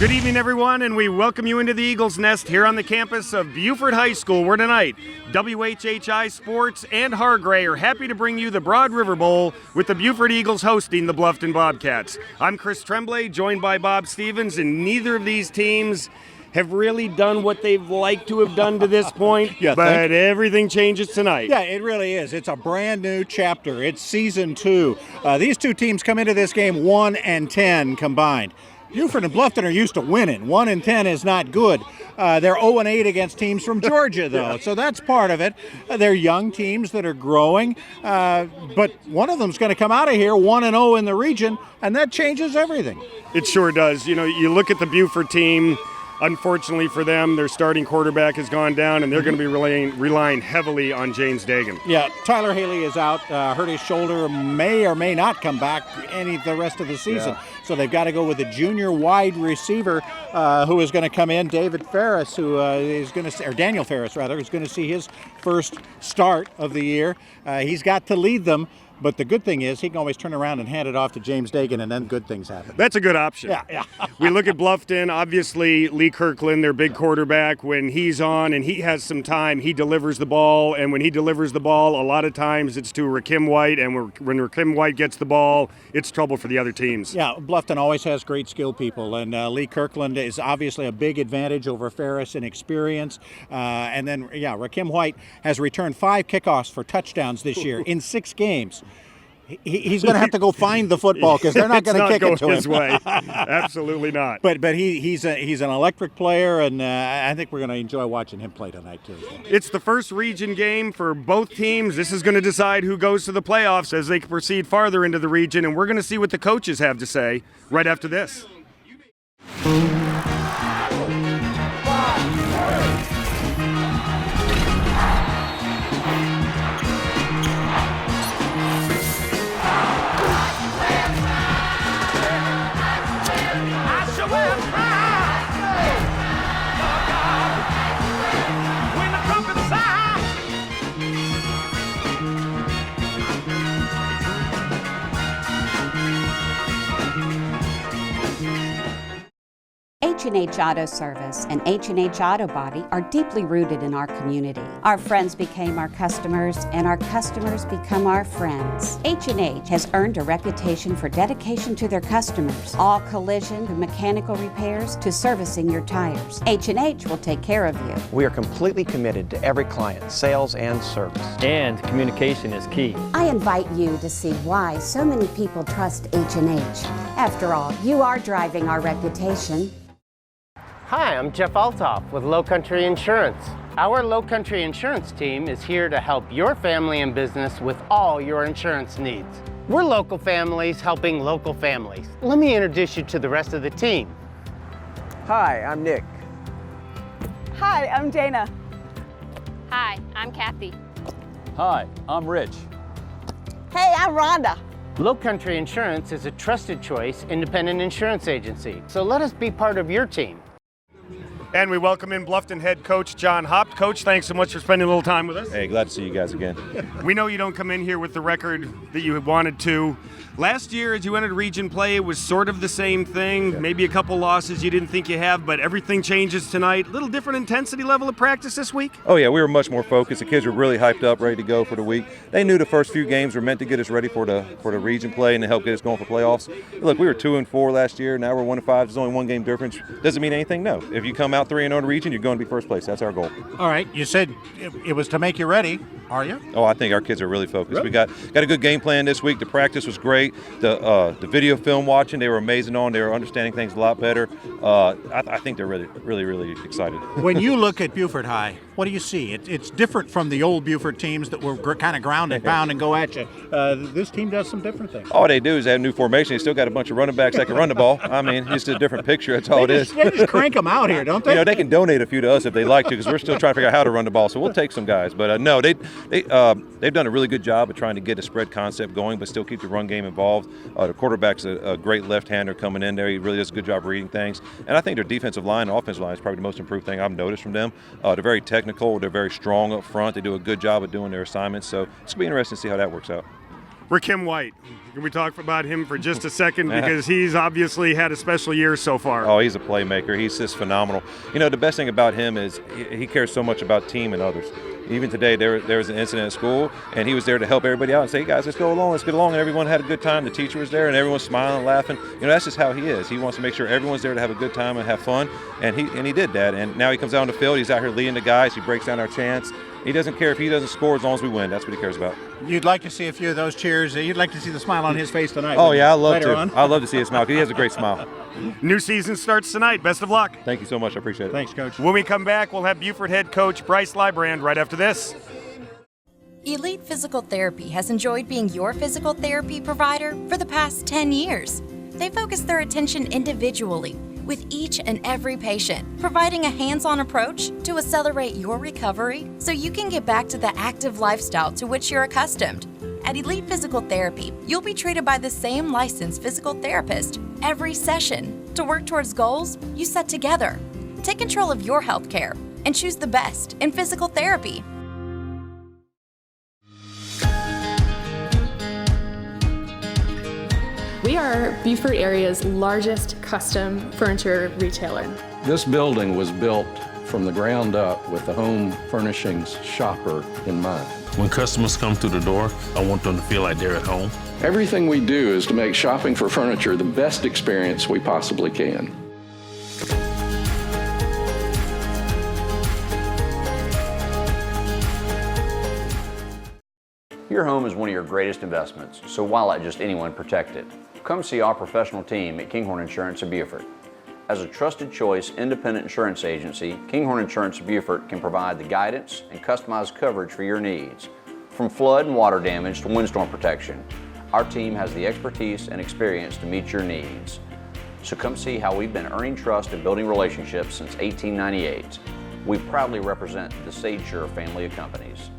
Good evening, everyone, and we welcome you into the Eagles Nest here on the campus of Beaufort High School, where tonight WHHI Sports and Hargray are happy to bring you the Broad River Bowl with the Beaufort Eagles hosting the Bluffton Bobcats. I'm Chris Tremblay, joined by Bob Stevens, and neither of these teams have really done what they've liked to have done to this point, but everything changes tonight. Yeah, it really is. It's a brand new chapter. It's season 2. These two teams come into this game 1-10 combined. Beaufort and Bluffton are used to winning. 1-10 is not good. They're 0-8 against teams from Georgia, though, so that's part of it. They're young teams that are growing, but one of them's going to come out of here 1-0 in the region, and that changes everything. It sure does. You know, you look at the Beaufort team. Unfortunately for them, their starting quarterback has gone down, and they're going to be relying heavily on James Dagan. Yeah, Tyler Haley is out, hurt his shoulder, may or may not come back the rest of the season. Yeah. So they've got to go with a junior wide receiver who is going to come in, David Ferris, who is going to, or Daniel Ferris rather, is going to see his first start of the year. He's got to lead them. But the good thing is he can always turn around and hand it off to James Dagan, and then good things happen. That's a good option. Yeah. We look at Bluffton, obviously Lee Kirkland, their big quarterback. When he's on and he has some time, he delivers the ball. And when he delivers the ball, a lot of times it's to Rakim White. And when Rakim White gets the ball, it's trouble for the other teams. Yeah, Bluffton always has great skill people. And Lee Kirkland is obviously a big advantage over Ferris in experience. And then, Rakim White has returned 5 kickoffs for touchdowns this year in 6 games. He's going to have to go find the football because they're not going to kick it to him. His way. Absolutely not. But he's an electric player, and I think we're going to enjoy watching him play tonight too. It's the first region game for both teams. This is going to decide who goes to the playoffs as they proceed farther into the region, and we're going to see what the coaches have to say right after this. H&H Auto Service and H&H Auto Body are deeply rooted in our community. Our friends became our customers, and our customers become our friends. H&H has earned a reputation for dedication to their customers. All collision and mechanical repairs to servicing your tires. H&H will take care of you. We are completely committed to every client, sales and service. And communication is key. I invite you to see why so many people trust H&H. After all, you are driving our reputation. Hi, I'm Jeff Altoff with Lowcountry Insurance. Our Lowcountry Insurance team is here to help your family and business with all your insurance needs. We're local families helping local families. Let me introduce you to the rest of the team. Hi, I'm Nick. Hi, I'm Dana. Hi, I'm Kathy. Hi, I'm Rich. Hey, I'm Rhonda. Lowcountry Insurance is a trusted choice independent insurance agency, so let us be part of your team. And we welcome in Bluffton head coach John Hopt. Coach, thanks so much for spending a little time with us. Hey, glad to see you guys again. We know you don't come in here with the record that you had wanted to. Last year, as you entered region play, it was sort of the same thing. Yeah. Maybe a couple losses you didn't think you have, but everything changes tonight. Little different intensity level of practice this week? Oh, yeah, we were much more focused. The kids were really hyped up, ready to go for the week. They knew the first few games were meant to get us ready for the region play and to help get us going for playoffs. Look, we were 2-4 last year. Now we're 1-5. There's only 1 game difference. Doesn't mean anything, no. If you come out 3-0 in the region, you're going to be first place. That's our goal. All right, you said it was to make you ready. Are you? Oh, I think our kids are really focused. Really? We got a good game plan this week. The practice was great. The video film watching, they were amazing on. They were understanding things a lot better. I think they're really excited. When you look at Beaufort High, what do you see? It's different from the old Beaufort teams that were kind of ground and pound and go at you. This team does some different things. All they do is they have a new formation. They still got a bunch of running backs that can run the ball. I mean, it's just a different picture. That's all it is. They just crank them out here, don't they? You know, they can donate a few to us if they like to, because we're still trying to figure out how to run the ball. So we'll take some guys. But no, they've done a really good job of trying to get a spread concept going, but still keep the run game involved. The quarterback's a great left-hander coming in there. He really does a good job reading things. And I think their defensive line and offensive line is probably the most improved thing I've noticed from them. They're very technical. They're very strong up front. They do a good job of doing their assignments. So it's going to be interesting to see how that works out. Rakim White. Can we talk about him for just a second? Because he's obviously had a special year so far. Oh, he's a playmaker. He's just phenomenal. You know, the best thing about him is he cares so much about team and others. Even today, there was an incident at school, and he was there to help everybody out and say, hey, guys, let's get along. And everyone had a good time. The teacher was there, and everyone was smiling, laughing. You know, that's just how he is. He wants to make sure everyone's there to have a good time and have fun, and he did that. And now he comes out on the field. He's out here leading the guys. He breaks down our chants. He doesn't care if he doesn't score as long as we win. That's what he cares about. You'd like to see a few of those cheers. You'd like to see the smile on his face tonight. Oh, yeah, I love later to. on. I love to see his smile because he has a great smile. New season starts tonight. Best of luck. Thank you so much. I appreciate it. Thanks, Coach. When we come back, we'll have Beaufort head coach Bryce Lybrand right after this. Elite Physical Therapy has enjoyed being your physical therapy provider for the past 10 years. They focus their attention individually with each and every patient, providing a hands-on approach to accelerate your recovery so you can get back to the active lifestyle to which you're accustomed. At Elite Physical Therapy, you'll be treated by the same licensed physical therapist every session to work towards goals you set together. Take control of your health care and choose the best in physical therapy. We are Beaufort area's largest custom furniture retailer. This building was built from the ground up with the home furnishings shopper in mind. When customers come through the door, I want them to feel like they're at home. Everything we do is to make shopping for furniture the best experience we possibly can. Your home is one of your greatest investments, so why let just anyone protect it? Come see our professional team at Kinghorn Insurance of Beaufort. As a trusted choice independent insurance agency, Kinghorn Insurance of Beaufort can provide the guidance and customized coverage for your needs. From flood and water damage to windstorm protection, our team has the expertise and experience to meet your needs. So come see how we've been earning trust and building relationships since 1898. We proudly represent the Sage Sure family of companies.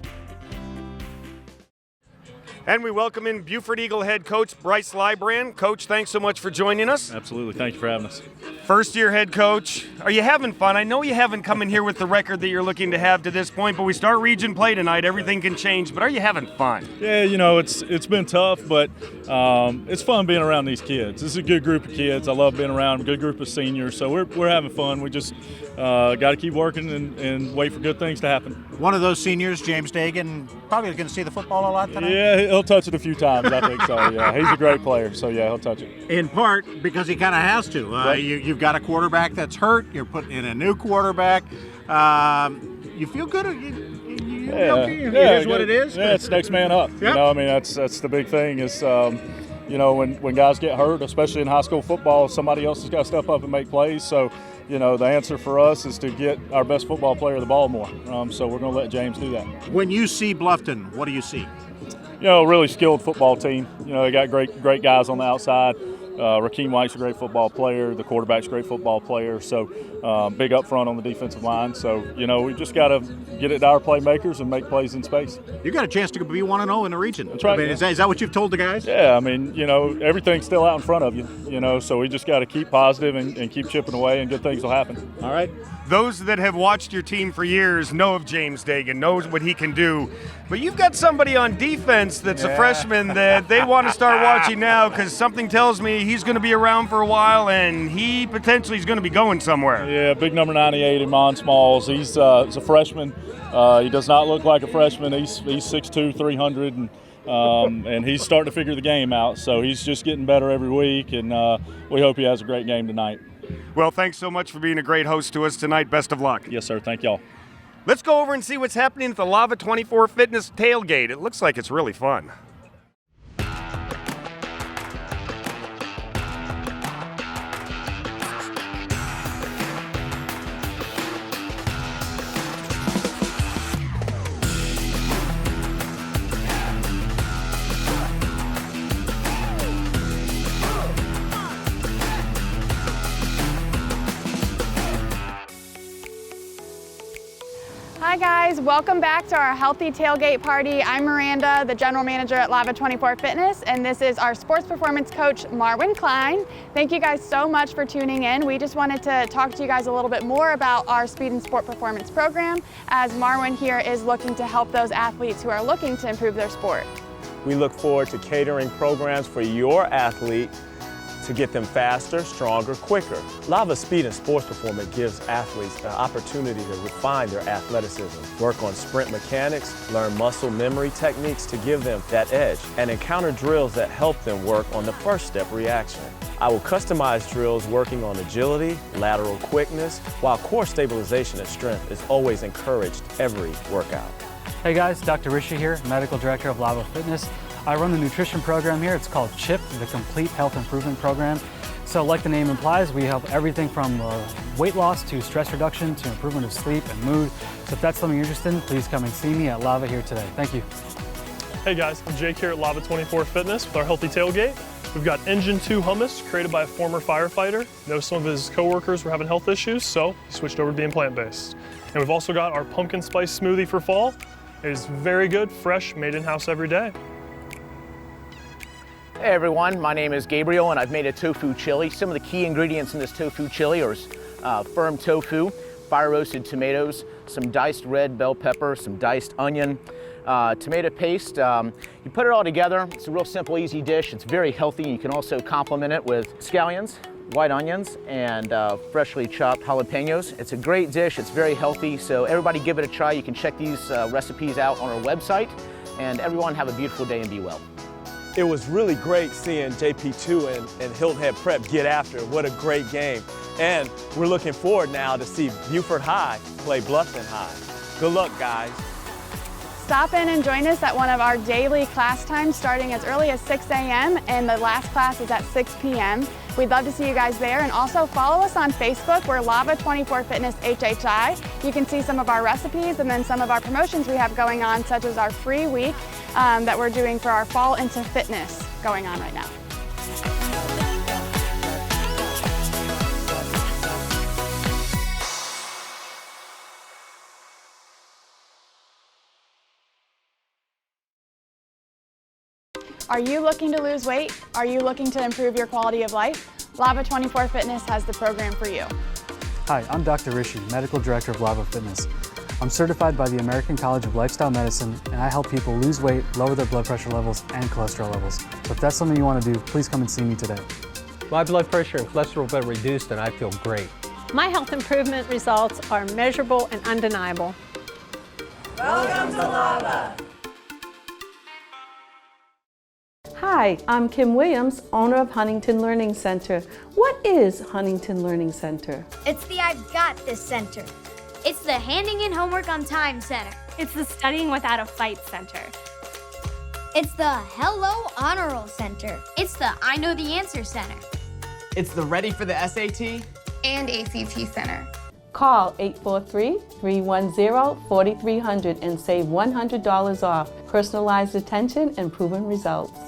And we welcome in Beaufort Eagle head coach Bryce Lybrand. Coach, thanks so much for joining us. Absolutely. Thank you for having us. First year head coach. Are you having fun? I know you haven't come in here with the record that you're looking to have to this point, but we start region play tonight. Everything can change, but are you having fun? Yeah, you know, it's been tough, but it's fun being around these kids. This is a good group of kids. I love being around a good group of seniors, so we're having fun. We just got to keep working and wait for good things to happen. One of those seniors, James Dagan, probably going to see the football a lot tonight? Yeah, he'll touch it a few times, I think so. Yeah, he's a great player, so yeah, he'll touch it. In part because he kind of has to. Right. You've got a quarterback that's hurt. You're putting in a new quarterback. You feel good? It is what it is? Yeah, it's next man up. Yep. You know, I mean, that's the big thing is, you know, when guys get hurt, especially in high school football, somebody else has got to step up and make plays. So, you know, the answer for us is to get our best football player the ball more. So we're going to let James do that. When you see Bluffton, what do you see? You know, a really skilled football team. You know, they got great guys on the outside. Rakim White's a great football player. The quarterback's a great football player. So big up front on the defensive line. So, you know, we just got to get it to our playmakers and make plays in space. You got a chance to be 1-0 in the region. That's right. I mean, is that what you've told the guys? Yeah, I mean, you know, everything's still out in front of you, you know, so we just got to keep positive and keep chipping away and good things will happen. All right. Those that have watched your team for years know of James Dagan, knows what he can do. But you've got somebody on defense that's a freshman that they want to start watching now because something tells me he's going to be around for a while and he potentially is going to be going somewhere. Yeah, big number 98, Iman Smalls. He's a freshman. He does not look like a freshman. He's 6'2", 300, and he's starting to figure the game out. So he's just getting better every week, and we hope he has a great game tonight. Well, thanks so much for being a great host to us tonight. Best of luck. Yes, sir. Thank y'all. Let's go over and see what's happening at the Lava 24 Fitness tailgate. It looks like it's really fun. Hi guys, welcome back to our Healthy Tailgate Party. I'm Miranda, the General Manager at Lava 24 Fitness, and this is our Sports Performance Coach, Marwin Klein. Thank you guys so much for tuning in. We just wanted to talk to you guys a little bit more about our Speed and Sport Performance program, as Marwin here is looking to help those athletes who are looking to improve their sport. We look forward to catering programs for your athlete to get them faster, stronger, quicker. Lava Speed and Sports Performance gives athletes the opportunity to refine their athleticism, work on sprint mechanics, learn muscle memory techniques to give them that edge, and encounter drills that help them work on the first step reaction. I will customize drills working on agility, lateral quickness, while core stabilization and strength is always encouraged every workout. Hey guys, Dr. Rishi here, Medical Director of Lava Fitness. I run the nutrition program here. It's called CHIP, the Complete Health Improvement Program. So like the name implies, we help everything from weight loss to stress reduction to improvement of sleep and mood. So if that's something you're interested in, please come and see me at Lava here today. Thank you. Hey guys, I'm Jake here at Lava 24 Fitness with our Healthy Tailgate. We've got Engine 2 hummus created by a former firefighter. Know some of his coworkers were having health issues, so he switched over to being plant-based. And we've also got our pumpkin spice smoothie for fall. It is very good, fresh, made in-house every day. Hey everyone, my name is Gabriel and I've made a tofu chili. Some of the key ingredients in this tofu chili are firm tofu, fire roasted tomatoes, some diced red bell pepper, some diced onion, tomato paste. You put it all together. It's a real simple, easy dish. It's very healthy. You can also complement it with scallions, white onions, and freshly chopped jalapenos. It's a great dish. It's very healthy. So everybody give it a try. You can check these recipes out on our website. And everyone have a beautiful day and be well. It was really great seeing JP2 and Hilton Head Prep get after it. What a great game. And we're looking forward now to see Beaufort High play Bluffton High. Good luck, guys. Stop in and join us at one of our daily class times starting as early as 6 a.m. and the last class is at 6 p.m. We'd love to see you guys there, and also follow us on Facebook. We're Lava 24 Fitness HHI. You can see some of our recipes and then some of our promotions we have going on, such as our free week that we're doing for our Fall into Fitness going on right now. Are you looking to lose weight? Are you looking to improve your quality of life? Lava 24 Fitness has the program for you. Hi, I'm Dr. Rishi, Medical Director of Lava Fitness. I'm certified by the American College of Lifestyle Medicine, and I help people lose weight, lower their blood pressure levels, and cholesterol levels. So if that's something you want to do, please come and see me today. My blood pressure and cholesterol have been reduced, and I feel great. My health improvement results are measurable and undeniable. Welcome to Lava. Hi, I'm Kim Williams, owner of Huntington Learning Center. What is Huntington Learning Center? It's the I've Got This Center. It's the Handing in Homework on Time Center. It's the Studying Without a Fight Center. It's the Hello Honor Roll Center. It's the I Know the Answer Center. It's the Ready for the SAT and ACT Center. Call 843-310-4300 and save $100 off. Personalized attention and proven results.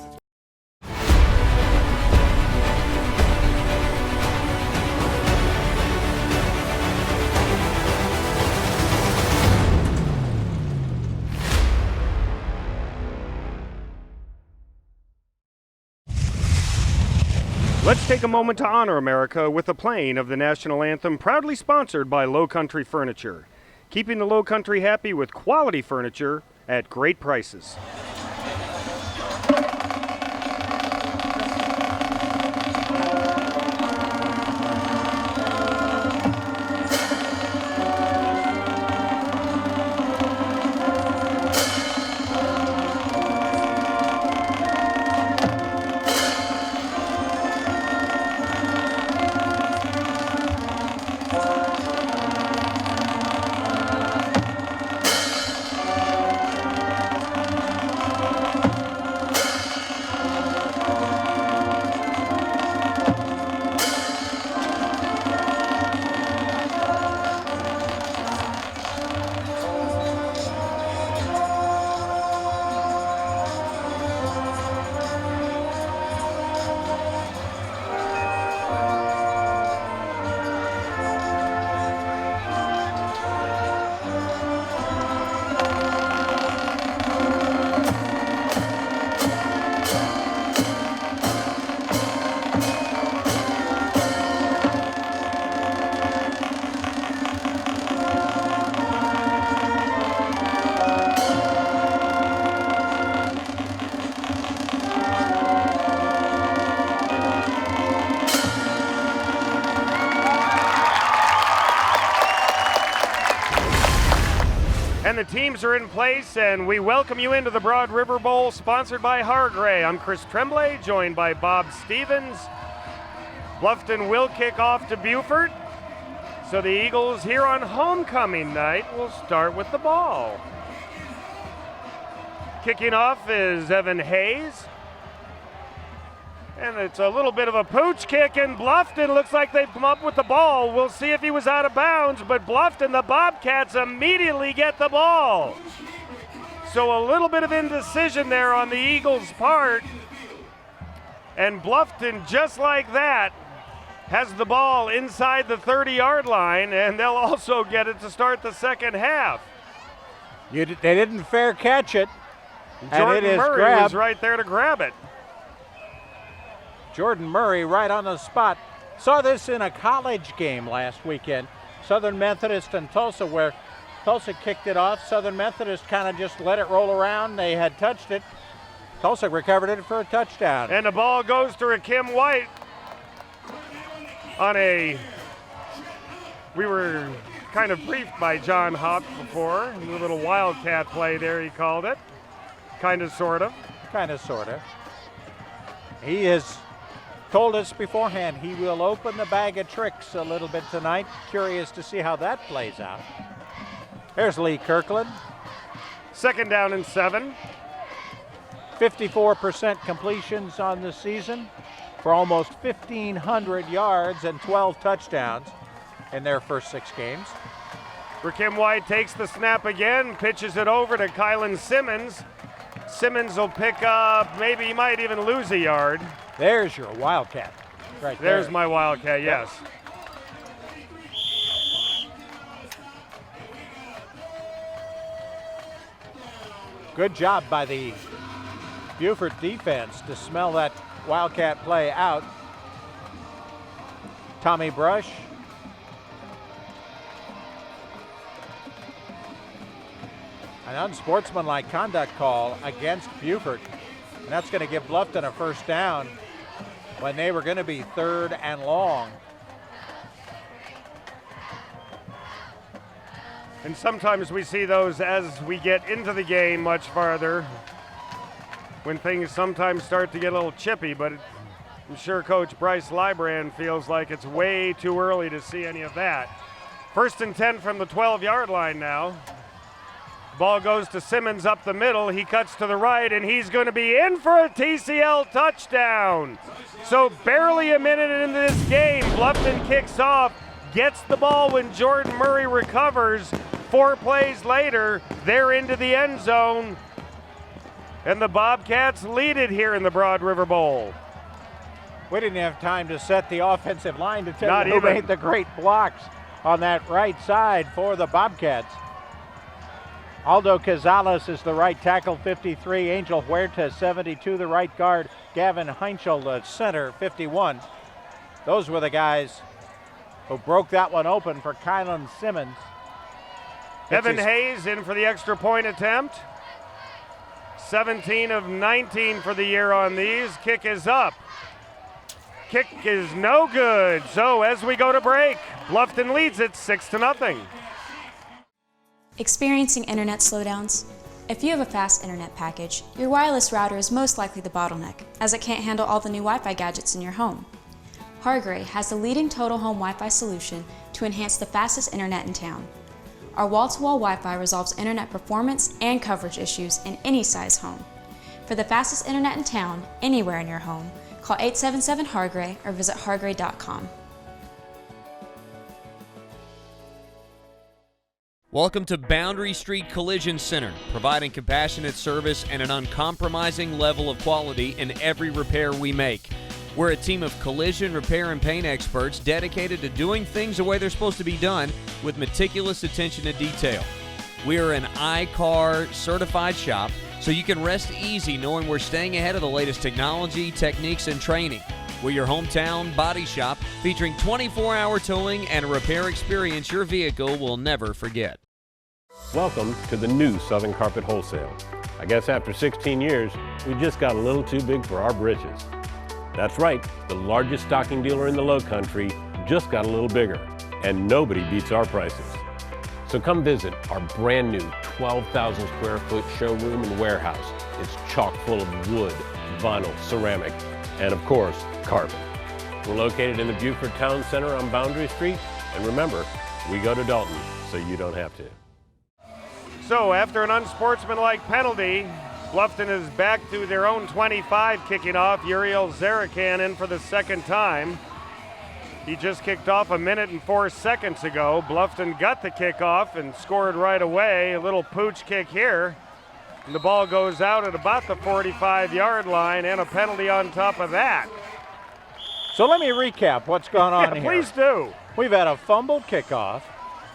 Let's take a moment to honor America with the playing of the national anthem, proudly sponsored by Lowcountry Furniture. Keeping the Lowcountry happy with quality furniture at great prices. And the teams are in place, and we welcome you into the Broad River Bowl, sponsored by Hargray. I'm Chris Tremblay, joined by Bob Stevens. Bluffton will kick off to Beaufort. So the Eagles here on homecoming night will start with the ball. Kicking off is Evan Hayes. And it's a little bit of a pooch kick, and Bluffton looks like they've come up with the ball. We'll see if he was out of bounds, but Bluffton, the Bobcats, immediately get the ball. So a little bit of indecision there on the Eagles' part. And Bluffton, just like that, has the ball inside the 30-yard line, and they'll also get it to start the second half. They didn't fair catch it. Jordan Murray was right there to grab it. Jordan Murray right on the spot. Saw this in a college game last weekend, Southern Methodist and Tulsa, where Tulsa kicked it off. Southern Methodist kind of just let it roll around. They had touched it. Tulsa recovered it for a touchdown. And the ball goes to Rakim White on we were kind of briefed by John Hopp before. A little wildcat play there, he called it. Kind of, sort of. Kind of, sort of. He has told us beforehand he will open the bag of tricks a little bit tonight. Curious to see how that plays out. There's Lee Kirkland. 2nd down and 7. 54% completions on the season for almost 1,500 yards and 12 touchdowns in their first 6 games. Rakim White takes the snap again, pitches it over to Kylan Simmons. Simmons will pick up, maybe he might even lose a yard. There's your Wildcat. Right there. There's my Wildcat, yes. Good job by the Beaufort defense to smell that Wildcat play out. Tommy Brush. An unsportsmanlike conduct call against Beaufort. And that's going to give Bluffton a first down when they were going to be 3rd and long. And sometimes we see those as we get into the game much farther, when things sometimes start to get a little chippy, but I'm sure Coach Bryce Librand feels like it's way too early to see any of that. 1st and 10 from the 12-yard line now. Ball goes to Simmons up the middle. He cuts to the right, and he's going to be in for a TCL touchdown. So barely a minute into this game, Bluffton kicks off, gets the ball when Jordan Murray recovers. 4 plays later, they're into the end zone, and the Bobcats lead it here in the Broad River Bowl. We didn't have time to set the offensive line to tell you who made the great blocks on that right side for the Bobcats. Aldo Cazales is the right tackle, 53. Angel Huerta, 72, the right guard. Gavin Heinschel, the center, 51. Those were the guys who broke that one open for Kylan Simmons. Evan Hayes in for the extra point attempt. 17 of 19 for the year on these. Kick is up. Kick is no good. So as we go to break, Bluffton leads it 6-0. Experiencing internet slowdowns? If you have a fast internet package, your wireless router is most likely the bottleneck, as it can't handle all the new Wi-Fi gadgets in your home. Hargray has the leading total home Wi-Fi solution to enhance the fastest internet in town. Our wall-to-wall Wi-Fi resolves internet performance and coverage issues in any size home. For the fastest internet in town, anywhere in your home, call 877-HARGRAY or visit hargray.com. Welcome to Boundary Street Collision Center, providing compassionate service and an uncompromising level of quality in every repair we make. We're a team of collision, repair, and paint experts dedicated to doing things the way they're supposed to be done with meticulous attention to detail. We are an I-CAR certified shop, so you can rest easy knowing we're staying ahead of the latest technology, techniques, and training. We're your hometown body shop featuring 24-hour towing and a repair experience your vehicle will never forget. Welcome to the new Southern Carpet Wholesale. I guess after 16 years, we just got a little too big for our britches. That's right, the largest stocking dealer in the Lowcountry just got a little bigger, and nobody beats our prices. So come visit our brand new 12,000 square foot showroom and warehouse. It's chock full of wood, vinyl, ceramic, and of course, carpet. We're located in the Beaufort Town Center on Boundary Street. And remember, we go to Dalton, so you don't have to. So after an unsportsmanlike penalty, Bluffton is back to their own 25 kicking off. Uriel Zarakan in for the second time. He just kicked off 1 minute and 4 seconds ago. Bluffton got the kickoff and scored right away. A little pooch kick here. And the ball goes out at about the 45-yard line and a penalty on top of that. So let me recap what's gone on here. Please do. We've had a fumbled kickoff.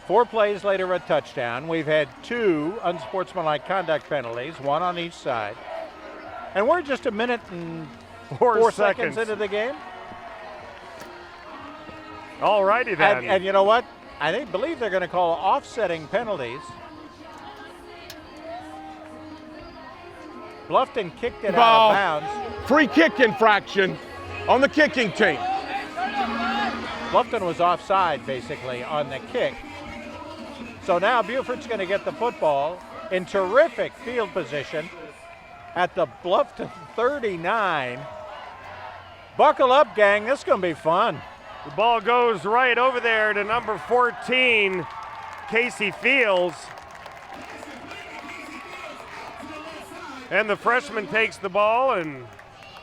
4 plays later, a touchdown. We've had 2 unsportsmanlike conduct penalties, 1 on each side. And we're just 1 minute and 4 seconds into the game. All righty then. And you know what? I believe they're going to call offsetting penalties. Bluffton kicked it out of bounds. Free kick infraction on the kicking team. Bluffton was offside, basically, on the kick. So now Beaufort's going to get the football in terrific field position at the Bluffton 39. Buckle up, gang. This is going to be fun. The ball goes right over there to number 14, Casey Fields. And the freshman takes the ball and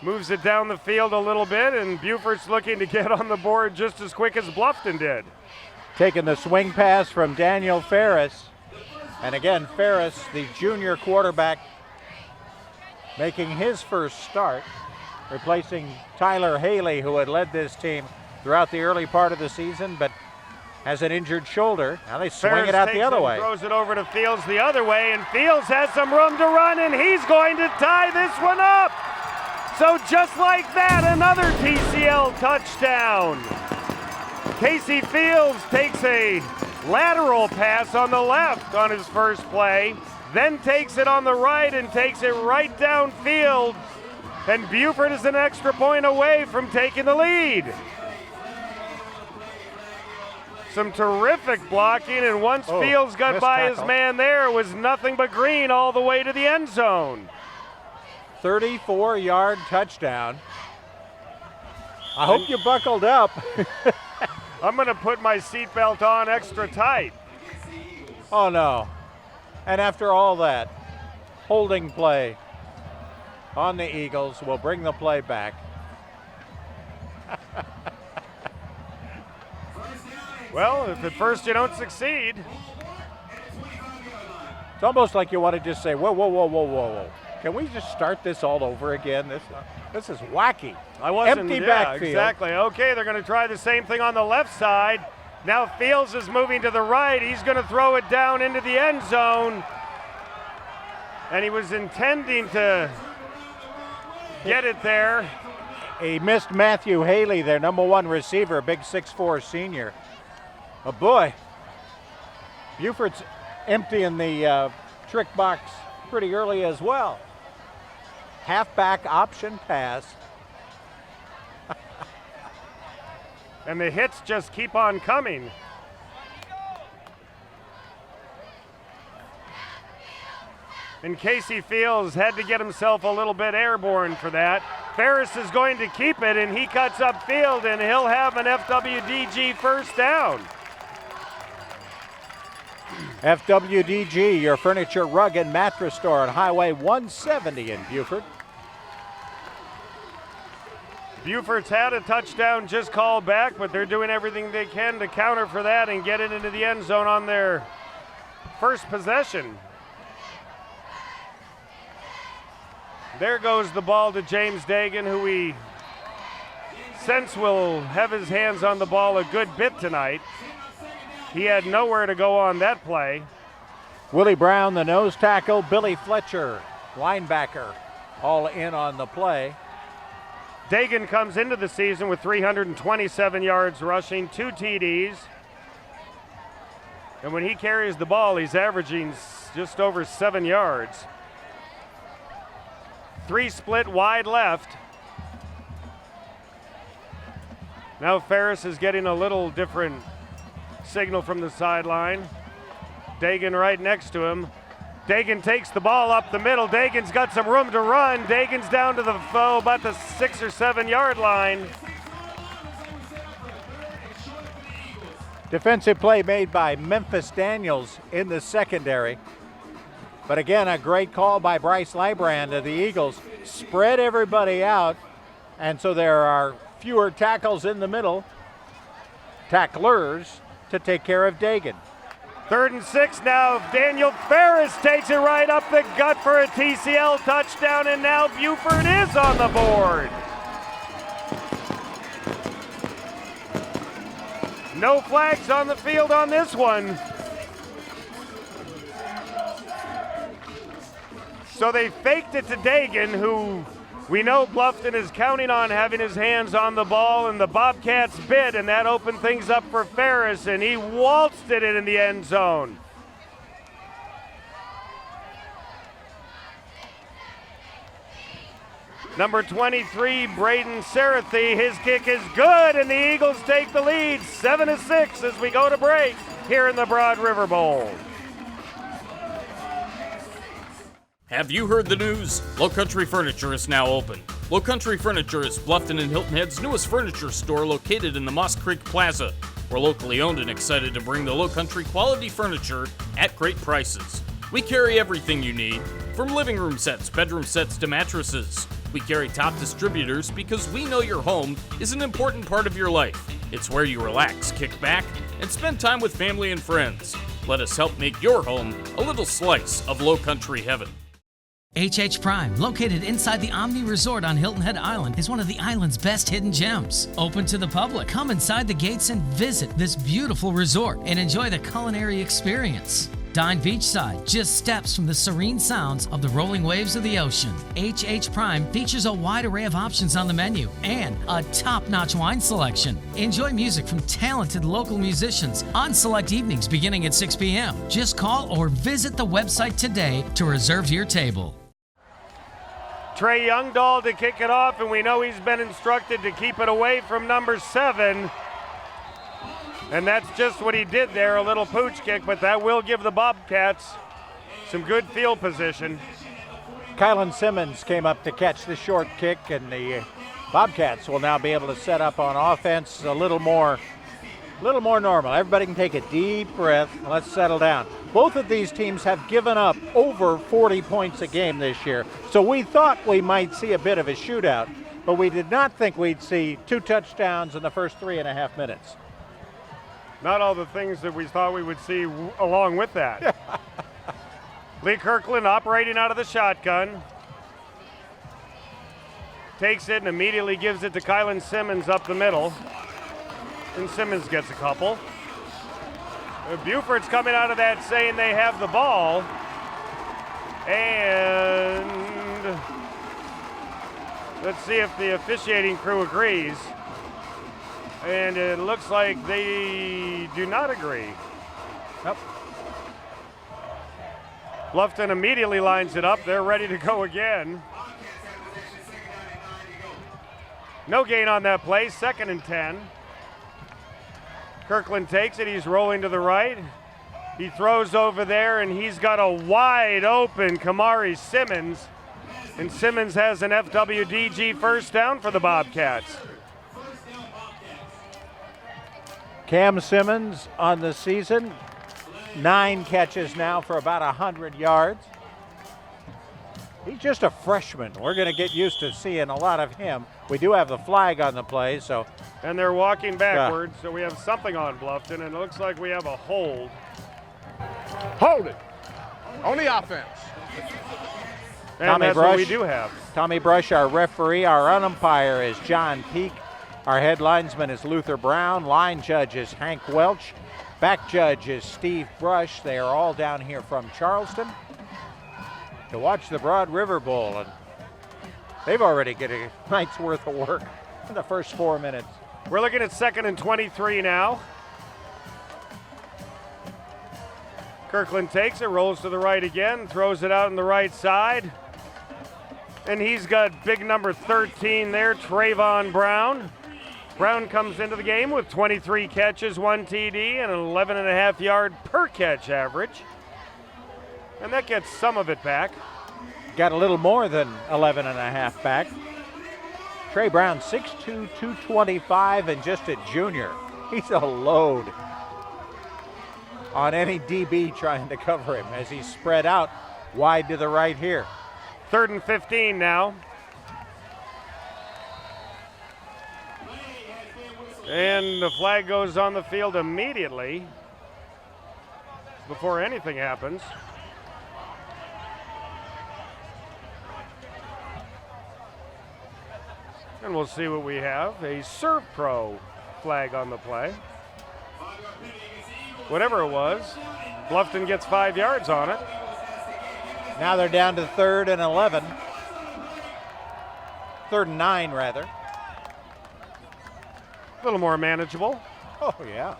moves it down the field a little bit, and Beaufort's looking to get on the board just as quick as Bluffton did. Taking the swing pass from Daniel Ferris. And again, Ferris, the junior quarterback, making his first start, replacing Tyler Haley, who had led this team throughout the early part of the season, but has an injured shoulder. Now they swing Ferris it out the other way. Throws it over to Fields the other way, and Fields has some room to run, and he's going to tie this one up. So just like that, another TCL touchdown. Casey Fields takes a lateral pass on the left on his first play, then takes it on the right and takes it right downfield, and Beaufort is an extra point away from taking the lead. Some terrific blocking, and once Fields got by his man there, it was nothing but green all the way to the end zone. 34-yard touchdown. I hope you buckled up. I'm going to put my seatbelt on extra tight. Oh, no. And after all that, holding play on the Eagles will bring the play back. Well, if at first you don't succeed. It's almost like you want to just say, whoa, whoa, whoa, whoa, whoa, whoa. Can we just start this all over again? This is wacky. Empty backfield. Exactly. Okay, they're going to try the same thing on the left side. Now Fields is moving to the right. He's going to throw it down into the end zone. And he was intending to get it there. He missed Matthew Haley, their number 1 receiver, a big 6'4" senior. Oh boy, Beaufort's emptying the trick box pretty early as well. Halfback option pass. And the hits just keep on coming. And Casey Fields had to get himself a little bit airborne for that. Ferris is going to keep it, and he cuts upfield, and he'll have an FWDG first down. FWDG, your furniture, rug, and mattress store on Highway 170 in Beaufort. Beaufort's had a touchdown just called back, but they're doing everything they can to counter for that and get it into the end zone on their first possession. There goes the ball to James Dagan, who we sense will have his hands on the ball a good bit tonight. He had nowhere to go on that play. Willie Brown, the nose tackle. Billy Fletcher, linebacker, all in on the play. Dagan comes into the season with 327 yards rushing, 2 TDs. And when he carries the ball, he's averaging just over 7 yards. 3 split wide left. Now Ferris is getting a little different signal from the sideline. Dagan right next to him. Dagan takes the ball up the middle. Dagan's got some room to run. Dagan's down to the about the 6 or 7 yard line. Defensive play made by Memphis Daniels in the secondary. But again, a great call by Bryce Lybrand of the Eagles. Spread everybody out, and so there are fewer tackles in the middle. Tacklers to take care of Dagan. 3rd and 6 now. Daniel Ferris takes it right up the gut for a TCL touchdown, and now Beaufort is on the board. No flags on the field on this one. So they faked it to Dagan, who we know Bluffton is counting on having his hands on the ball, and the Bobcats bit, and that opened things up for Ferris, and he waltzed it in the end zone. Number 23, Braden Sarathy, his kick is good, and the Eagles take the lead, 7-6 as we go to break here in the Broad River Bowl. Have you heard the news? Lowcountry Furniture is now open. Lowcountry Furniture is Bluffton and Hilton Head's newest furniture store located in the Moss Creek Plaza. We're locally owned and excited to bring the Lowcountry quality furniture at great prices. We carry everything you need, from living room sets, bedroom sets to mattresses. We carry top distributors because we know your home is an important part of your life. It's where you relax, kick back, and spend time with family and friends. Let us help make your home a little slice of Lowcountry heaven. HH Prime, located inside the Omni Resort on Hilton Head Island, is one of the island's best hidden gems. Open to the public. Come inside the gates and visit this beautiful resort and enjoy the culinary experience. Dine beachside, just steps from the serene sounds of the rolling waves of the ocean. HH Prime features a wide array of options on the menu and a top-notch wine selection. Enjoy music from talented local musicians on select evenings beginning at 6 p.m. Just call or visit the website today to reserve your table. Trey Youngdahl to kick it off, and we know he's been instructed to keep it away from number 7. And that's just what he did there, a little pooch kick, but that will give the Bobcats some good field position. Kylan Simmons came up to catch the short kick, and the Bobcats will now be able to set up on offense a little more normal. Everybody can take a deep breath. Let's settle down. Both of these teams have given up over 40 points a game this year, so we thought we might see a bit of a shootout, but we did not think we'd see 2 touchdowns in the first 3.5 minutes. Not all the things that we thought we would see along with that. Lee Kirkland operating out of the shotgun. Takes it and immediately gives it to Kylan Simmons up the middle. And Simmons gets a couple. Beaufort's coming out of that saying they have the ball. And let's see if the officiating crew agrees. And it looks like they do not agree. Yep. Bluffton immediately lines it up. They're ready to go again. No gain on that play, 2nd and 10. Kirkland takes it, he's rolling to the right. He throws over there, and he's got a wide open Kamari Simmons. And Simmons has an FWDG first down for the Bobcats. Cam Simmons on the season, 9 catches now for about 100 yards. He's just a freshman. We're going to get used to seeing a lot of him. We do have the flag on the play, so. And they're walking backwards, so we have something on Bluffton, and it looks like we have a hold. Hold it on the offense. And Tommy that's Brush, what we do have. Tommy Brush, our referee. Our umpire is John Peak. Our head linesman is Luther Brown. Line judge is Hank Welch. Back judge is Steve Brush. They are all down here from Charleston to watch the Broad River Bowl. And they've already got a night's worth of work in the first 4 minutes. We're looking at 2nd and 23 now. Kirkland takes it, rolls to the right again, throws it out on the right side. And he's got big number 13 there, Trayvon Brown. Brown comes into the game with 23 catches, 1 TD, and an 11.5 yard per catch average. And that gets some of it back. Got a little more than 11.5 back. Trey Brown, 6'2", 225, and just a junior. He's a load on any DB trying to cover him as he's spread out wide to the right here. 3rd and 15 now. And the flag goes on the field immediately before anything happens. And we'll see what we have. A Serve Pro flag on the play. Whatever it was, Bluffton gets 5 yards on it. Now they're down to 3rd and 11. 3rd and 9, rather. A little more manageable. Oh, yeah.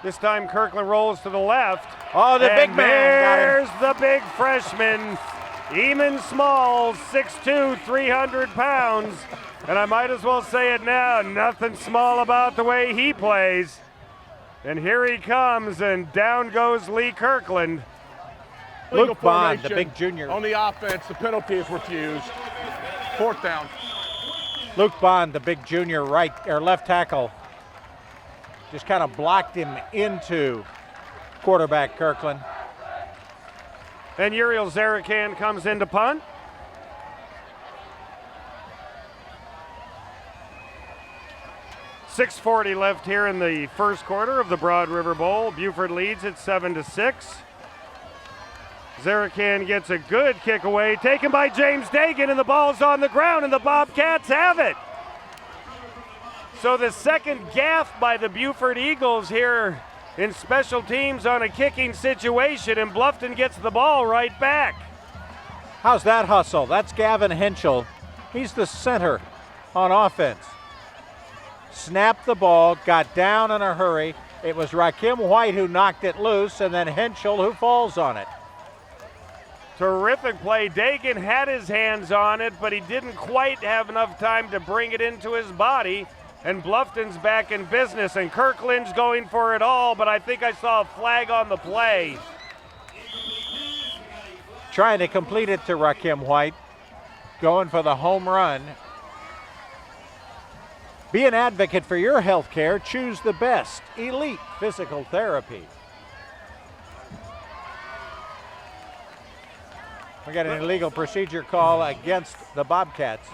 This time Kirkland rolls to the left. Oh, the big man there's the big freshman, Eamon Smalls, 6'2", 300 pounds. And I might as well say it now, nothing small about the way he plays. And here he comes, and down goes Lee Kirkland. Luke Bond, the big junior. On the offense, the penalty is refused. 4th down. Luke Bond, the big junior right or left tackle, just kind of blocked him into quarterback Kirkland. And Uriel Zarakan comes in to punt. .640 left here in the first quarter of the Broad River Bowl. Beaufort leads at 7-6. Zarakan gets a good kick away, taken by James Dagan, and the ball's on the ground, and the Bobcats have it. So the second gaffe by the Beaufort Eagles here in special teams on a kicking situation, and Bluffton gets the ball right back. How's that hustle? That's Gavin Henschel. He's the center on offense. Snapped the ball, got down in a hurry. It was Rakim White who knocked it loose, and then Henschel who falls on it. Terrific play. Dagan had his hands on it, but he didn't quite have enough time to bring it into his body. And Bluffton's back in business, and Kirkland's going for it all, but I think I saw a flag on the play. Trying to complete it to Rakim White. Going for the home run. Be an advocate for your health care. Choose the best. Elite Physical Therapy. We got an illegal procedure call against the Bobcats.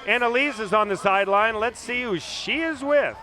Annalise is on the sideline. Let's see who she is with.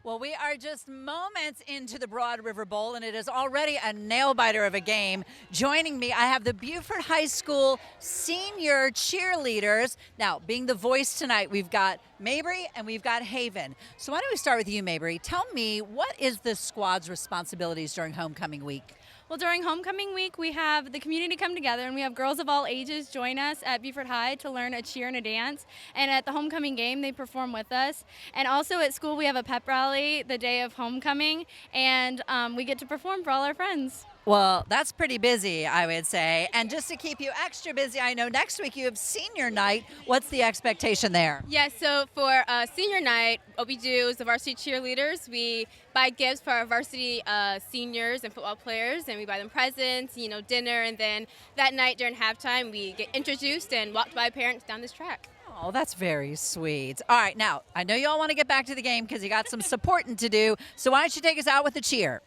Well, we are just moments into the Broad River Bowl, and it is already a nail-biter of a game. Joining me, I have the Beaufort High School senior cheerleaders. Now, being the voice tonight, we've got Mabry and we've got Haven. So why don't we start with you, Mabry? Tell me, what is the squad's responsibilities during homecoming week? Well, during homecoming week, we have the community come together, and we have girls of all ages join us at Beaufort High to learn a cheer and a dance. And at the homecoming game, they perform with us. And also at school, we have a pep rally the day of homecoming, and we get to perform for all our friends. Well, that's pretty busy, I would say. And just to keep you extra busy, I know next week you have senior night. What's the expectation there? Yes, so for senior night, what we do is the varsity cheerleaders, we buy gifts for our varsity seniors and football players, and we buy them presents, dinner, and then that night during halftime, we get introduced and walked by parents down this track. Oh, that's very sweet. All right, now, I know you all want to get back to the game because you got some supporting to do, so why don't you take us out with a cheer?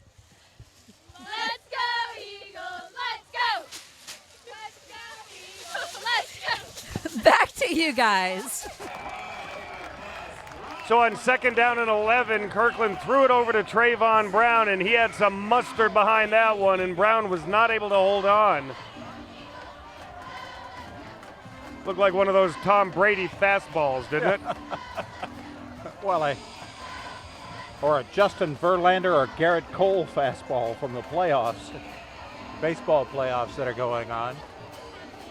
Let's go, Eagles! Let's go! Let's go, Eagles! Let's go! Back to you guys. So on 2nd down and 11, Kirkland threw it over to Trayvon Brown, and he had some mustard behind that one, and Brown was not able to hold on. Looked like one of those Tom Brady fastballs, didn't it? Well, or a Justin Verlander or Garrett Cole fastball from the playoffs, baseball playoffs that are going on.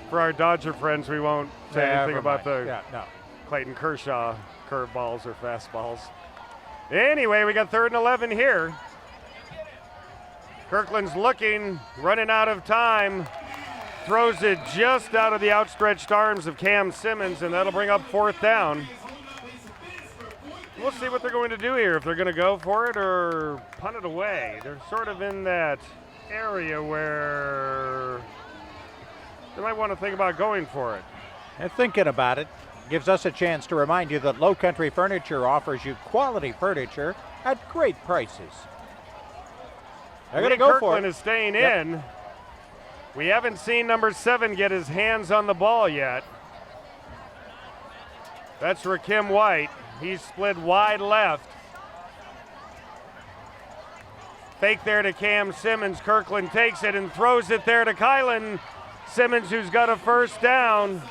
For our Dodger friends, we won't say anything about the no. Clayton Kershaw curveballs or fastballs. Anyway, we got 3rd and 11 here. Kirkland's looking, running out of time. Throws it just out of the outstretched arms of Cam Simmons, and that'll bring up 4th down. We'll see what they're going to do here, if they're going to go for it or punt it away. They're sort of in that area where they might want to think about going for it. And thinking about it gives us a chance to remind you that Lowcountry Furniture offers you quality furniture at great prices. They're going to go for Kirkland it. is staying in. We haven't seen number 7 get his hands on the ball yet. That's Rakim White. He's split wide left. Fake there to Cam Simmons. Kirkland takes it and throws it there to Kylan Simmons, who's got a first down.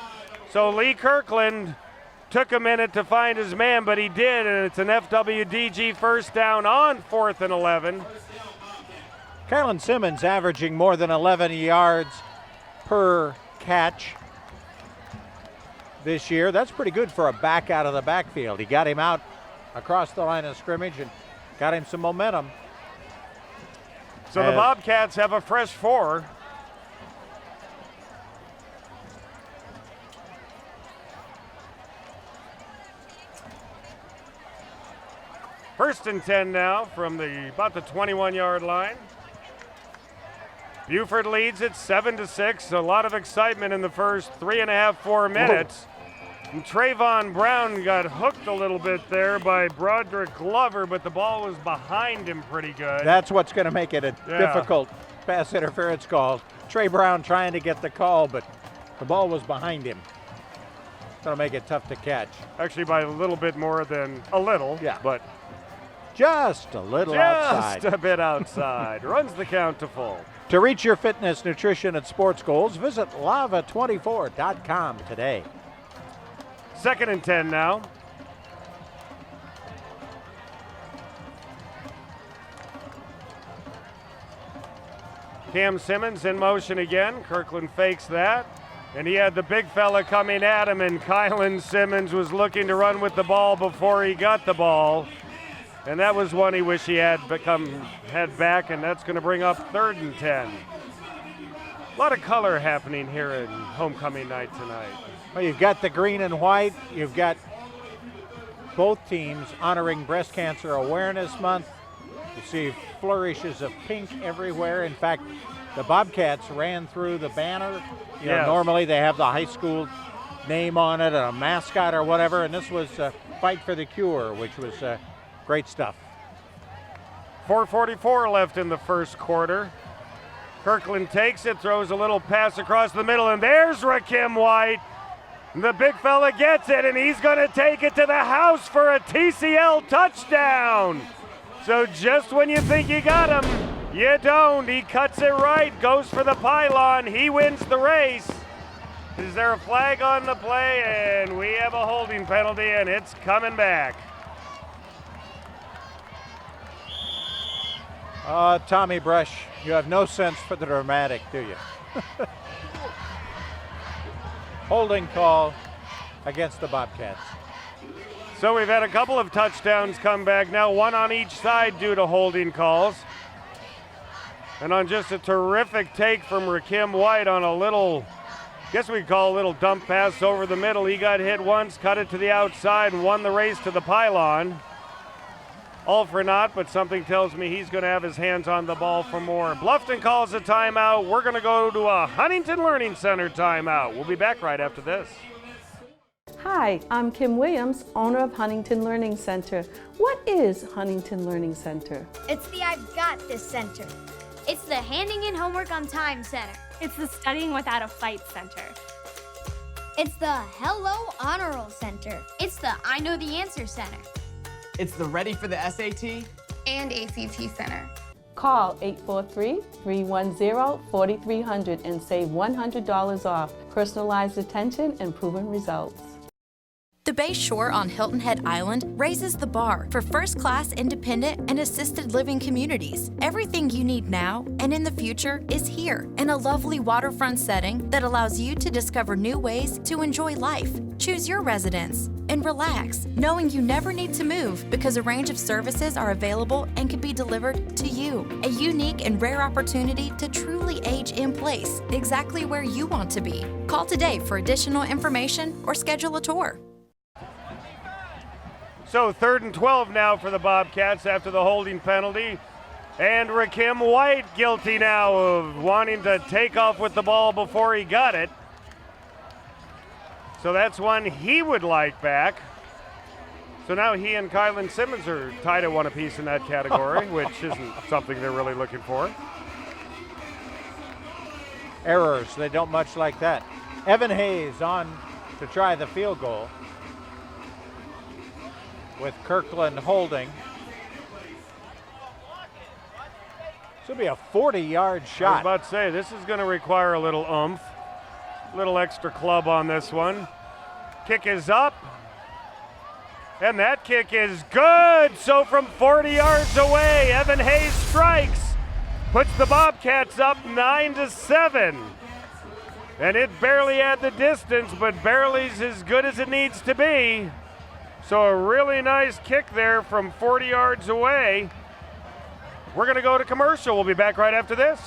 So Lee Kirkland took a minute to find his man, but he did, and it's an FWDG first down on 4th and 11. Kylan Simmons averaging more than 11 yards per catch this year. That's pretty good for a back out of the backfield. He got him out across the line of scrimmage and got him some momentum. So the Bobcats have a fresh 4. First and 10 now from about the 21-yard line. Beaufort leads it 7-6. A lot of excitement in the first 3.5, 4 minutes. And Trayvon Brown got hooked a little bit there by Broderick Glover, but the ball was behind him pretty good. That's what's going to make it a difficult pass interference call. Trey Brown trying to get the call, but the ball was behind him. It's going to make it tough to catch. Actually, by a little bit more than a little, but just a little outside. Just a bit outside. Runs the count to full. To reach your fitness, nutrition, and sports goals, visit lava24.com today. 2nd and 10 now. Cam Simmons in motion again. Kirkland fakes that. And he had the big fella coming at him, and Kylan Simmons was looking to run with the ball before he got the ball. And that was one he wished he had back, and that's going to bring up 3rd and 10. A lot of color happening here in homecoming night tonight. Well, you've got the green and white. You've got both teams honoring Breast Cancer Awareness Month. You see flourishes of pink everywhere. In fact, the Bobcats ran through the banner. You know, normally they have the high school name on it, a mascot or whatever, and this was Fight for the Cure, which was great stuff. 4:44 left in the first quarter. Kirkland takes it, throws a little pass across the middle, and there's Rakim White. The big fella gets it, and he's going to take it to the house for a TCL touchdown. So just when you think you got him, you don't. He cuts it right, goes for the pylon. He wins the race. Is there a flag on the play? And we have a holding penalty, and it's coming back. Tommy Brush, you have no sense for the dramatic, do you? Holding call against the Bobcats. So we've had a couple of touchdowns come back now, one on each side due to holding calls. And on just a terrific take from Rakim White on a little, guess we'd call a little dump pass over the middle. He got hit once, cut it to the outside, and won the race to the pylon. All for naught, but something tells me he's going to have his hands on the ball for more. Bluffton calls a timeout. We're going to go to a Huntington Learning Center timeout. We'll be back right after this. Hi, I'm Kim Williams, owner of Huntington Learning Center. What is Huntington Learning Center? It's the I've Got This Center. It's the Handing in Homework on Time Center. It's the Studying Without a Fight Center. It's the Hello Honor Roll Center. It's the I Know the Answer Center. It's the Ready for the SAT and ACT Center. Call 843-310-4300 and save $100 off. Personalized attention and proven results. The Bay Shore on Hilton Head Island raises the bar for first-class independent and assisted living communities. Everything you need now and in the future is here in a lovely waterfront setting that allows you to discover new ways to enjoy life. Choose your residence and relax, knowing you never need to move because a range of services are available and can be delivered to you. A unique and rare opportunity to truly age in place, exactly where you want to be. Call today for additional information or schedule a tour. So 3rd and 12 now for the Bobcats after the holding penalty. And Rakim White guilty now of wanting to take off with the ball before he got it. So that's one he would like back. So now he and Kylan Simmons are tied at one apiece in that category, which isn't something they're really looking for. Errors, they don't much like that. Evan Hayes on to try the field goal, with Kirkland holding. This will be a 40-yard shot. I was about to say, this is going to require a little oomph, a little extra club on this one. Kick is up, and that kick is good. So from 40 yards away, Evan Hayes strikes, puts the Bobcats up 9-7. And it barely had the distance, but barely's as good as it needs to be. So a really nice kick there from 40 yards away. We're going to go to commercial. We'll be back right after this.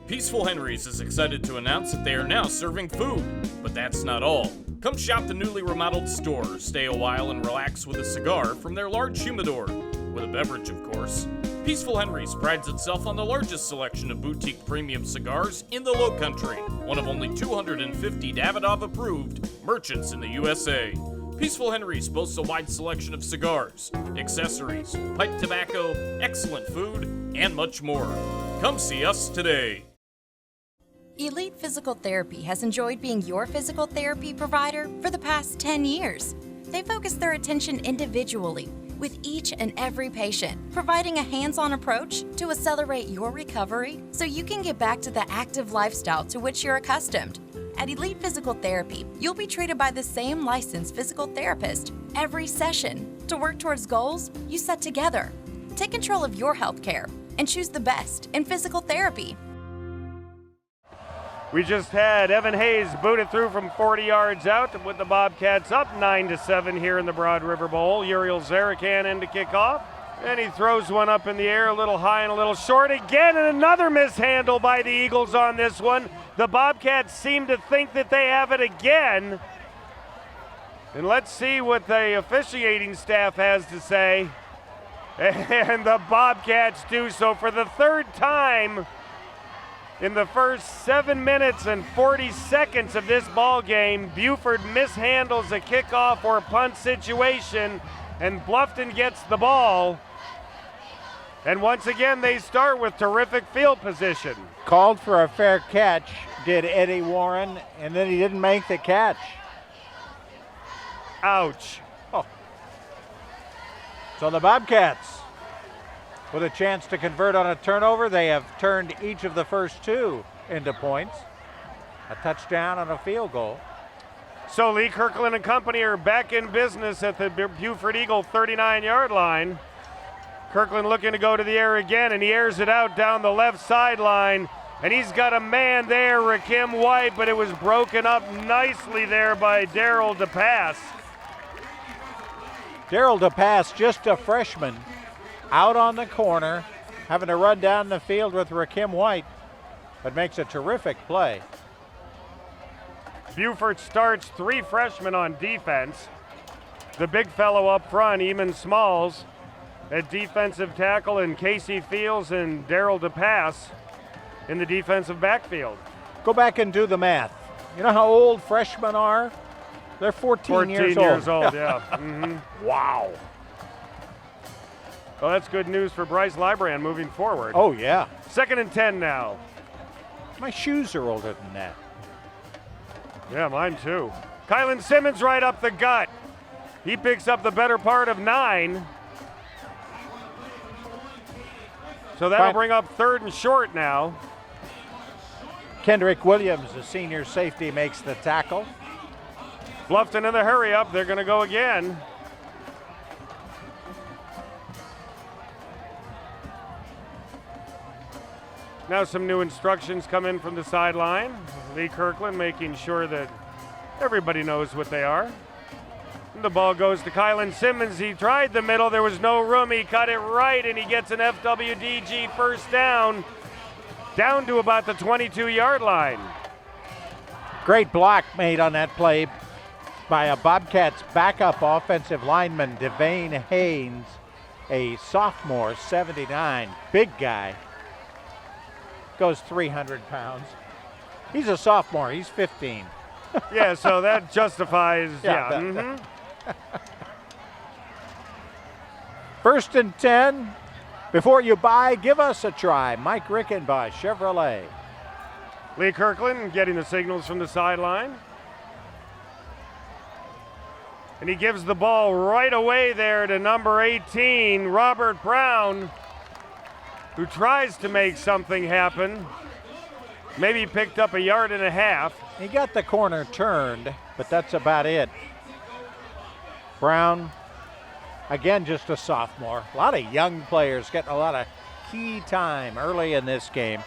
Peaceful Henry's is excited to announce that they are now serving food, but that's not all. Come shop the newly remodeled store, stay a while and relax with a cigar from their large humidor, with a beverage of course. Peaceful Henry's prides itself on the largest selection of boutique premium cigars in the Lowcountry, one of only 250 Davidoff-approved merchants in the USA. Peaceful Henry's boasts a wide selection of cigars, accessories, pipe tobacco, excellent food, and much more. Come see us today. Elite Physical Therapy has enjoyed being your physical therapy provider for the past 10 years. They focus their attention individually with each and every patient, providing a hands-on approach to accelerate your recovery so you can get back to the active lifestyle to which you're accustomed. At Elite Physical Therapy, you'll be treated by the same licensed physical therapist every session to work towards goals you set together. Take control of your health care and choose the best in physical therapy. We just had Evan Hayes booted through from 40 yards out to put the Bobcats up 9-7 here in the Broad River Bowl. Uriel Zarakan in to kick off. And he throws one up in the air, a little high and a little short again, and another mishandle by the Eagles on this one. The Bobcats seem to think that they have it again. And let's see what the officiating staff has to say. And the Bobcats do so for the third time in the first 7 minutes and 40 seconds of this ball game. Beaufort mishandles a kickoff or punt situation, and Bluffton gets the ball. And once again, they start with terrific field position. Called for a fair catch, did Eddie Warren, and then he didn't make the catch. Ouch. Oh. So the Bobcats, with a chance to convert on a turnover, they have turned each of the first two into points. A touchdown and a field goal. So Lee Kirkland and company are back in business at the Beaufort Eagle 39-yard line. Kirkland looking to go to the air again, and he airs it out down the left sideline. And he's got a man there, Rakim White, but it was broken up nicely there by Daryl DePass. Daryl DePass, just a freshman, out on the corner, having to run down the field with Rakim White, but makes a terrific play. Beaufort starts 3 freshmen on defense. The big fellow up front, Eamon Smalls, at defensive tackle, and Casey Fields and Daryl DePass in the defensive backfield. Go back and do the math. You know how old freshmen are? They're 14 years old. Yeah. Mm-hmm. Wow. Well, that's good news for Bryce Librand moving forward. Oh, yeah. 2nd and 10 now. My shoes are older than that. Yeah, mine too. Kylan Simmons right up the gut. He picks up the better part of 9. So that'll bring up 3rd and short now. Kendrick Williams, the senior safety, makes the tackle. Bluffton in the hurry up. They're going to go again. Now some new instructions come in from the sideline. Lee Kirkland making sure that everybody knows what they are. And the ball goes to Kylan Simmons. He tried the middle. There was no room. He cut it right, and he gets an FWDG first down to about the 22-yard line. Great block made on that play by a Bobcats backup offensive lineman, Devane Haynes, a sophomore, 79, big guy, goes 300 pounds. He's a sophomore, he's 15. Yeah, so that justifies, yeah. Mm-hmm. 1st and 10. Before you buy, give us a try. Mike Rickenbaugh, Chevrolet. Lee Kirkland getting the signals from the sideline. And he gives the ball right away there to number 18, Robert Brown, who tries to make something happen. Maybe picked up 1.5 yards. He got the corner turned, but that's about it. Brown, again, just a sophomore. A lot of young players getting a lot of key time early in this game.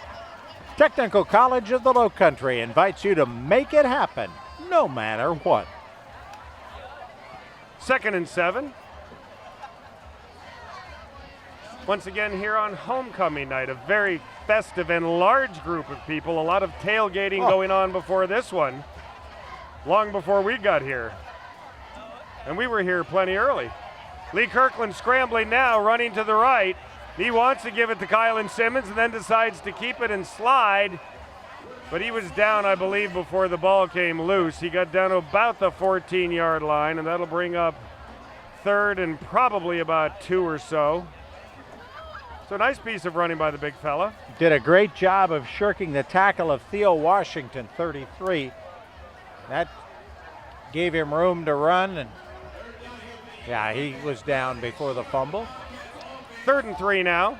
Technical College of the Lowcountry invites you to make it happen, no matter what. 2nd and 7. Once again here on homecoming night, a very festive and large group of people. A lot of tailgating going on before this one, long before we got here. And we were here plenty early. Lee Kirkland scrambling now, running to the right. He wants to give it to Kylan Simmons and then decides to keep it and slide. But he was down, I believe, before the ball came loose. He got down to about the 14-yard line, and that'll bring up 3rd and probably about 2 or so. So nice piece of running by the big fella. Did a great job of shirking the tackle of Theo Washington, 33. That gave him room to run, and yeah, he was down before the fumble. 3rd and 3 now.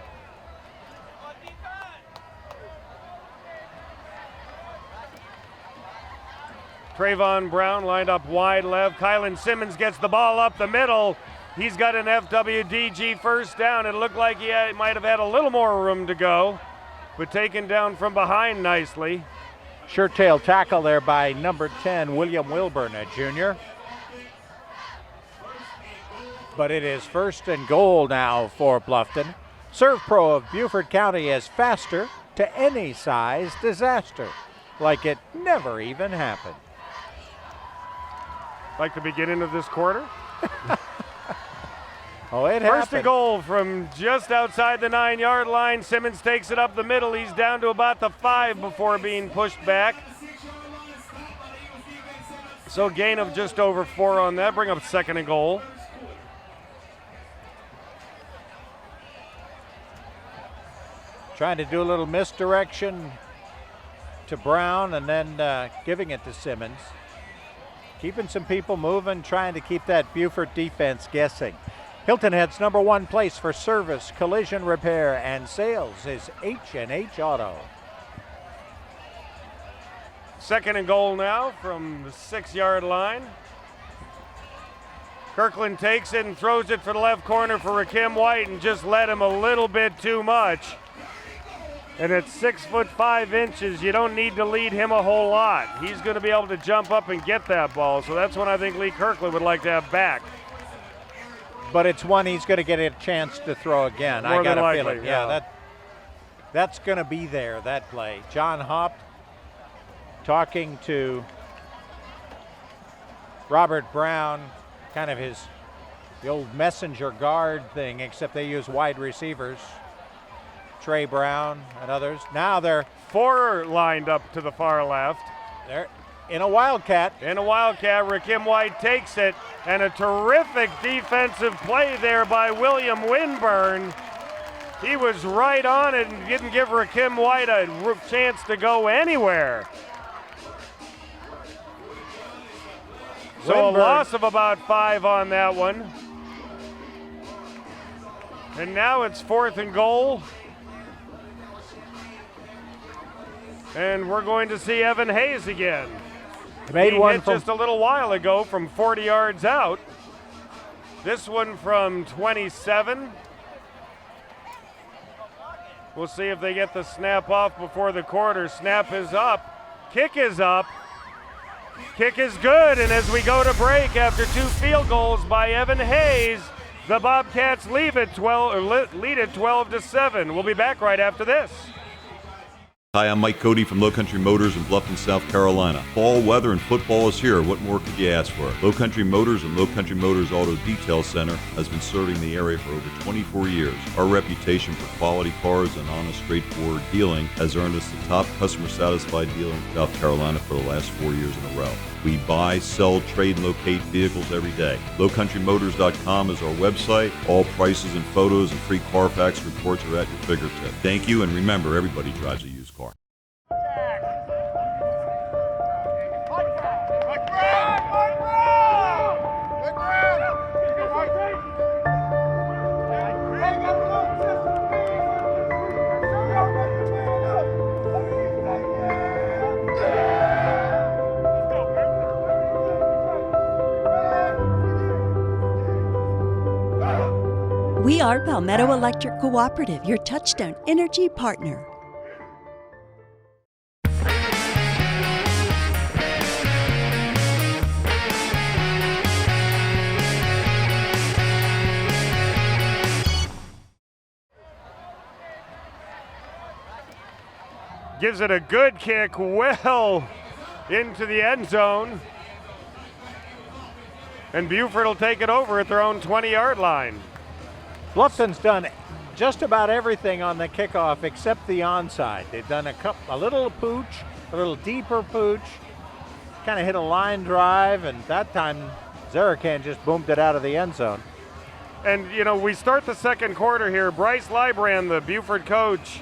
Trayvon Brown lined up wide left. Kylan Simmons gets the ball up the middle. He's got an FWDG first down. It looked like he might have had a little more room to go, but taken down from behind nicely. Shirt tail tackle there by number 10, William Wilburn, a junior. But it is 1st and goal now for Bluffton. Serve Pro of Beaufort County is faster to any size disaster, like it never even happened. Like the beginning of this quarter? Oh, it First happened. and goal from just outside the 9-yard line. Simmons takes it up the middle. He's down to about the 5 before being pushed back. So gain of just over 4 on that. Bring up 2nd and goal. Trying to do a little misdirection to Brown and then giving it to Simmons. Keeping some people moving, trying to keep that Beaufort defense guessing. Hilton Head's #1 place for service, collision repair, and sales is H&H Auto. 2nd and goal now from the 6-yard line. Kirkland takes it and throws it for the left corner for Rakim White and just led him a little bit too much. And at 6'5", you don't need to lead him a whole lot. He's going to be able to jump up and get that ball. So that's one I think Lee Kirkland would like to have back. But it's one he's going to get a chance to throw again. More I got than a feeling. likely, Yeah, that's going to be there, that play. John Haupt talking to Robert Brown, kind of the old messenger guard thing, except they use wide receivers. Trey Brown and others. Now they're 4 lined up to the far left. They're in a wildcat. Rakim White takes it, and a terrific defensive play there by William Winburn. He was right on it and didn't give Rakim White a chance to go anywhere. So a loss of about 5 on that one. And now it's 4th and goal. And we're going to see Evan Hayes again. He hit just a little while ago from 40 yards out. This one from 27. We'll see if they get the snap off before the quarter. Snap is up. Kick is up. Kick is good. And as we go to break after 2 field goals by Evan Hayes, the Bobcats lead it 12-7. We'll be back right after this. Hi, I'm Mike Cody from Lowcountry Motors in Bluffton, South Carolina. Fall weather and football is here. What more could you ask for? Lowcountry Motors and Lowcountry Motors Auto Detail Center has been serving the area for over 24 years. Our reputation for quality cars and honest, straightforward dealing has earned us the top customer satisfied dealer in South Carolina for the last 4 years in a row. We buy, sell, trade, and locate vehicles every day. LowCountryMotors.com is our website. All prices and photos and free Carfax reports are at your fingertips. Thank you, and remember, everybody drives a used car. We are Palmetto Electric Cooperative, your touchstone energy partner. Gives it a good kick well into the end zone. And Beaufort will take it over at their own 20-yard line. Bluffton's done just about everything on the kickoff except the onside. They've done a little pooch, a little deeper pooch, kind of hit a line drive, and that time Zarakan just boomed it out of the end zone. And, you know, we start the second quarter here. Bryce Lybrand, the Beaufort coach,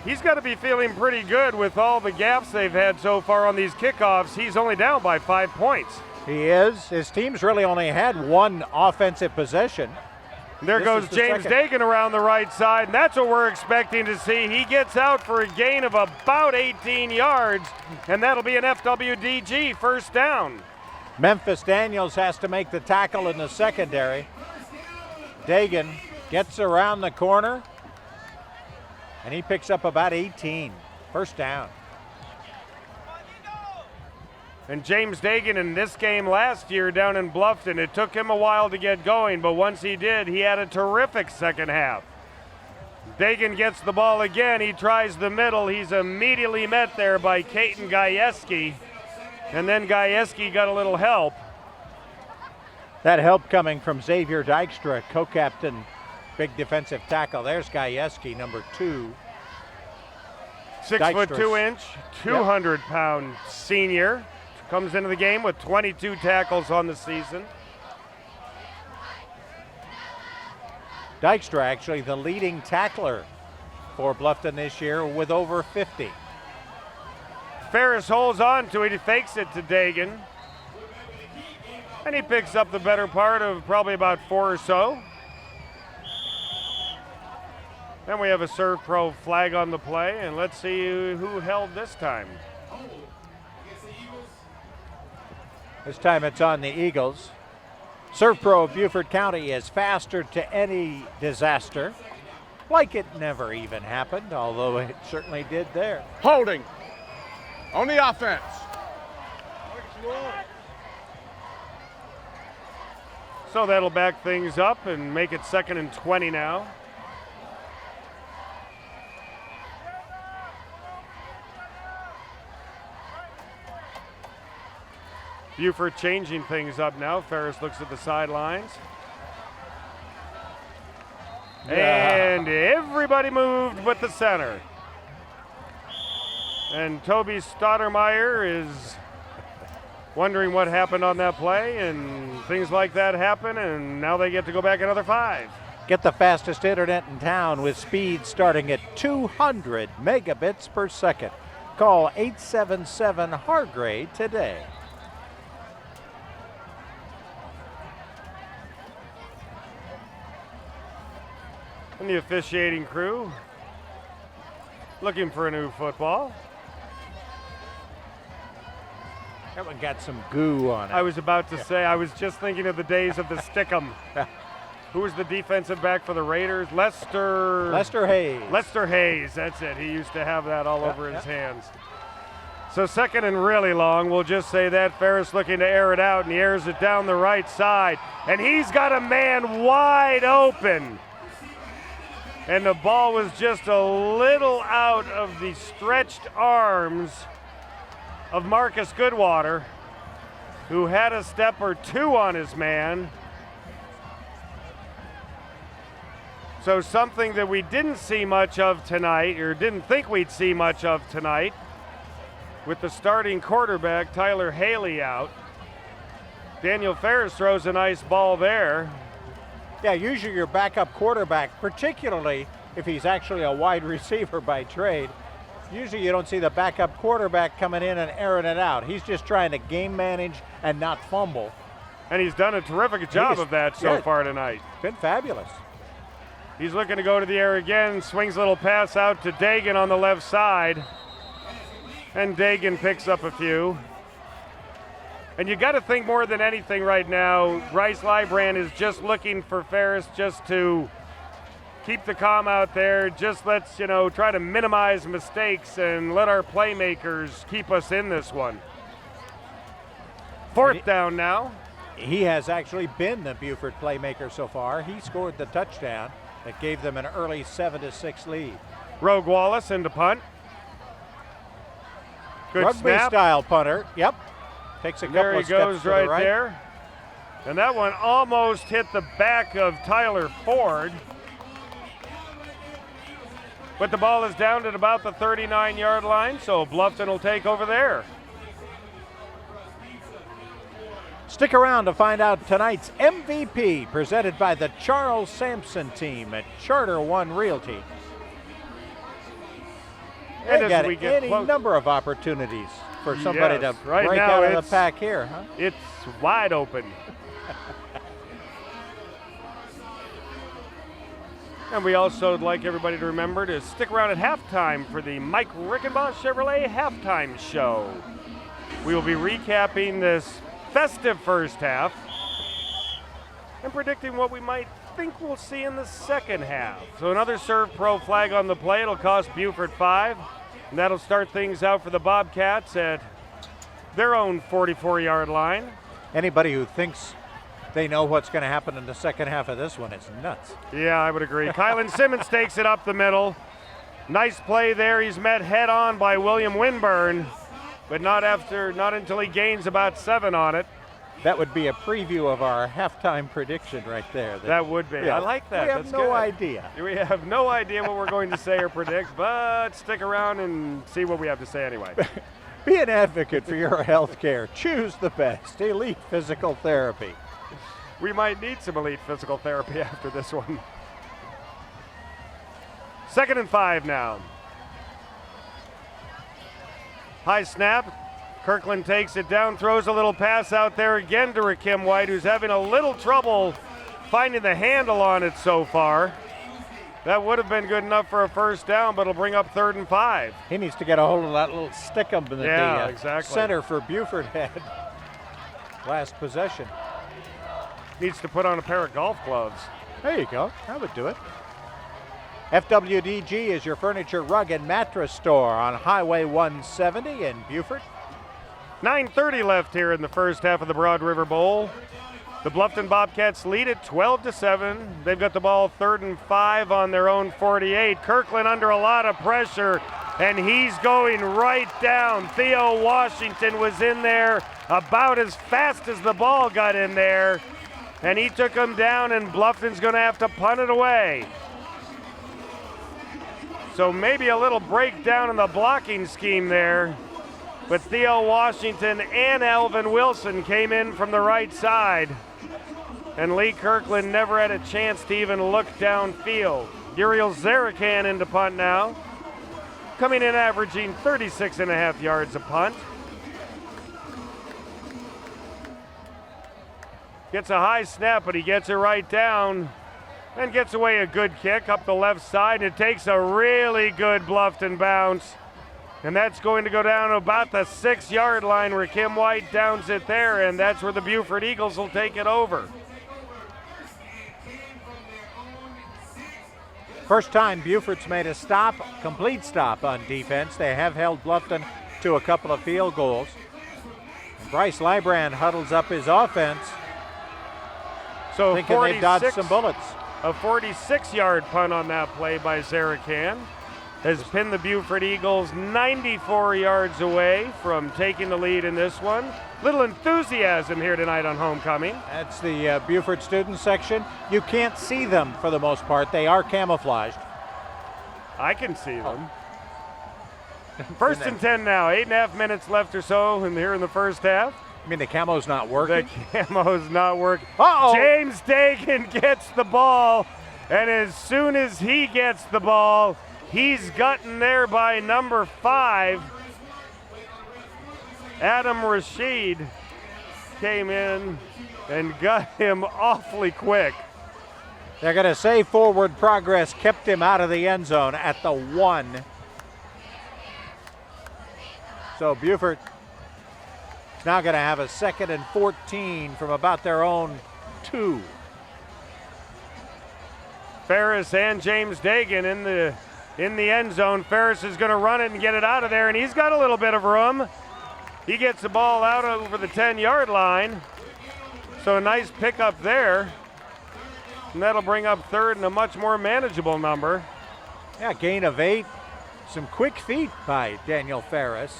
he's got to be feeling pretty good with all the gaps they've had so far on these kickoffs. He's only down by 5 points. He is. His team's really only had one offensive possession. There goes James Dagan around the right side, and that's what we're expecting to see. He gets out for a gain of about 18 yards, and that'll be an FWDG first down. Memphis Daniels has to make the tackle in the secondary. Dagan gets around the corner, and he picks up about 18. First down. And James Dagan in this game last year down in Bluffton, it took him a while to get going, but once he did, he had a terrific second half. Dagan gets the ball again. He tries the middle. He's immediately met there by Caton Gajewski, and then Gajewski got a little help. That help coming from Xavier Dykstra, co-captain, big defensive tackle. There's Gajewski, number 2. 6'2", 200-pound senior. Comes into the game with 22 tackles on the season. Dykstra actually the leading tackler for Bluffton this year with over 50. Ferris holds on to it. He fakes it to Dagan. And he picks up the better part of probably about 4 or so. Then we have a Serve Pro flag on the play, and let's see who held this time. This time it's on the Eagles. Serve Pro of Beaufort County is faster to any disaster, like it never even happened, although it certainly did there. Holding on the offense. So that'll back things up and make it 2nd and 20 now. Beaufort changing things up now. Ferris looks at the sidelines. And everybody moved but the center. And Toby Stottermeyer is wondering what happened on that play, and things like that happen, and now they get to go back another 5. Get the fastest internet in town with speed starting at 200 megabits per second. Call 877 Hargray today. And the officiating crew looking for a new football. That one got some goo on it. I was about to say, I was just thinking of the days of the Stickum. Who was the defensive back for the Raiders? Lester Hayes. Lester Hayes, that's it. He used to have that all over his hands. So 2nd and really long, we'll just say that. Ferris looking to air it out, and he airs it down the right side. And he's got a man wide open. And the ball was just a little out of the stretched arms of Marcus Goodwater, who had a step or two on his man. So something that we didn't see much of tonight, or didn't think we'd see much of tonight, with the starting quarterback, Tyler Haley, out. Daniel Ferris throws a nice ball there. Yeah, usually your backup quarterback, particularly if he's actually a wide receiver by trade, usually you don't see the backup quarterback coming in and airing it out. He's just trying to game manage and not fumble. And he's done a terrific job of that so far tonight. Been fabulous. He's looking to go to the air again, swings a little pass out to Dagan on the left side. And Dagan picks up a few. And you got to think more than anything right now, Bryce Lybrand is just looking for Ferris just to keep the calm out there. Just let's, try to minimize mistakes and let our playmakers keep us in this one. Fourth down now. He has actually been the Beaufort playmaker so far. He scored the touchdown that gave them an early 7-6 lead. Rogue Wallace into punt. Good Rugby snap. style punter. Yep. Takes a couple there he of steps goes to right the right there. And that one almost hit the back of Tyler Ford. But the ball is down at about the 39-yard line, so Bluffton will take over there. Stick around to find out tonight's MVP, presented by the Charles Sampson team at Charter One Realty. And They as got we get any number of opportunities for somebody to right break now out of the pack here, huh? It's wide open. And we also would like everybody to remember to stick around at halftime for the Mike Rickenbaugh Chevrolet halftime show. We will be recapping this festive first half and predicting what we might think we'll see in the second half. So another serve pro flag on the play. It'll cost Beaufort 5. And that'll start things out for the Bobcats at their own 44-yard line. Anybody who thinks they know what's going to happen in the second half of this one is nuts. Yeah, I would agree. Kylan Simmons takes it up the middle. Nice play there. He's met head on by William Winburn, but not until he gains about 7 on it. That would be a preview of our halftime prediction right there. That would be. Yeah, I like that. We have That's no good. idea. We have no idea what we're going to say or predict, but stick around and see what we have to say anyway. Be an advocate for your health care. Choose the best. Elite Physical Therapy. We might need some elite physical therapy after this one. 2nd and 5 now. High snap. Kirkland takes it down, throws a little pass out there again to Rakim White, who's having a little trouble finding the handle on it so far. That would have been good enough for a first down, but it'll bring up 3rd and 5. He needs to get a hold of that little stick-em that exactly. Center for Beaufort had last possession. Needs to put on a pair of golf gloves. There you go. That would do it. FWDG is your furniture, rug, and mattress store on Highway 170 in Beaufort. 9:30 left here in the first half of the Broad River Bowl. The Bluffton Bobcats lead it 12-7. They've got the ball 3rd and 5 on their own 48. Kirkland under a lot of pressure, and he's going right down. Theo Washington was in there about as fast as the ball got in there, and he took him down, and Bluffton's going to have to punt it away. So maybe a little breakdown in the blocking scheme there. But Theo Washington and Alvin Wilson came in from the right side. And Lee Kirkland never had a chance to even look downfield. Uriel Zarakan into punt now. Coming in averaging 36.5 yards a punt. Gets a high snap, but he gets it right down. And gets away a good kick up the left side. And it takes a really good Bluffton bounce. And that's going to go down about the 6-yard line where Kim White downs it there, and that's where the Beaufort Eagles will take it over. First time Beaufort's made a stop, complete stop on defense. They have held Bluffton to a couple of field goals. And Bryce Lybrand huddles up his offense, so thinking they've dodged some bullets. A 46-yard punt on that play by Zarakan has pinned the Beaufort Eagles 94 yards away from taking the lead in this one. Little enthusiasm here tonight on homecoming. That's the Beaufort student section. You can't see them for the most part. They are camouflaged. I can see them. First and 10 now. 8.5 minutes left or so here in the first half. I mean, the camo's not working? The camo's not working. Uh-oh. James Dagan gets the ball, and as soon as he gets the ball, he's gotten there by number 5. Adam Rashid came in and got him awfully quick. They're going to say forward progress kept him out of the end zone at the 1. So Beaufort is now going to have a 2nd and 14 from about their own 2. Ferris and James Dagan in the end zone. Ferris is going to run it and get it out of there, and he's got a little bit of room. He gets the ball out over the 10-yard line. So a nice pickup there. And that'll bring up 3rd and a much more manageable number. Yeah, gain of 8. Some quick feet by Daniel Ferris.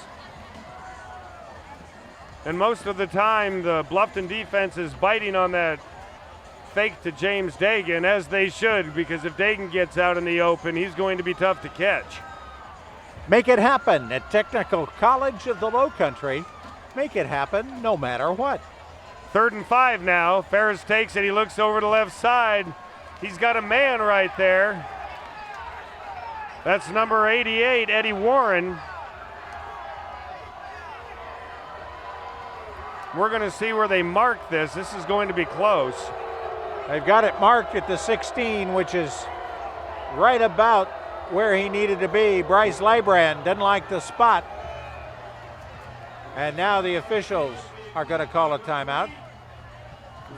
And most of the time, the Bluffton defense is biting on that fake to James Dagan, as they should, because if Dagan gets out in the open, he's going to be tough to catch. Make it happen at Technical College of the Lowcountry. Make it happen no matter what. 3rd and 5 now. Ferris takes it. He looks over the left side. He's got a man right there. That's number 88, Eddie Warren. We're going to see where they mark this. This is going to be close. They've got it marked at the 16, which is right about where he needed to be. Bryce Lybrand didn't like the spot. And now the officials are going to call a timeout.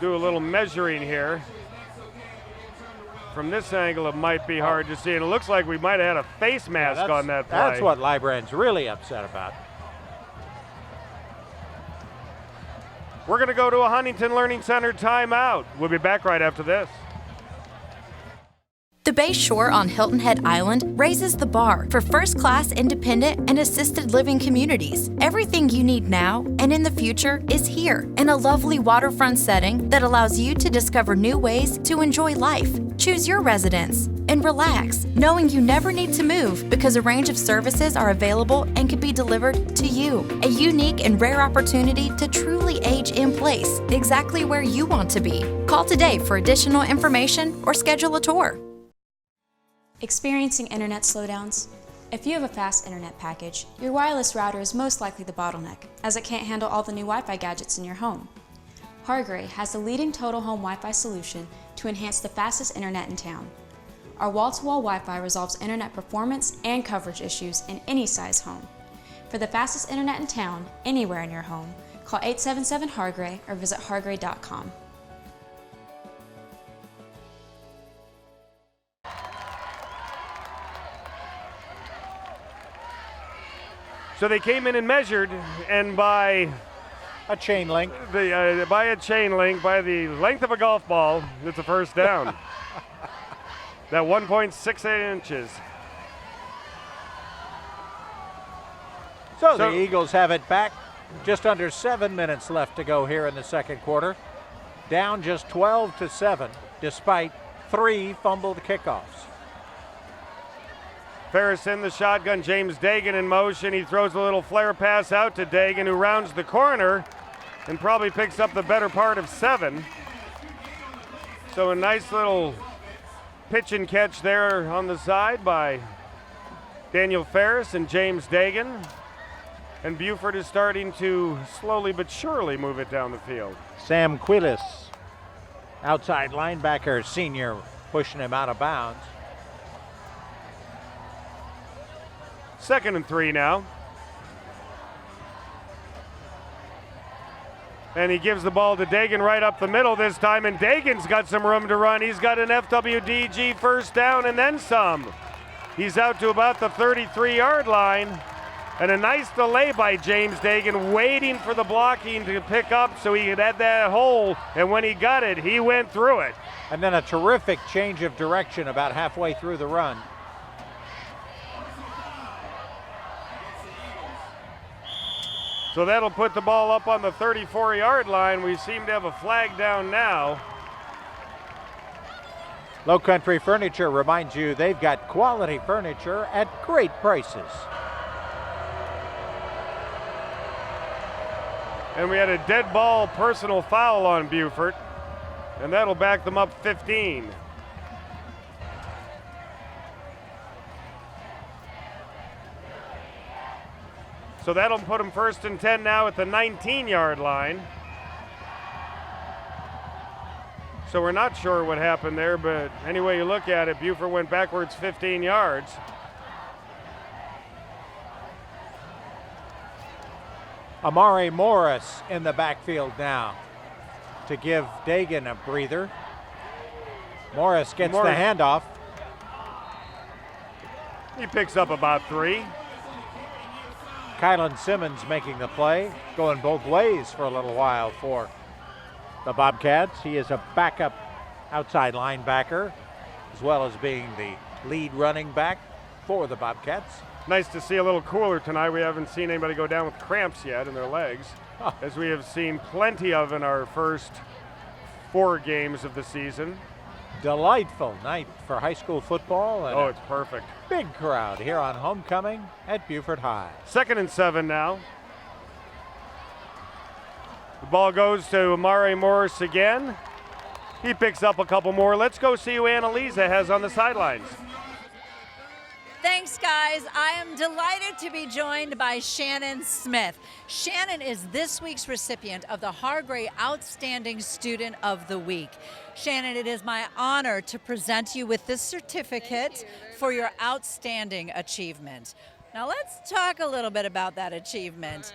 Do a little measuring here. From this angle, it might be hard to see. And it looks like we might have had a face mask on that play. That's what Lybrand's really upset about. We're going to go to a Huntington Learning Center timeout. We'll be back right after this. The Bay Shore on Hilton Head Island raises the bar for first-class independent and assisted living communities. Everything you need now and in the future is here in a lovely waterfront setting that allows you to discover new ways to enjoy life. Choose your residence and relax, knowing you never need to move because a range of services are available and can be delivered to you. A unique and rare opportunity to truly age in place, exactly where you want to be. Call today for additional information or schedule a tour. Experiencing internet slowdowns? If you have a fast internet package, your wireless router is most likely the bottleneck, as it can't handle all the new Wi-Fi gadgets in your home. Hargray has the leading total home Wi-Fi solution to enhance the fastest internet in town. Our wall-to-wall Wi-Fi resolves internet performance and coverage issues in any size home. For the fastest internet in town, anywhere in your home, call 877-HARGRAY or visit hargray.com. So they came in and measured, and by a chain link, by the length of a golf ball, it's a first down. That 1.68 inches. So the Eagles have it back. Just under 7 minutes left to go here in the second quarter. Down just 12-7, despite 3 fumbled kickoffs. Ferris in the shotgun, James Dagan in motion. He throws a little flare pass out to Dagan, who rounds the corner and probably picks up the better part of 7. So a nice little pitch and catch there on the side by Daniel Ferris and James Dagan. And Beaufort is starting to slowly but surely move it down the field. Sam Quilis, outside linebacker, senior, pushing him out of bounds. 2nd and 3 now. And he gives the ball to Dagan right up the middle this time, and Dagan's got some room to run. He's got an FWDG first down and then some. He's out to about the 33-yard line, and a nice delay by James Dagan, waiting for the blocking to pick up so he could add that hole, and when he got it, he went through it. And then a terrific change of direction about halfway through the run. So that'll put the ball up on the 34-yard line. We seem to have a flag down now. Lowcountry Furniture reminds you they've got quality furniture at great prices. And we had a dead ball personal foul on Beaufort, and that'll back them up 15. So that'll put them 1st and 10 now at the 19-yard line. So we're not sure what happened there, but any way you look at it, Beaufort went backwards 15 yards. Amari Morris in the backfield now to give Dagan a breather. Morris gets the handoff. He picks up about 3. Kylan Simmons making the play, going both ways for a little while for the Bobcats. He is a backup outside linebacker, as well as being the lead running back for the Bobcats. Nice to see a little cooler tonight. We haven't seen anybody go down with cramps yet in their legs, as we have seen plenty of in our first 4 games of the season. Delightful night for high school football. And it's perfect. Big crowd here on homecoming at Beaufort High. 2nd and 7 now. The ball goes to Amari Morris again. He picks up a couple more. Let's go see who Annalisa has on the sidelines. Thanks, guys. I am delighted to be joined by Shannon Smith. Shannon is this week's recipient of the Hargray Outstanding Student of the Week. Shannon, it is my honor to present you with this certificate for your outstanding achievement. Now let's talk a little bit about that achievement.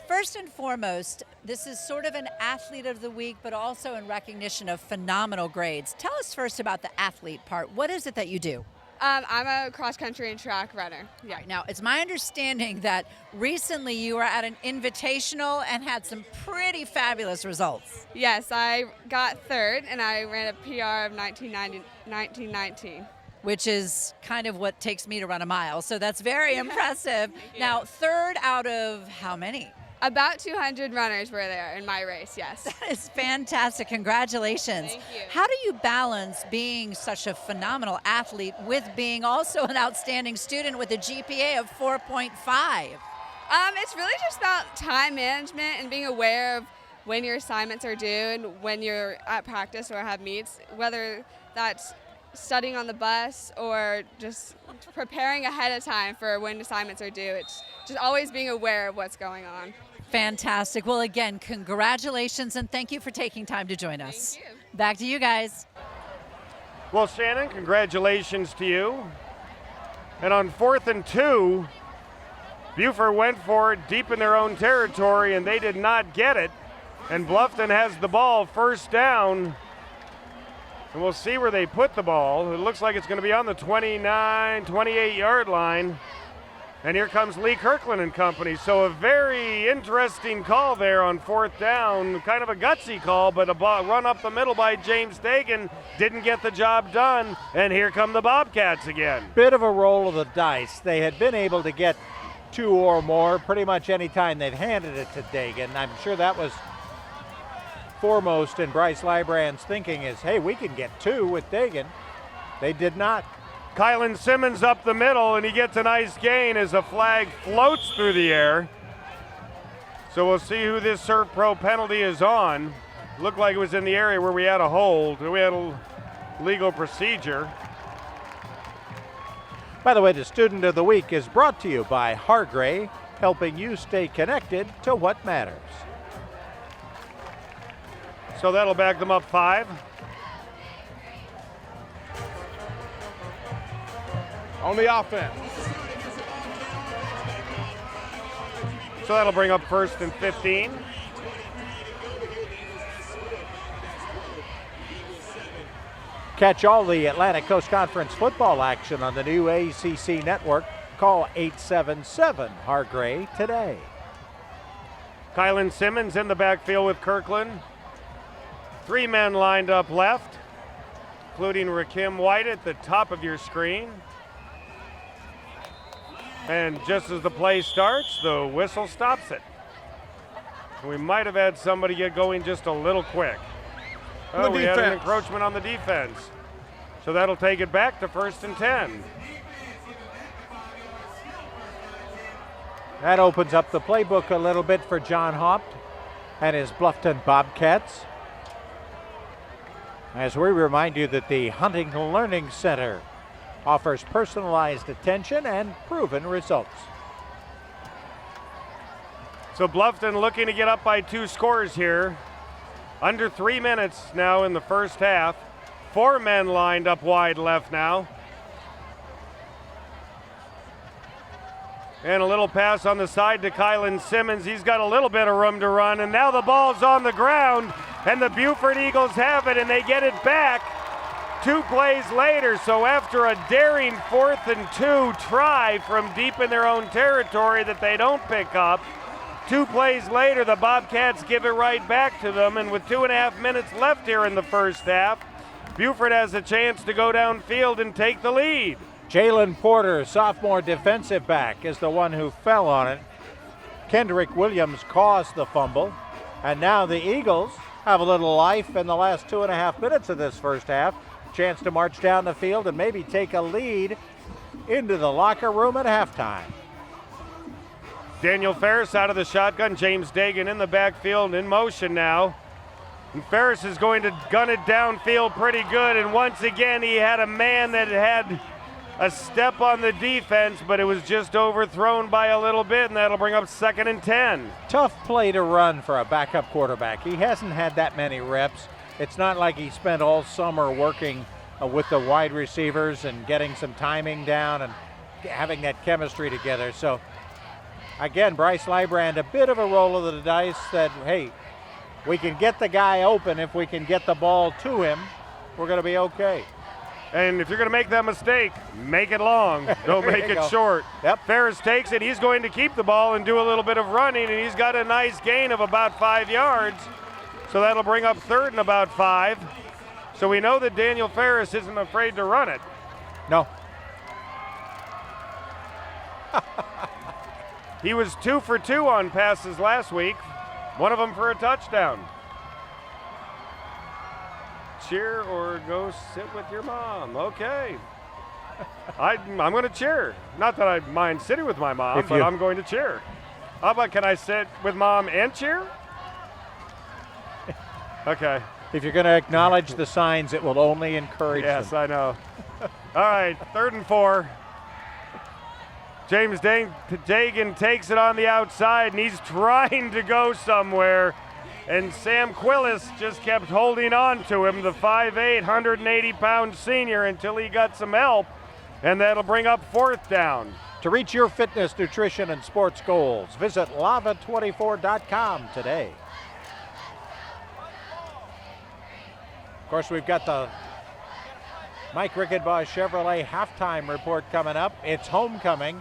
First and foremost, this is sort of an athlete of the week, but also in recognition of phenomenal grades. Tell us first about the athlete part. What is it that you do? I'm a cross-country and track runner. Yeah. Right, now, it's my understanding that recently you were at an invitational and had some pretty fabulous results. Yes, I got 3rd, and I ran a PR of 1919. Which is kind of what takes me to run a mile, so that's very impressive. Now, 3rd out of how many? About 200 runners were there in my race, yes. That is fantastic. Congratulations. Thank you. How do you balance being such a phenomenal athlete with being also an outstanding student with a GPA of 4.5? It's really just about time management and being aware of when your assignments are due and when you're at practice or have meets, whether that's studying on the bus or just preparing ahead of time for when assignments are due. It's just always being aware of what's going on. Fantastic. Well, again, congratulations and thank you for taking time to join us. Thank you. Back to you guys. Well, Shannon, congratulations to you. And on 4th and 2, Beaufort went for it deep in their own territory and they did not get it. And Bluffton has the ball, 1st down. And we'll see where they put the ball. It looks like it's going to be on the 29, 28-yard line. And here comes Lee Kirkland and company. So a very interesting call there on 4th down. Kind of a gutsy call, but a run up the middle by James Dagan didn't get the job done. And here come the Bobcats again. Bit of a roll of the dice. They had been able to get 2 or more pretty much any time they'd handed it to Dagan. I'm sure that was foremost in Bryce Lybrand's thinking is, hey, we can get 2 with Dagan. They did not. Kylan Simmons up the middle, and he gets a nice gain as a flag floats through the air. So we'll see who this Surf Pro penalty is on. Looked like it was in the area where we had a hold. We had a legal procedure. By the way, the Student of the Week is brought to you by Hargray, helping you stay connected to what matters. So that'll back them up 5. On the offense. So that'll bring up 1st and 15. Catch all the Atlantic Coast Conference football action on the new ACC network. Call 877-HARGRAY today. Kylan Simmons in the backfield with Kirkland. 3 men lined up left. including Rakim White at the top of your screen. And just as the play starts, the whistle stops it. We might have had somebody get going just a little quick. Oh, we had an encroachment on the defense. So that'll take it back to 1st and 10. That opens up the playbook a little bit for John Haupt and his Bluffton Bobcats. As we remind you that the Huntington Learning Center offers personalized attention and proven results. So Bluffton looking to get up by 2 scores here. Under 3 minutes now in the first half. 4 men lined up wide left now. And a little pass on the side to Kylan Simmons. He's got a little bit of room to run, and now the ball's on the ground, and the Beaufort Eagles have it, and they get it back 2 plays later. So after a daring 4th and 2 try from deep in their own territory that they don't pick up, 2 plays later, the Bobcats give it right back to them, and with 2.5 minutes left here in the first half, Beaufort has a chance to go downfield and take the lead. Jalen Porter, sophomore defensive back, is the one who fell on it. Kendrick Williams caused the fumble, and now the Eagles have a little life in the last 2.5 minutes of this first half. Chance to march down the field and maybe take a lead into the locker room at halftime. Daniel Ferris out of the shotgun. James Dagan in the backfield in motion now. And Ferris is going to gun it downfield pretty good. And once again, he had a man that had a step on the defense, but it was just overthrown by a little bit, and that'll bring up 2nd and 10. Tough play to run for a backup quarterback. He hasn't had that many reps. It's not like he spent all summer working with the wide receivers and getting some timing down and having that chemistry together. So again, Bryce Lybrand, a bit of a roll of the dice that, hey, we can get the guy open. If we can get the ball to him, we're going to be okay. And if you're going to make that mistake, make it long. Don't make it short. Yep. Ferris takes it. He's going to keep the ball and do a little bit of running, and he's got a nice gain of about 5 yards. So that'll bring up 3rd and about 5. So we know that Daniel Ferris isn't afraid to run it. No. He was 2 for 2 on passes last week, one of them for a touchdown. Cheer or go sit with your mom. Okay. I'm going to cheer. Not that I mind sitting with my mom, but I'm going to cheer. How about, can I sit with mom and cheer? Okay. If you're going to acknowledge the signs, it will only encourage them. Yes, I know. All right, 3rd and 4. James Dagan takes it on the outside, and he's trying to go somewhere. And Sam Quillis just kept holding on to him, the 5'8", 180-pound senior, until he got some help, and that'll bring up 4th down. To reach your fitness, nutrition, and sports goals, visit lava24.com today. Of course, we've got the Mike Rickenbaugh Chevrolet halftime report coming up. It's homecoming.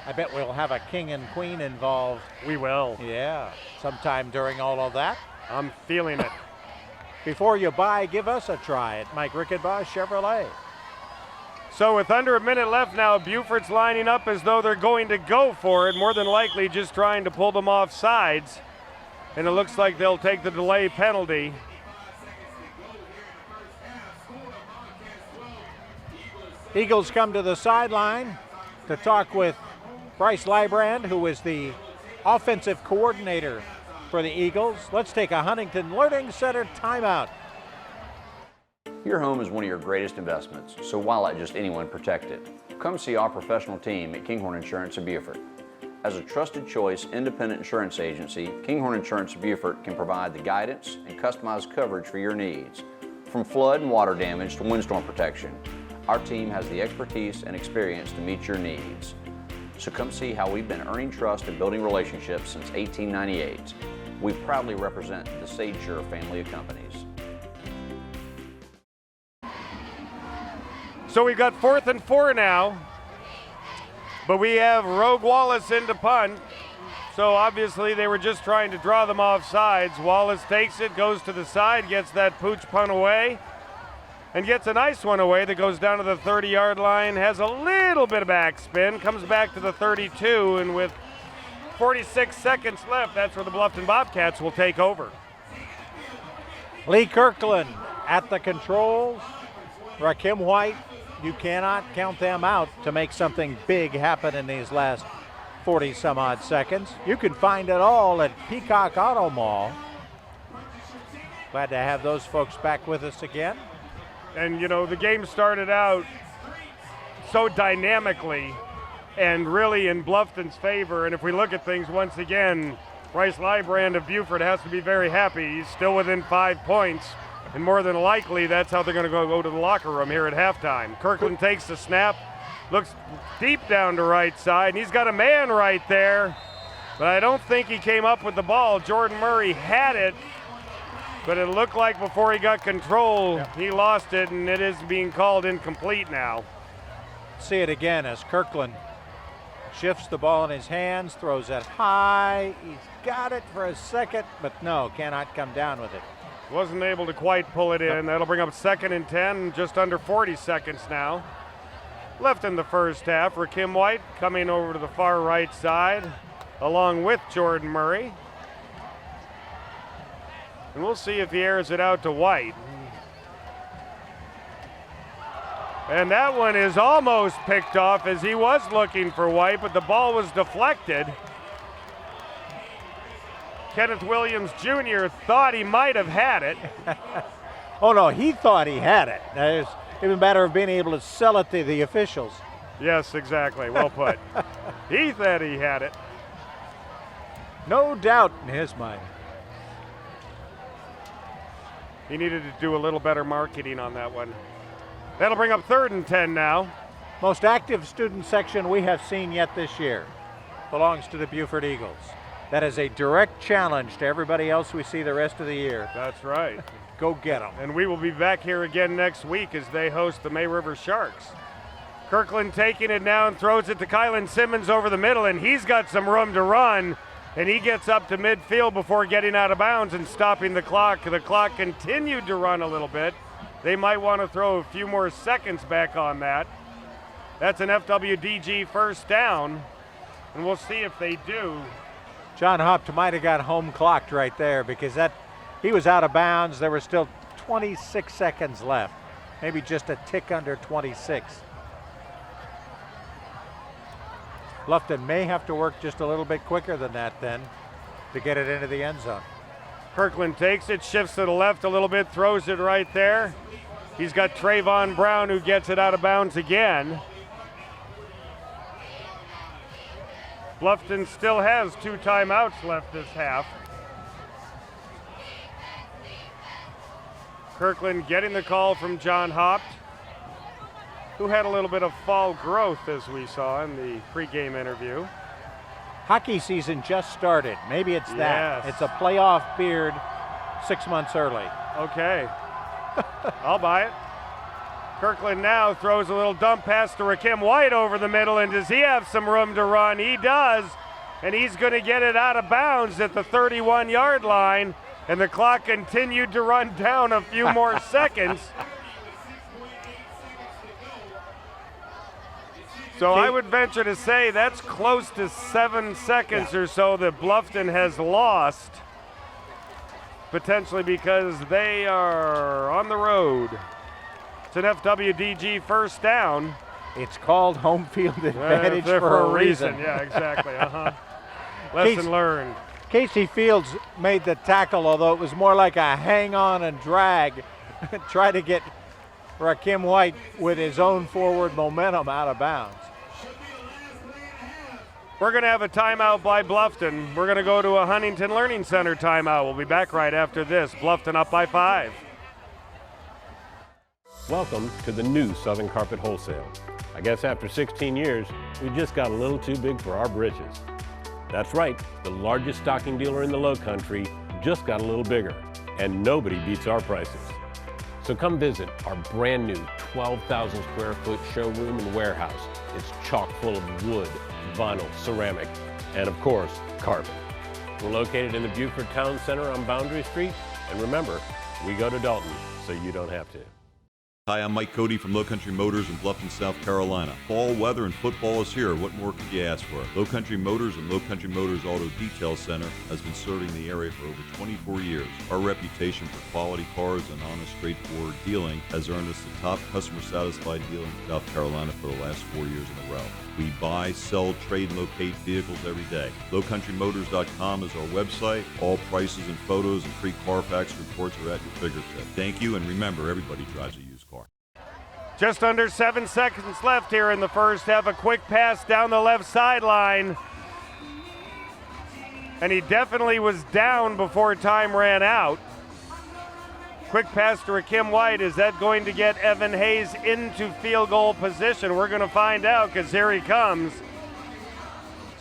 I bet we'll have a king and queen involved. We will. Yeah, sometime during all of that. I'm feeling it. Before you buy, give us a try at Mike Rickenbaugh Chevrolet. So with under a minute left now, Beaufort's lining up as though they're going to go for it, more than likely just trying to pull them off sides. And it looks like they'll take the delay penalty. Eagles come to the sideline to talk with Bryce Lybrand, who is the offensive coordinator for the Eagles. Let's take a Huntington Learning Center timeout. Your home is one of your greatest investments, so why let just anyone protect it? Come see our professional team at Kinghorn Insurance of Beaufort. As a trusted choice independent insurance agency, Kinghorn Insurance of Beaufort can provide the guidance and customized coverage for your needs. From flood and water damage to windstorm protection, our team has the expertise and experience to meet your needs. So come see how we've been earning trust and building relationships since 1898. We proudly represent the Sage-Sure family of companies. So we've got 4th and 4 now, but we have Rogue Wallace into punt. So obviously they were just trying to draw them off sides. Wallace takes it, goes to the side, gets that pooch punt away. and gets a nice one away that goes down to the 30-yard line, has a little bit of backspin, comes back to the 32, and with 46 seconds left, that's where the Bluffton Bobcats will take over. Lee Kirkland at the controls. Rakim White, you cannot count them out to make something big happen in these last 40 some odd seconds. You can find it all at Peacock Auto Mall. Glad to have those folks back with us again. And you know, the game started out so dynamically and really in Bluffton's favor. And if we look at things once again, Bryce Lybrand of Beaufort has to be very happy. He's still within 5 points. And more than likely, that's how they're going to go to the locker room here at halftime. Kirkland takes the snap, looks deep down to right side, and he's got a man right there. But I don't think he came up with the ball. Jordan Murray had it, but it looked like before he got control, he lost it, and it is being called incomplete now. See it again as Kirkland shifts the ball in his hands, throws it high. He's got it for a second, but no, cannot come down with it. Wasn't able to quite pull it in. That'll bring up 2nd and 10, just under 40 seconds now. Left in the first half. Rakim White coming over to the far right side, along with Jordan Murray. And we'll see if he airs it out to White. And that one is almost picked off as he was looking for White, but the ball was deflected. Kenneth Williams Jr. thought he might have had it. Oh no, he thought he had it. It's even better of being able to sell it to the officials. Yes, exactly. Well put. He thought he had it. No doubt in his mind. He needed to do a little better marketing on that one. That'll bring up 3rd and 10 now. Most active student section we have seen yet this year belongs to the Beaufort Eagles. That is a direct challenge to everybody else we see the rest of the year. That's right. Go get them. And we will be back here again next week as they host the May River Sharks. Kirkland taking it now and throws it to Kylan Simmons over the middle, and he's got some room to run, and he gets up to midfield before getting out of bounds and stopping the clock. The clock continued to run a little bit. They might want to throw a few more seconds back on that. That's an FWDG first down, and we'll see if they do. John Hopt might have got home clocked right there because he was out of bounds. There were still 26 seconds left, maybe just a tick under 26. Bluffton may have to work just a little bit quicker than that then to get it into the end zone. Kirkland takes it, shifts to the left a little bit, throws it right there. He's got Trayvon Brown who gets it out of bounds again. Bluffton still has 2 timeouts left this half. Kirkland getting the call from John Hopt, who had a little bit of fall growth as we saw in the pregame interview. Hockey season just started. Maybe it's that. Yes. It's a playoff beard 6 months early. Okay. I'll buy it. Kirkland now throws a little dump pass to Rakim White over the middle, and does he have some room to run? He does, and he's going to get it out of bounds at the 31-yard line, and the clock continued to run down a few more seconds. So I would venture to say that's close to 7 seconds or so that Bluffton has lost, potentially because they are on the road. It's an FWDG first down. It's called home field advantage for a reason. Yeah, exactly. Lesson learned. Casey Fields made the tackle, although it was more like a hang on and drag. Try to get Rakim White with his own forward momentum out of bounds. We're going to have a timeout by Bluffton. We're going to go to a Huntington Learning Center timeout. We'll be back right after this. Bluffton up by 5. Welcome to the new Southern Carpet Wholesale. I guess after 16 years, we just got a little too big for our britches. That's right, the largest stocking dealer in the Lowcountry just got a little bigger, and nobody beats our prices. So come visit our brand new 12,000 square foot showroom and warehouse. It's chock full of wood, vinyl, ceramic, and of course, carpet. We're located in the Beaufort Town Center on Boundary Street, and remember, we go to Dalton, so you don't have to. Hi, I'm Mike Cody from Lowcountry Motors in Bluffton, South Carolina. Fall weather and football is here. What more could you ask for? Lowcountry Motors and Lowcountry Motors Auto Detail Center has been serving the area for over 24 years. Our reputation for quality cars and honest, straightforward dealing has earned us the top customer satisfied dealer in South Carolina for the last 4 years in a row. We buy, sell, trade, and locate vehicles every day. LowCountryMotors.com is our website. All prices and photos and free Carfax reports are at your fingertips. Thank you, and remember, everybody drives a used car. Just under 7 seconds left here in the first half. A quick pass down the left sideline. And he definitely was down before time ran out. Quick pass to Rakim White. Is that going to get Evan Hayes into field goal position? We're going to find out because here he comes.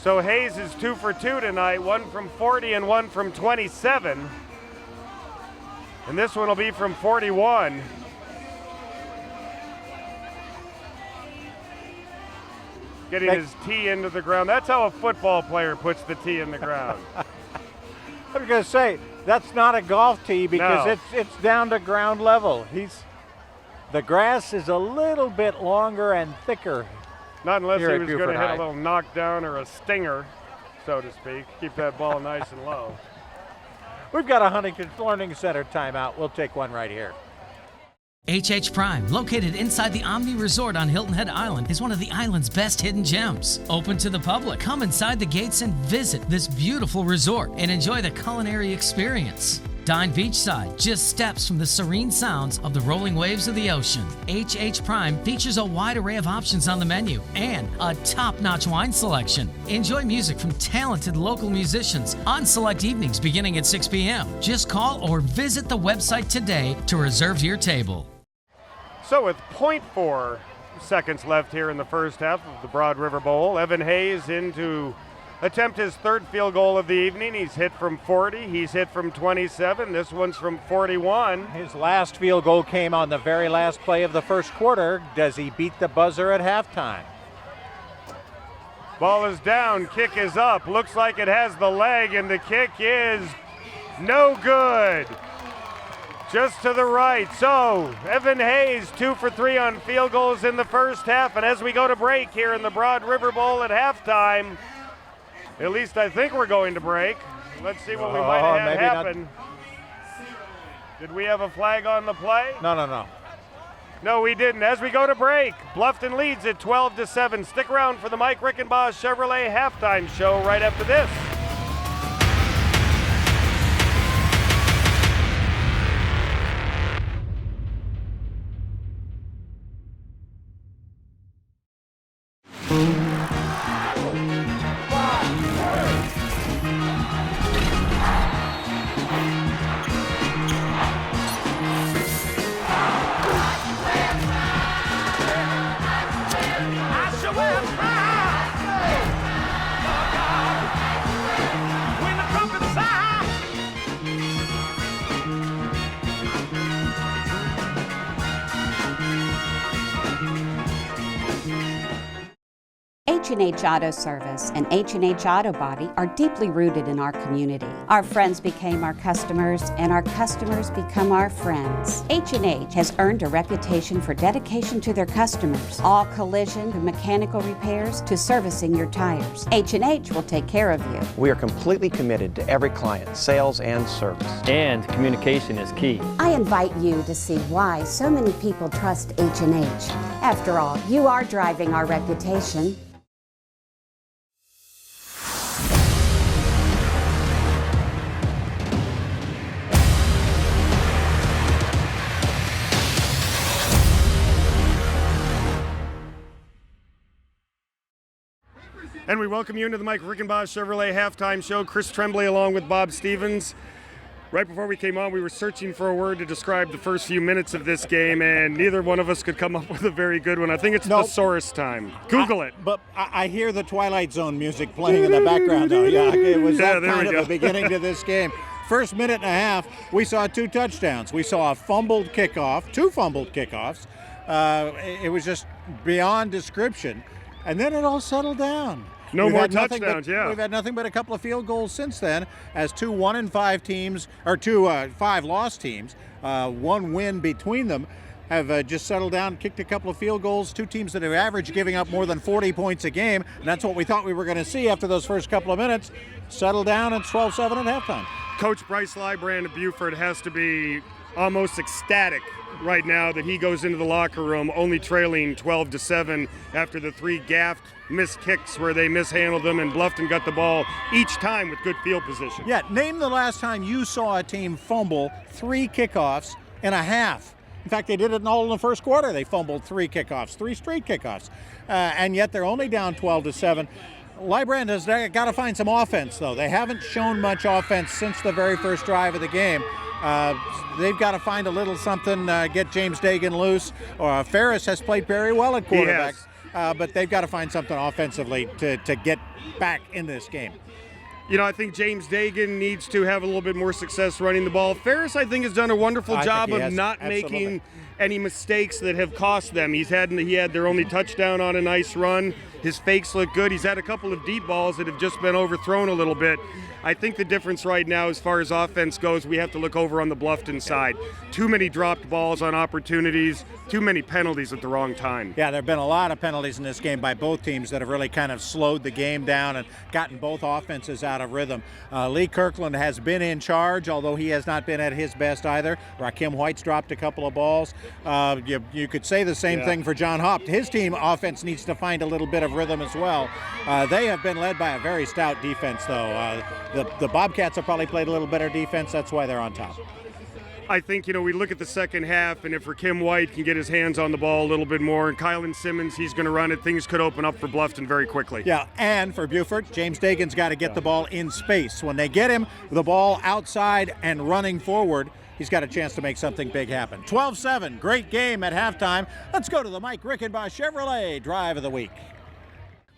So Hayes is 2 for 2 tonight, 1 from 40 and 1 from 27. And this one will be from 41. Getting his tee into the ground. That's how a football player puts the tee in the ground. I was going to say, that's not a golf tee because it's down to ground level. The grass is a little bit longer and thicker. Not unless he here was at going to Beaufort hit High. a little knockdown or a stinger, so to speak. Keep that ball nice and low. We've got a Huntington Learning Center timeout. We'll take one right here. HH Prime, located inside the Omni Resort on Hilton Head Island, is one of the island's best hidden gems. Open to the public. Come inside the gates and visit this beautiful resort and enjoy the culinary experience. Dine beachside, just steps from the serene sounds of the rolling waves of the ocean. HH Prime features a wide array of options on the menu and a top-notch wine selection. Enjoy music from talented local musicians on select evenings beginning at 6 p.m. Just call or visit the website today to reserve your table. So with 0.4 seconds left here in the first half of the Broad River Bowl, Evan Hayes in to attempt his third field goal of the evening. He's hit from 40, he's hit from 27, this one's from 41. His last field goal came on the very last play of the first quarter. Does he beat the buzzer at halftime? Ball is down, kick is up, looks like it has the leg, and the kick is no good. Just to the right. So Evan Hayes 2 for 3 on field goals in the first half, and as we go to break here in the Broad River Bowl at halftime, at least I think we're going to break. Let's see what we might have maybe happen. Did we have a flag on the play? No. No, we didn't. As we go to break, Bluffton leads at 12-7. Stick around for the Mike Rickenbaugh Chevrolet halftime show right after this. H&H Auto Service and H&H Auto Body are deeply rooted in our community. Our friends became our customers, and our customers become our friends. H&H has earned a reputation for dedication to their customers. All collision and mechanical repairs to servicing your tires. H&H will take care of you. We are completely committed to every client, sales and service. And communication is key. I invite you to see why so many people trust H&H. After all, you are driving our reputation. And we welcome you into the Mike Rickenbaugh Chevrolet halftime show. Chris Tremblay along with Bob Stevens. Right before we came on, we were searching for a word to describe the first few minutes of this game, and neither one of us could come up with a very good one. I think it's thesaurus time. Google it. But I hear the Twilight Zone music playing in the background, though. Yeah, it was that kind of the beginning to this game. First minute and a half, we saw 2 touchdowns. We saw a fumbled kickoff, 2 fumbled kickoffs. It was just beyond description. And then it all settled down. We've had nothing but a couple of field goals since then, as 2 1-5 teams, or 2 5 loss teams, 1 win between them. have just settled down, kicked a couple of field goals. Two teams that have averaged giving up more than 40 points a game, and that's what we thought we were going to see after those first couple of minutes. Settle down, and 12-7 at halftime. Coach Bryce Lybrand of Beaufort has to be almost ecstatic right now that he goes into the locker room only trailing 12-7 after the 3 gaffed missed kicks where they mishandled them, and Bluffton got the ball each time with good field position. Yeah, name the last time you saw a team fumble 3 kickoffs in a half. In fact, they did it all in the first quarter. They fumbled 3 kickoffs, 3 straight kickoffs, and yet they're only down 12-7. Lybrand has got to find some offense, though. They haven't shown much offense since the very first drive of the game. They've got to find a little something, get James Dagan loose. Ferris has played very well at quarterback, but they've got to find something offensively to get back in this game. You know, I think James Dagan needs to have a little bit more success running the ball. Ferris, I think, has done a wonderful job of not making any mistakes that have cost them. He had their only touchdown on a nice run. His fakes look good. He's had a couple of deep balls that have just been overthrown a little bit. I think the difference right now as far as offense goes, we have to look over on the Bluffton side. Too many dropped balls on opportunities, too many penalties at the wrong time. Yeah, there have been a lot of penalties in this game by both teams that have really kind of slowed the game down and gotten both offenses out of rhythm. Lee Kirkland has been in charge, although he has not been at his best either. Rakim White's dropped a couple of balls. You could say the same thing for John Hopp. His team offense needs to find a little bit of rhythm as well. They have been led by a very stout defense, though. The Bobcats have probably played a little better defense. That's why they're on top. I think, we look at the second half, and if Rakim White can get his hands on the ball a little bit more, and Kylan Simmons, he's going to run it, things could open up for Bluffton very quickly. Yeah, and for Beaufort, James Dagan's got to get the ball in space. When they get him the ball outside and running forward, he's got a chance to make something big happen. 12-7, great game at halftime. Let's go to the Mike Rickenbaugh Chevrolet Drive of the Week.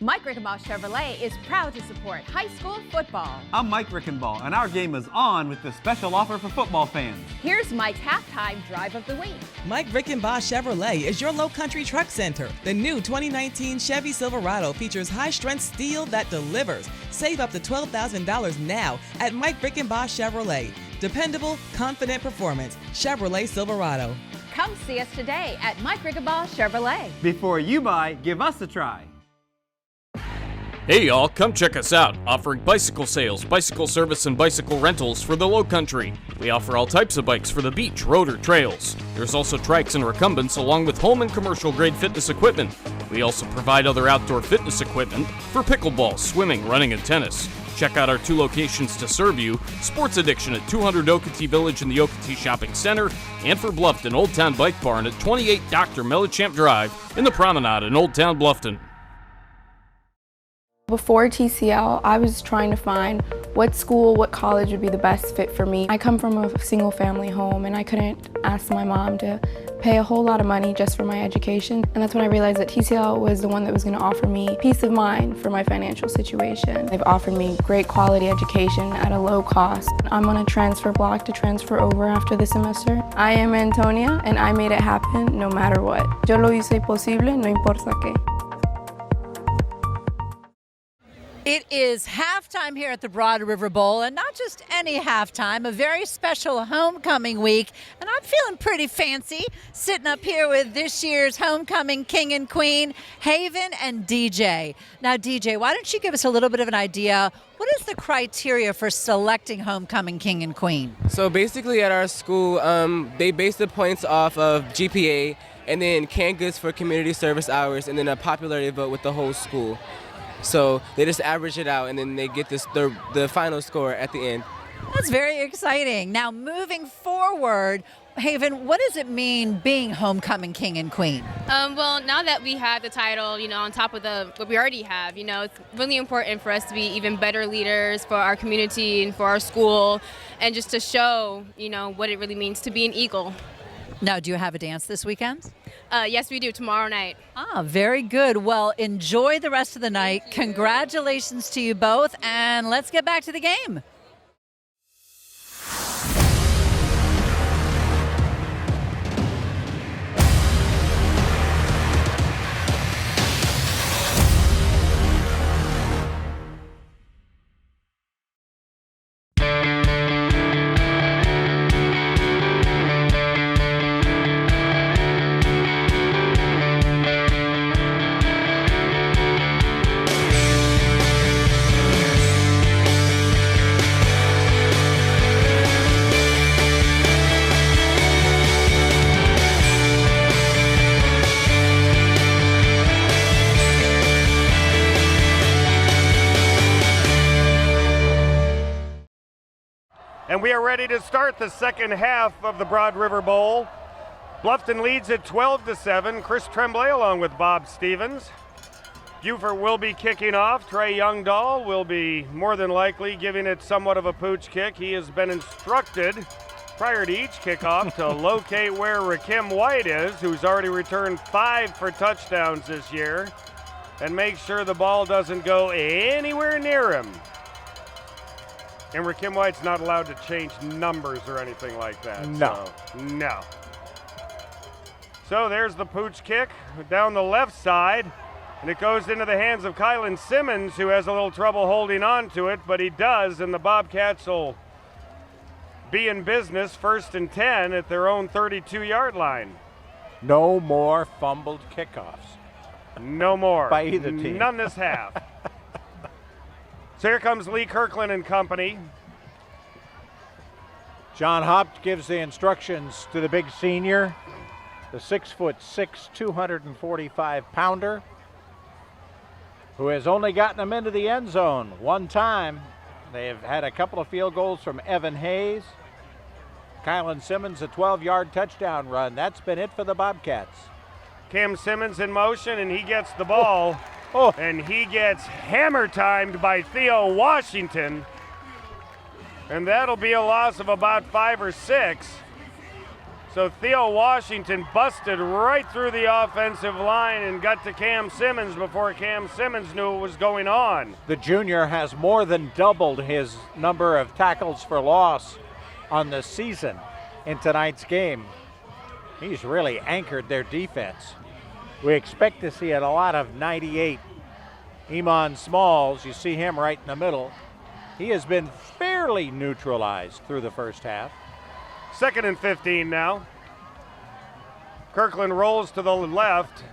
Mike Rickenbaugh Chevrolet is proud to support high school football. I'm Mike Rickenbaugh, and our game is on with the special offer for football fans. Here's Mike's halftime drive of the week. Mike Rickenbaugh Chevrolet is your Lowcountry Truck Center. The new 2019 Chevy Silverado features high-strength steel that delivers. Save up to $12,000 now at Mike Rickenbaugh Chevrolet. Dependable, confident performance. Chevrolet Silverado. Come see us today at Mike Rickenbaugh Chevrolet. Before you buy, give us a try. Hey y'all, come check us out, offering bicycle sales, bicycle service, and bicycle rentals for the Lowcountry. We offer all types of bikes for the beach, road, or trails. There's also trikes and recumbents along with home and commercial grade fitness equipment. We also provide other outdoor fitness equipment for pickleball, swimming, running, and tennis. Check out our 2 locations to serve you, Sports Addiction at 200 Okatee Village in the Okatee Shopping Center, and for Bluffton, Old Town Bike Barn at 28 Dr. Mellichamp Drive in the Promenade in Old Town Bluffton. Before TCL, I was trying to find what school, what college would be the best fit for me. I come from a single family home and I couldn't ask my mom to pay a whole lot of money just for my education. And that's when I realized that TCL was the one that was going to offer me peace of mind for my financial situation. They've offered me great quality education at a low cost. I'm on a transfer block to transfer over after the semester. I am Antonia and I made it happen no matter what. Yo lo hice posible, no importa qué. It is halftime here at the Broad River Bowl, and not just any halftime, a very special homecoming week. And I'm feeling pretty fancy sitting up here with this year's homecoming king and queen, Haven and DJ. Now, DJ, why don't you give us a little bit of an idea? What is the criteria for selecting homecoming king and queen? So basically at our school, they base the points off of GPA, and then canned goods for community service hours, and then a popularity vote with the whole school. So they just average it out, and then they get the final score at the end. That's very exciting. Now, moving forward, Haven, what does it mean being homecoming king and queen? Well, now that we have the title, on top of what we already have, it's really important for us to be even better leaders for our community and for our school, and just to show, what it really means to be an Eagle. Now, do you have a dance this weekend? Yes, we do, tomorrow night. Very good. Well, enjoy the rest of the night. Congratulations to you both, and let's get back to the game. ready to start the second half of the Broad River Bowl. Bluffton leads at 12-7. Chris Tremblay along with Bob Stevens. Beaufort will be kicking off. Trey Youngdahl will be more than likely giving it somewhat of a pooch kick. He has been instructed prior to each kickoff to locate where Rakim White is, who's already returned 5 for touchdowns this year, and make sure the ball doesn't go anywhere near him. And Rakim White's not allowed to change numbers or anything like that. No. No. So there's the pooch kick down the left side, and it goes into the hands of Kylan Simmons, who has a little trouble holding on to it, but he does, and the Bobcats will be in business 1st and 10 at their own 32-yard line. No more fumbled kickoffs. No more. By either team. None this half. So here comes Lee Kirkland and company. John Hopt gives the instructions to the big senior, the 6'6", 245-pounder, who has only gotten them into the end zone one time. They have had a couple of field goals from Evan Hayes. Kylan Simmons, a 12-yard touchdown run. That's been it for the Bobcats. Cam Simmons in motion, and he gets the ball. And he gets hammer-timed by Theo Washington. And that'll be a loss of about 5 or 6. So Theo Washington busted right through the offensive line and got to Cam Simmons before Cam Simmons knew what was going on. The junior has more than doubled his number of tackles for loss on the season in tonight's game. He's really anchored their defense. We expect to see a lot of 98. Iman Smalls, you see him right in the middle. He has been fairly neutralized through the first half. 2nd and 15 now. Kirkland rolls to the left,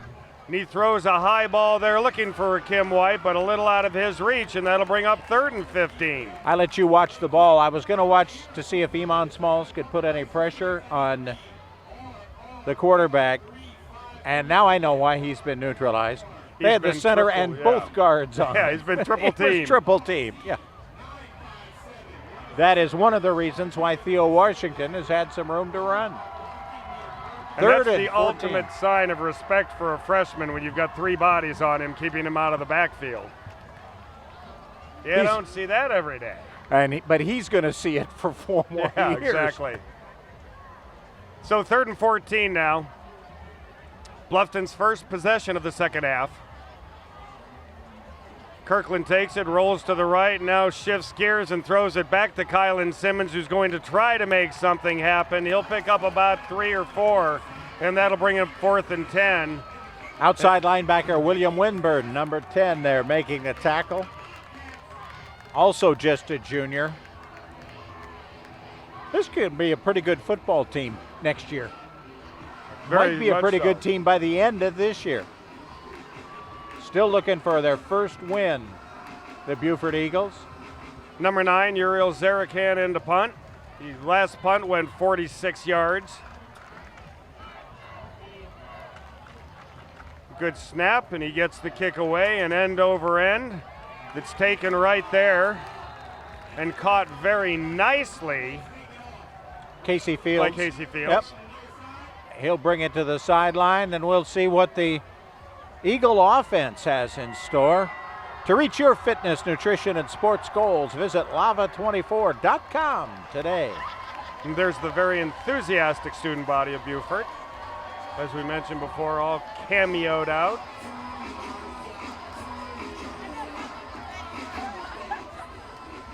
and he throws a high ball there looking for Rakim White, but a little out of his reach, and that'll bring up 3rd and 15. I let you watch the ball. I was going to watch to see if Iman Smalls could put any pressure on the quarterback, and now I know why he's been neutralized. They had the center and both guards on. Yeah, he's been triple teamed. He was triple teamed, yeah. That is one of the reasons why Theo Washington has had some room to run. And that's the ultimate sign of respect for a freshman when you've got 3 bodies on him, keeping him out of the backfield. You don't see that every day. But he's going to see it for 4 more years. Exactly. So 3rd and 14 now. Bluffton's first possession of the second half. Kirkland takes it, rolls to the right, now shifts gears and throws it back to Kylan Simmons, who's going to try to make something happen. He'll pick up about 3 or 4, and that'll bring him 4th and 10. Outside linebacker William Winburn, number 10 there, making the tackle. Also just a junior. This could be a pretty good football team next year. Might be a pretty good team by the end of this year. Still looking for their first win, the Beaufort Eagles. Number 9, Uriel Zarakan into punt. His last punt went 46 yards. Good snap, and he gets the kick away, and end over end. It's taken right there and caught very nicely. Casey Fields. By Casey Fields. Yep. He'll bring it to the sideline, and we'll see what the Eagle offense has in store. To reach your fitness, nutrition, and sports goals, visit lava24.com today. And there's the very enthusiastic student body of Beaufort. As we mentioned before, all cameoed out.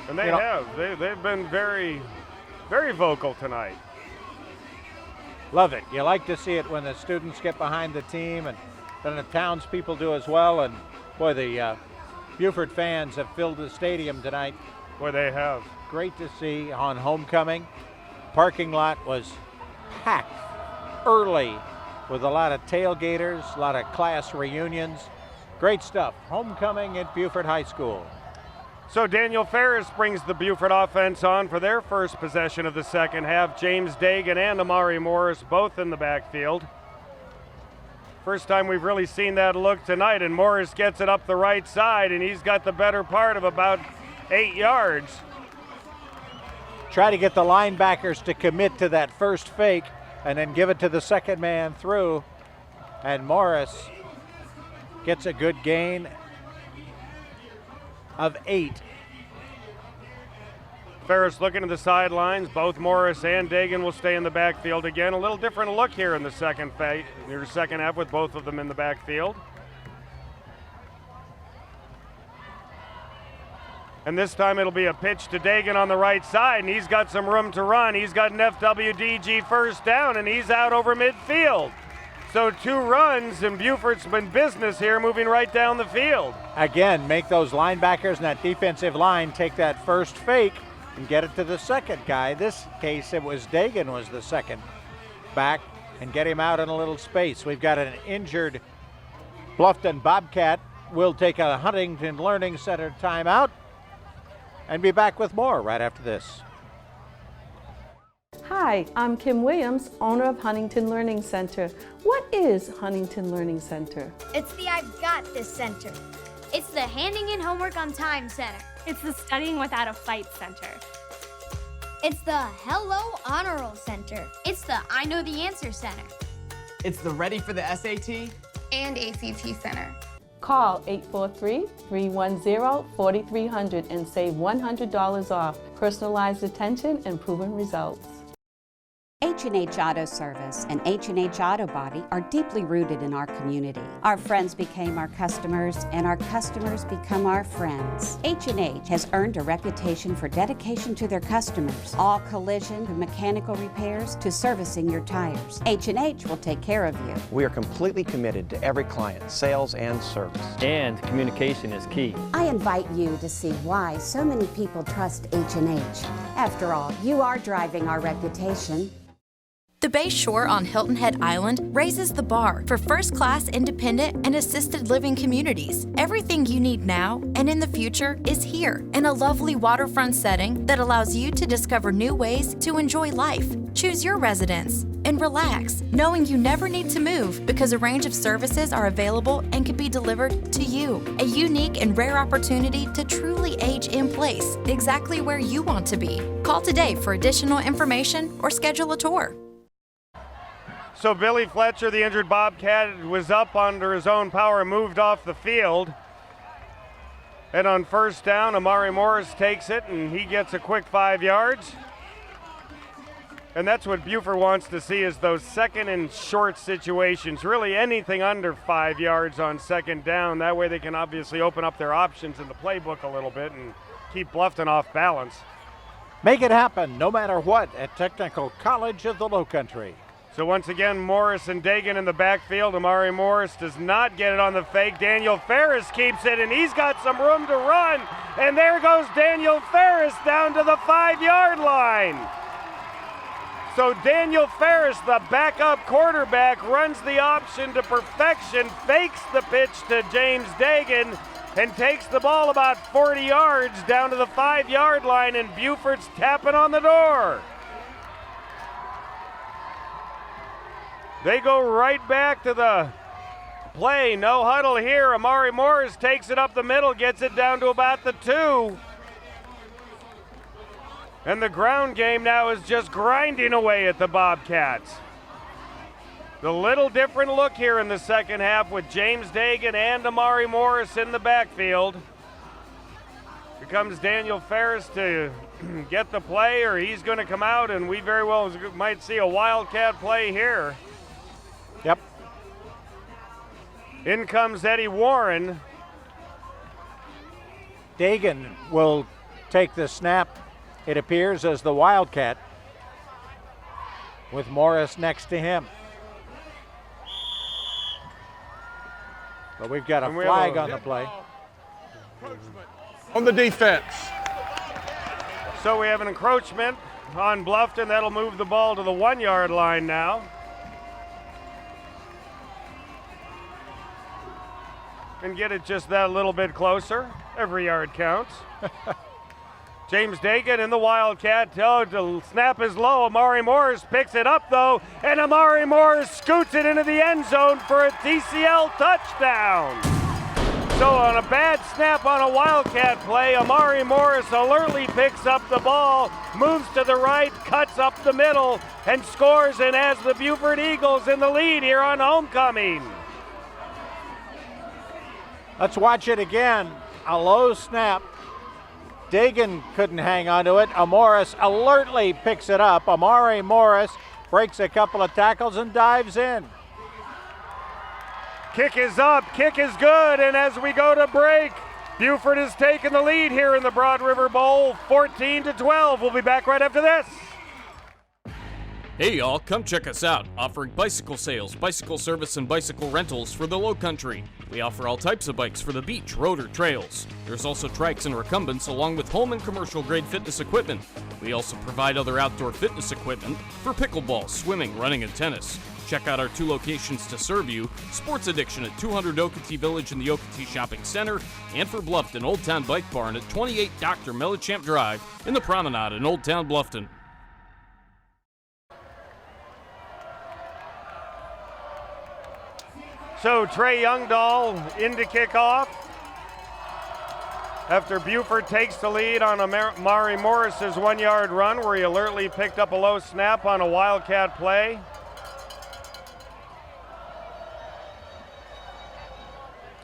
And they have. They've been very, very vocal tonight. Love it. You like to see it when the students get behind the team, and then the townspeople do as well. And boy, the Beaufort fans have filled the stadium tonight. Boy, they have. Great to see on homecoming. Parking lot was packed early with a lot of tailgaters, a lot of class reunions. Great stuff. Homecoming at Beaufort High School. So Daniel Ferris brings the Beaufort offense on for their first possession of the second half. James Dagan and Amari Morris both in the backfield. First time we've really seen that look tonight, and Morris gets it up the right side, and he's got the better part of about 8 yards. try to get the linebackers to commit to that first fake and then give it to the second man through. And Morris gets a good gain of 8. Ferris looking to the sidelines. Both Morris and Dagan will stay in the backfield again. A little different look here in the second half with both of them in the backfield. And this time it'll be a pitch to Dagan on the right side, and he's got some room to run. He's got an FWDG first down, and he's out over midfield. So 2 runs, and Beaufort's been business here, moving right down the field. Again, make those linebackers and that defensive line take that first fake and get it to the second guy. This case, it was Dagan was the second back, and get him out in a little space. We've got an injured Bluffton Bobcat. We'll take a Huntington Learning Center timeout and be back with more right after this. Hi, I'm Kim Williams, owner of Huntington Learning Center. What is Huntington Learning Center? It's the I've Got This Center. It's the Handing in Homework on Time Center. It's the Studying Without a Fight Center. It's the Hello Honor Roll Center. It's the I Know the Answer Center. It's the Ready for the SAT and ACT Center. Call 843-310-4300 and save $100 off. Personalized attention and proven results. H&H Auto Service and H&H Auto Body are deeply rooted in our community. Our friends became our customers, and our customers become our friends. H&H has earned a reputation for dedication to their customers. All collision and mechanical repairs to servicing your tires. H&H will take care of you. We are completely committed to every client, sales and service. And communication is key. I invite you to see why so many people trust H&H. After all, you are driving our reputation. The Bay Shore on Hilton Head Island raises the bar for first-class independent and assisted living communities. Everything you need now and in the future is here in a lovely waterfront setting that allows you to discover new ways to enjoy life. Choose your residence and relax, knowing you never need to move because a range of services are available and can be delivered to you. A unique and rare opportunity to truly age in place, exactly where you want to be. Call today for additional information or schedule a tour. So Billy Fletcher, the injured Bobcat, was up under his own power and moved off the field. And on first down, Amari Morris takes it, and he gets a quick 5 yards. And that's what Beaufort wants to see, is those second and short situations. Really anything under 5 yards on second down. That way they can obviously open up their options in the playbook a little bit and keep Bluffton off balance. Make it happen no matter what at Technical College of the Lowcountry. So once again, Morris and Dagan in the backfield. Amari Morris does not get it on the fake. Daniel Ferris keeps it, and he's got some room to run. And there goes Daniel Ferris down to the 5-yard line. So Daniel Ferris, the backup quarterback, runs the option to perfection, fakes the pitch to James Dagan, and takes the ball about 40 yards down to the 5-yard line, and Beaufort's tapping on the door. They go right back to the play. No huddle here. Amari Morris takes it up the middle, gets it down to about the 2. And the ground game now is just grinding away at the Bobcats. The little different look here in the second half with James Dagan and Amari Morris in the backfield. Here comes Daniel Ferris to get the play, or he's going to come out, and we very well might see a Wildcat play here. Yep. In comes Eddie Warren. Dagan will take the snap, it appears, as the Wildcat, with Morris next to him. But we've got a flag on the play. On the defense. So we have an encroachment on Bluffton. That'll move the ball to the 1-yard line now. And get it just that little bit closer. Every yard counts. James Dagan in the Wildcat. Oh, the snap is low. Amari Morris picks it up, though, and Amari Morris scoots it into the end zone for a TCL touchdown. So So on a bad snap on a Wildcat play, Amari Morris alertly picks up the ball, moves to the right, cuts up the middle, and scores, and has the Beaufort Eagles in the lead here on homecoming. Let's watch it again. A low snap. Dagan couldn't hang on to it. Morris alertly picks it up. Amari Morris breaks a couple of tackles and dives in. Kick is up, kick is good, and as we go to break, Beaufort has taken the lead here in the Broad River Bowl, 14-12. We'll be back right after this. Hey y'all, come check us out, offering bicycle sales, bicycle service, and bicycle rentals for the Lowcountry. We offer all types of bikes for the beach, road, or trails. There's also trikes and recumbents along with home and commercial grade fitness equipment. We also provide other outdoor fitness equipment for pickleball, swimming, running, and tennis. Check out our 2 locations to serve you, Sports Addiction at 200 Okatee Village in the Okatee Shopping Center, and for Bluffton, Old Town Bike Barn at 28 Dr. Mellichamp Drive in the Promenade in Old Town Bluffton. So Trey Youngdahl into kickoff after Beaufort takes the lead on Amari Morris's 1-yard run where he alertly picked up a low snap on a Wildcat play.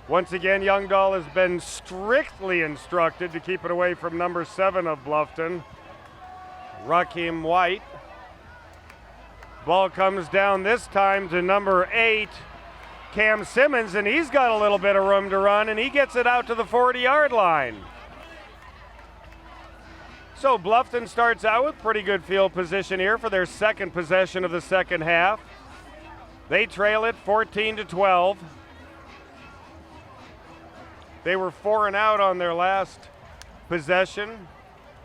Once again, Youngdahl has been strictly instructed to keep it away from number 7 of Bluffton, Rakim White. Ball comes down this time to number 8, Cam Simmons, and he's got a little bit of room to run, and he gets it out to the 40-yard line. So Bluffton starts out with pretty good field position here for their second possession of the second half. They trail it 14-12. They were 4 and out on their last possession.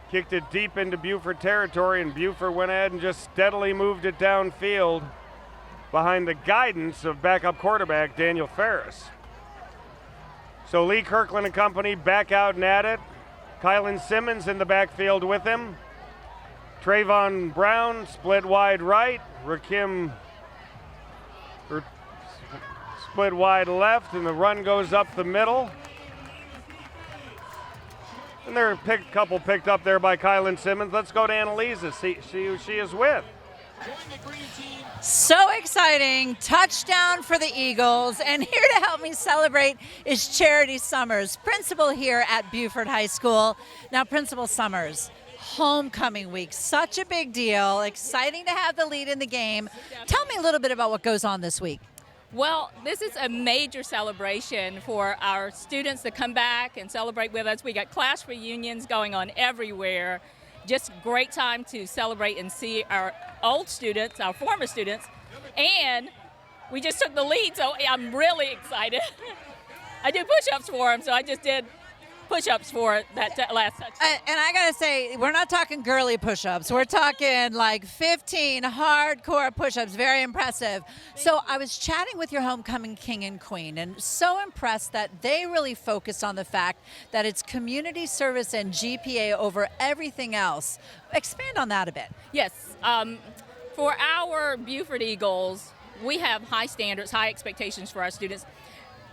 Kicked it deep into Beaufort territory, and Beaufort went ahead and just steadily moved it downfield behind the guidance of backup quarterback Daniel Ferris. So Lee Kirkland and company back out and at it. Kylan Simmons in the backfield with him. Trayvon Brown split wide right. Rakim split wide left, and the run goes up the middle. And there are a couple picked up there by Kylan Simmons. Let's go to Annalisa, see who she is with. So exciting. Touchdown for the Eagles. And here to help me celebrate is Charity Summers, principal here at Beaufort High School. Now, Principal Summers, homecoming week, such a big deal. Exciting to have the lead in the game. Tell me a little bit about what goes on this week. Well, this is a major celebration for our students to come back and celebrate with us. We got class reunions going on everywhere. Just great time to celebrate and see our old students, our former students, and we just took the lead, so I'm really excited. I do push-ups for them, so I just did push-ups for that last touchdown. And I gotta say, we're not talking girly push-ups. We're talking like 15 hardcore push-ups. Very impressive. So I was chatting with your homecoming king and queen, and so impressed that they really focus on the fact that it's community service and GPA over everything else. Expand on that a bit. Yes. For our Beaufort Eagles, we have high standards, high expectations for our students.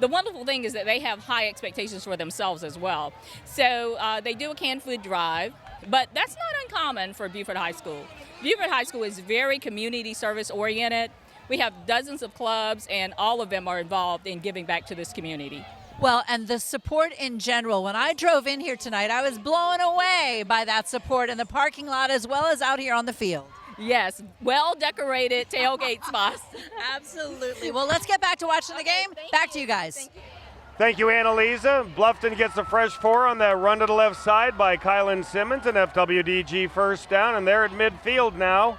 The wonderful thing is that they have high expectations for themselves as well. So they do a canned food drive, but that's not uncommon for Beaufort High School. Beaufort High School is very community service oriented. We have dozens of clubs, and all of them are involved in giving back to this community. Well, and the support in general. When I drove in here tonight, I was blown away by that support in the parking lot as well as out here on the field. Yes, well-decorated tailgate spots. Absolutely. Well, let's get back to watching the game. Back to you guys. Thank you, Annalisa. Bluffton gets a fresh 4 on that run to the left side by Kylan Simmons, and FWDG first down, and they're at midfield now,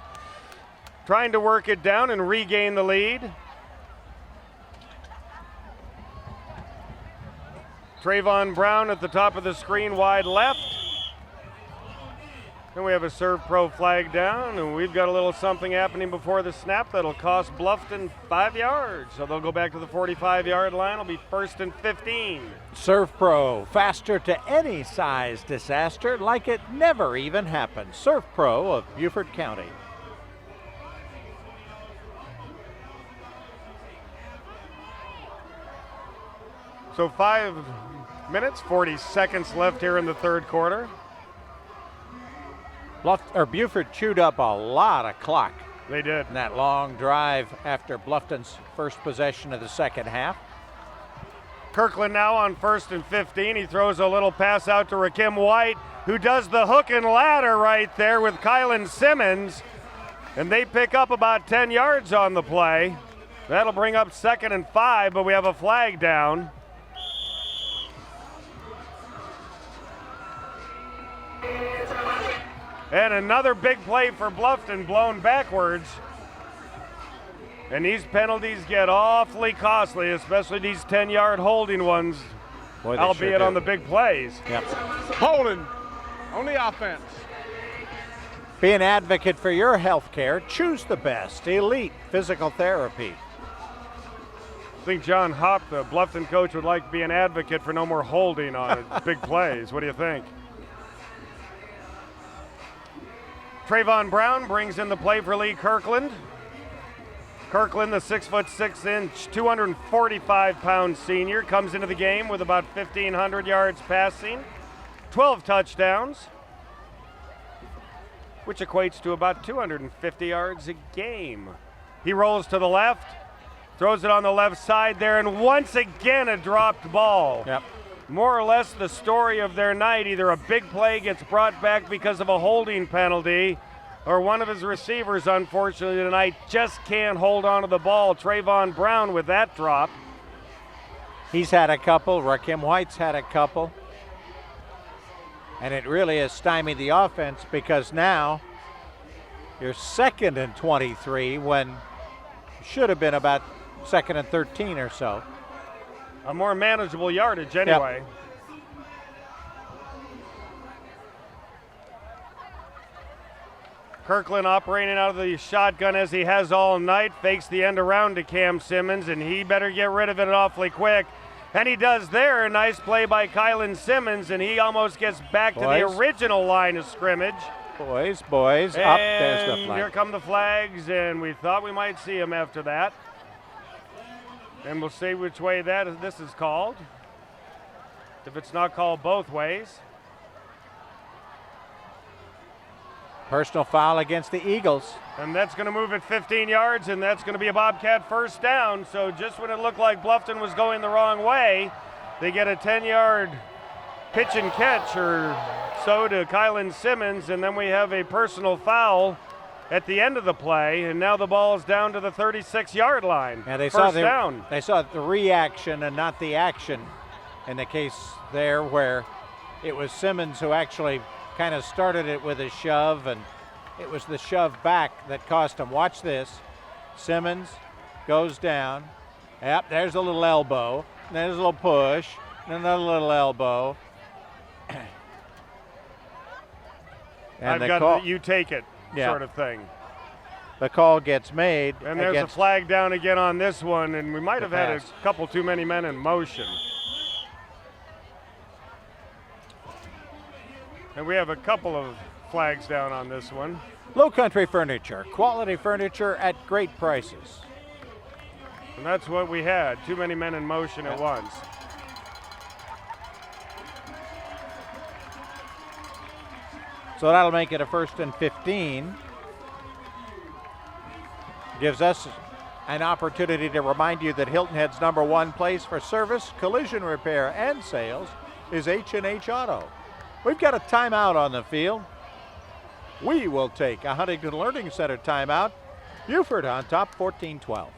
trying to work it down and regain the lead. Trayvon Brown at the top of the screen, wide left. Then we have a serve pro flag down, and we've got a little something happening before the snap that'll cost Bluffton 5 yards. So they'll go back to the 45-yard line. It'll be 1st and 15. Serve Pro, faster to any size disaster like it never even happened. Serve Pro of Beaufort County. So 5 minutes, 40 seconds left here in the third quarter. Beaufort chewed up a lot of clock. They did. In that long drive after Bluffton's first possession of the second half. Kirkland now on 1st and 15. He throws a little pass out to Rakim White, who does the hook and ladder right there with Kylan Simmons. And they pick up about 10 yards on the play. That'll bring up 2nd and 5, but we have a flag down. And another big play for Bluffton blown backwards. And these penalties get awfully costly, especially these 10-yard holding ones, Boy, albeit sure on the big plays. Yep. Holding on the offense. Be an advocate for your health care. Choose the best. Elite Physical Therapy. I think John Hopp, the Bluffton coach, would like to be an advocate for no more holding on big plays. What do you think? Trayvon Brown brings in the play for Lee Kirkland. Kirkland, the 6'6", 245-pound senior, comes into the game with about 1,500 yards passing, 12 touchdowns, which equates to about 250 yards a game. He rolls to the left, throws it on the left side there, and once again a dropped ball. Yep. More or less the story of their night. Either a big play gets brought back because of a holding penalty, or one of his receivers, unfortunately, tonight just can't hold on to the ball. Trayvon Brown with that drop. He's had a couple. Rakim White's had a couple. And it really has stymied the offense because now you're 2nd and 23 when should have been about 2nd and 13 or so. A more manageable yardage anyway. Yep. Kirkland operating out of the shotgun as he has all night, fakes the end around to Cam Simmons, and he better get rid of it awfully quick. And he does there. A nice play by Kylan Simmons, and he almost gets back to the original line of scrimmage. Boys, and up, there's the flag. Here come the flags, and we thought we might see him after that. And we'll see which way this is called, if it's not called both ways. Personal foul against the Eagles. And that's going to move it 15 yards, and that's going to be a Bobcat first down. So just when it looked like Bluffton was going the wrong way, they get a 10-yard pitch and catch or so to Kylan Simmons, and then we have a personal foul at the end of the play, and now the ball is down to the 36-yard line. Yeah, they first saw down. They saw the reaction and not the action in the case there where it was Simmons who actually kind of started it with a shove, and it was the shove back that cost him. Watch this. Simmons goes down. Yep, there's a little elbow. There's a little push. And another little elbow. I've got you take it sort of thing. The call gets made. And there's a flag down again on this one, and we might have had a couple too many men in motion. And we have a couple of flags down on this one. Lowcountry Furniture, quality furniture at great prices. And that's what we had, too many men in motion at once. So that'll make it a 1st and 15. Gives us an opportunity to remind you that Hilton Head's #1 place for service, collision repair, and sales is H&H Auto. We've got a timeout on the field. We will take a Huntington Learning Center timeout. Beaufort on top, 14-12.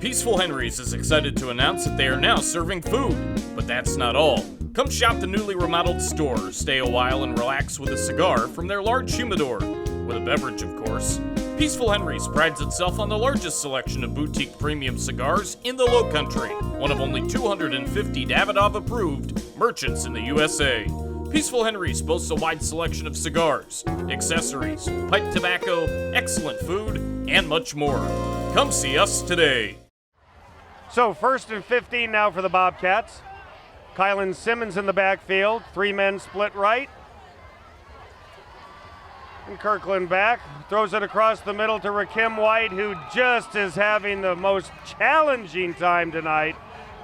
Peaceful Henry's is excited to announce that they are now serving food. But that's not all. Come shop the newly remodeled store. Stay a while and relax with a cigar from their large humidor. With a beverage, of course. Peaceful Henry's prides itself on the largest selection of boutique premium cigars in the Lowcountry. One of only 250 Davidoff-approved merchants in the USA. Peaceful Henry's boasts a wide selection of cigars, accessories, pipe tobacco, excellent food, and much more. Come see us today. So 1st and 15 now for the Bobcats. Kylan Simmons in the backfield, 3 men split right. And Kirkland back, throws it across the middle to Rakim White, who just is having the most challenging time tonight,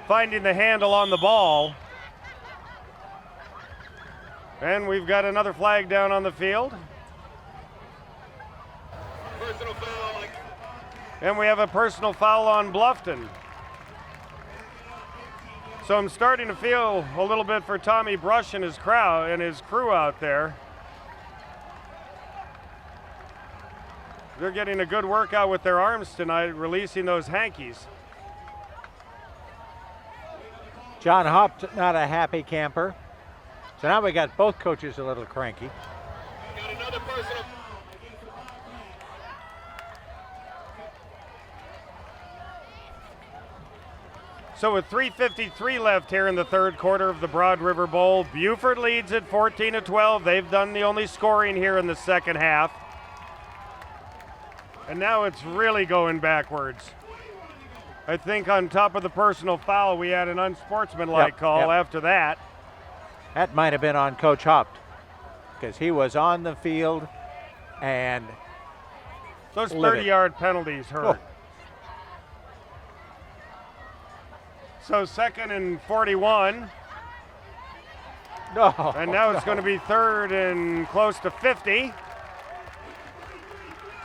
finding the handle on the ball. And we've got another flag down on the field. And we have a personal foul on Bluffton. So I'm starting to feel a little bit for Tommy Brush and his crowd and his crew out there. They're getting a good workout with their arms tonight, releasing those hankies. John Hopt, not a happy camper. So now we got both coaches a little cranky. Got another personal. So with 3:53 left here in the third quarter of the Broad River Bowl, Beaufort leads at 14-12. They've done the only scoring here in the second half. And now it's really going backwards. I think on top of the personal foul, we had an unsportsmanlike call after that. That might have been on Coach Hopt because he was on the field and those 30-yard penalties hurt. So 2nd and 41. No. And now it's going to be 3rd and close to 50.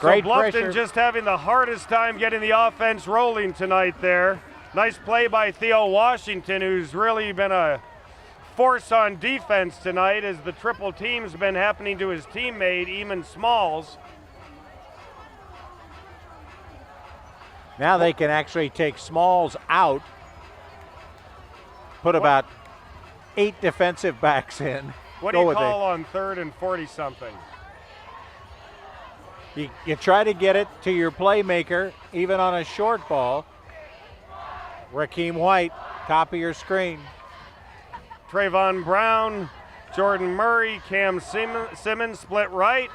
Great so Bluffton pressure. Just having the hardest time getting the offense rolling tonight there. Nice play by Theo Washington, who's really been a force on defense tonight as the triple team's been happening to his teammate, Eamon Smalls. Now they can actually take Smalls out, put about 8 defensive backs in. What do you call on 3rd and 40-something? You try to get it to your playmaker, even on a short ball. Rakeem White, top of your screen. Trayvon Brown, Jordan Murray, Cam Simmons split right.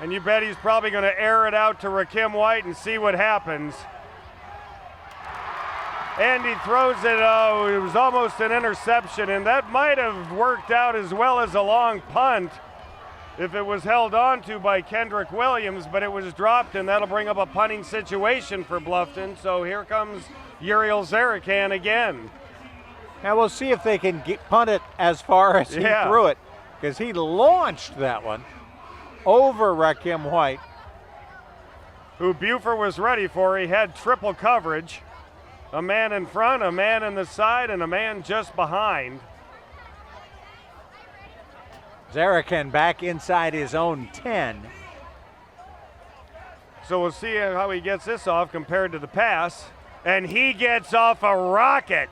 And you bet he's probably going to air it out to Rakeem White and see what happens. And he throws it, it was almost an interception, and that might have worked out as well as a long punt if it was held on to by Kendrick Williams, but it was dropped, and that'll bring up a punting situation for Bluffton. So here comes Uriel Zarakan again. Now we'll see if they can punt it as far as he threw it, because he launched that one over Rakeem White, who Beaufort was ready for. He had triple coverage. A man in front, a man in the side, and a man just behind. Zarakan back inside his own 10. So we'll see how he gets this off compared to the pass. And he gets off a rocket.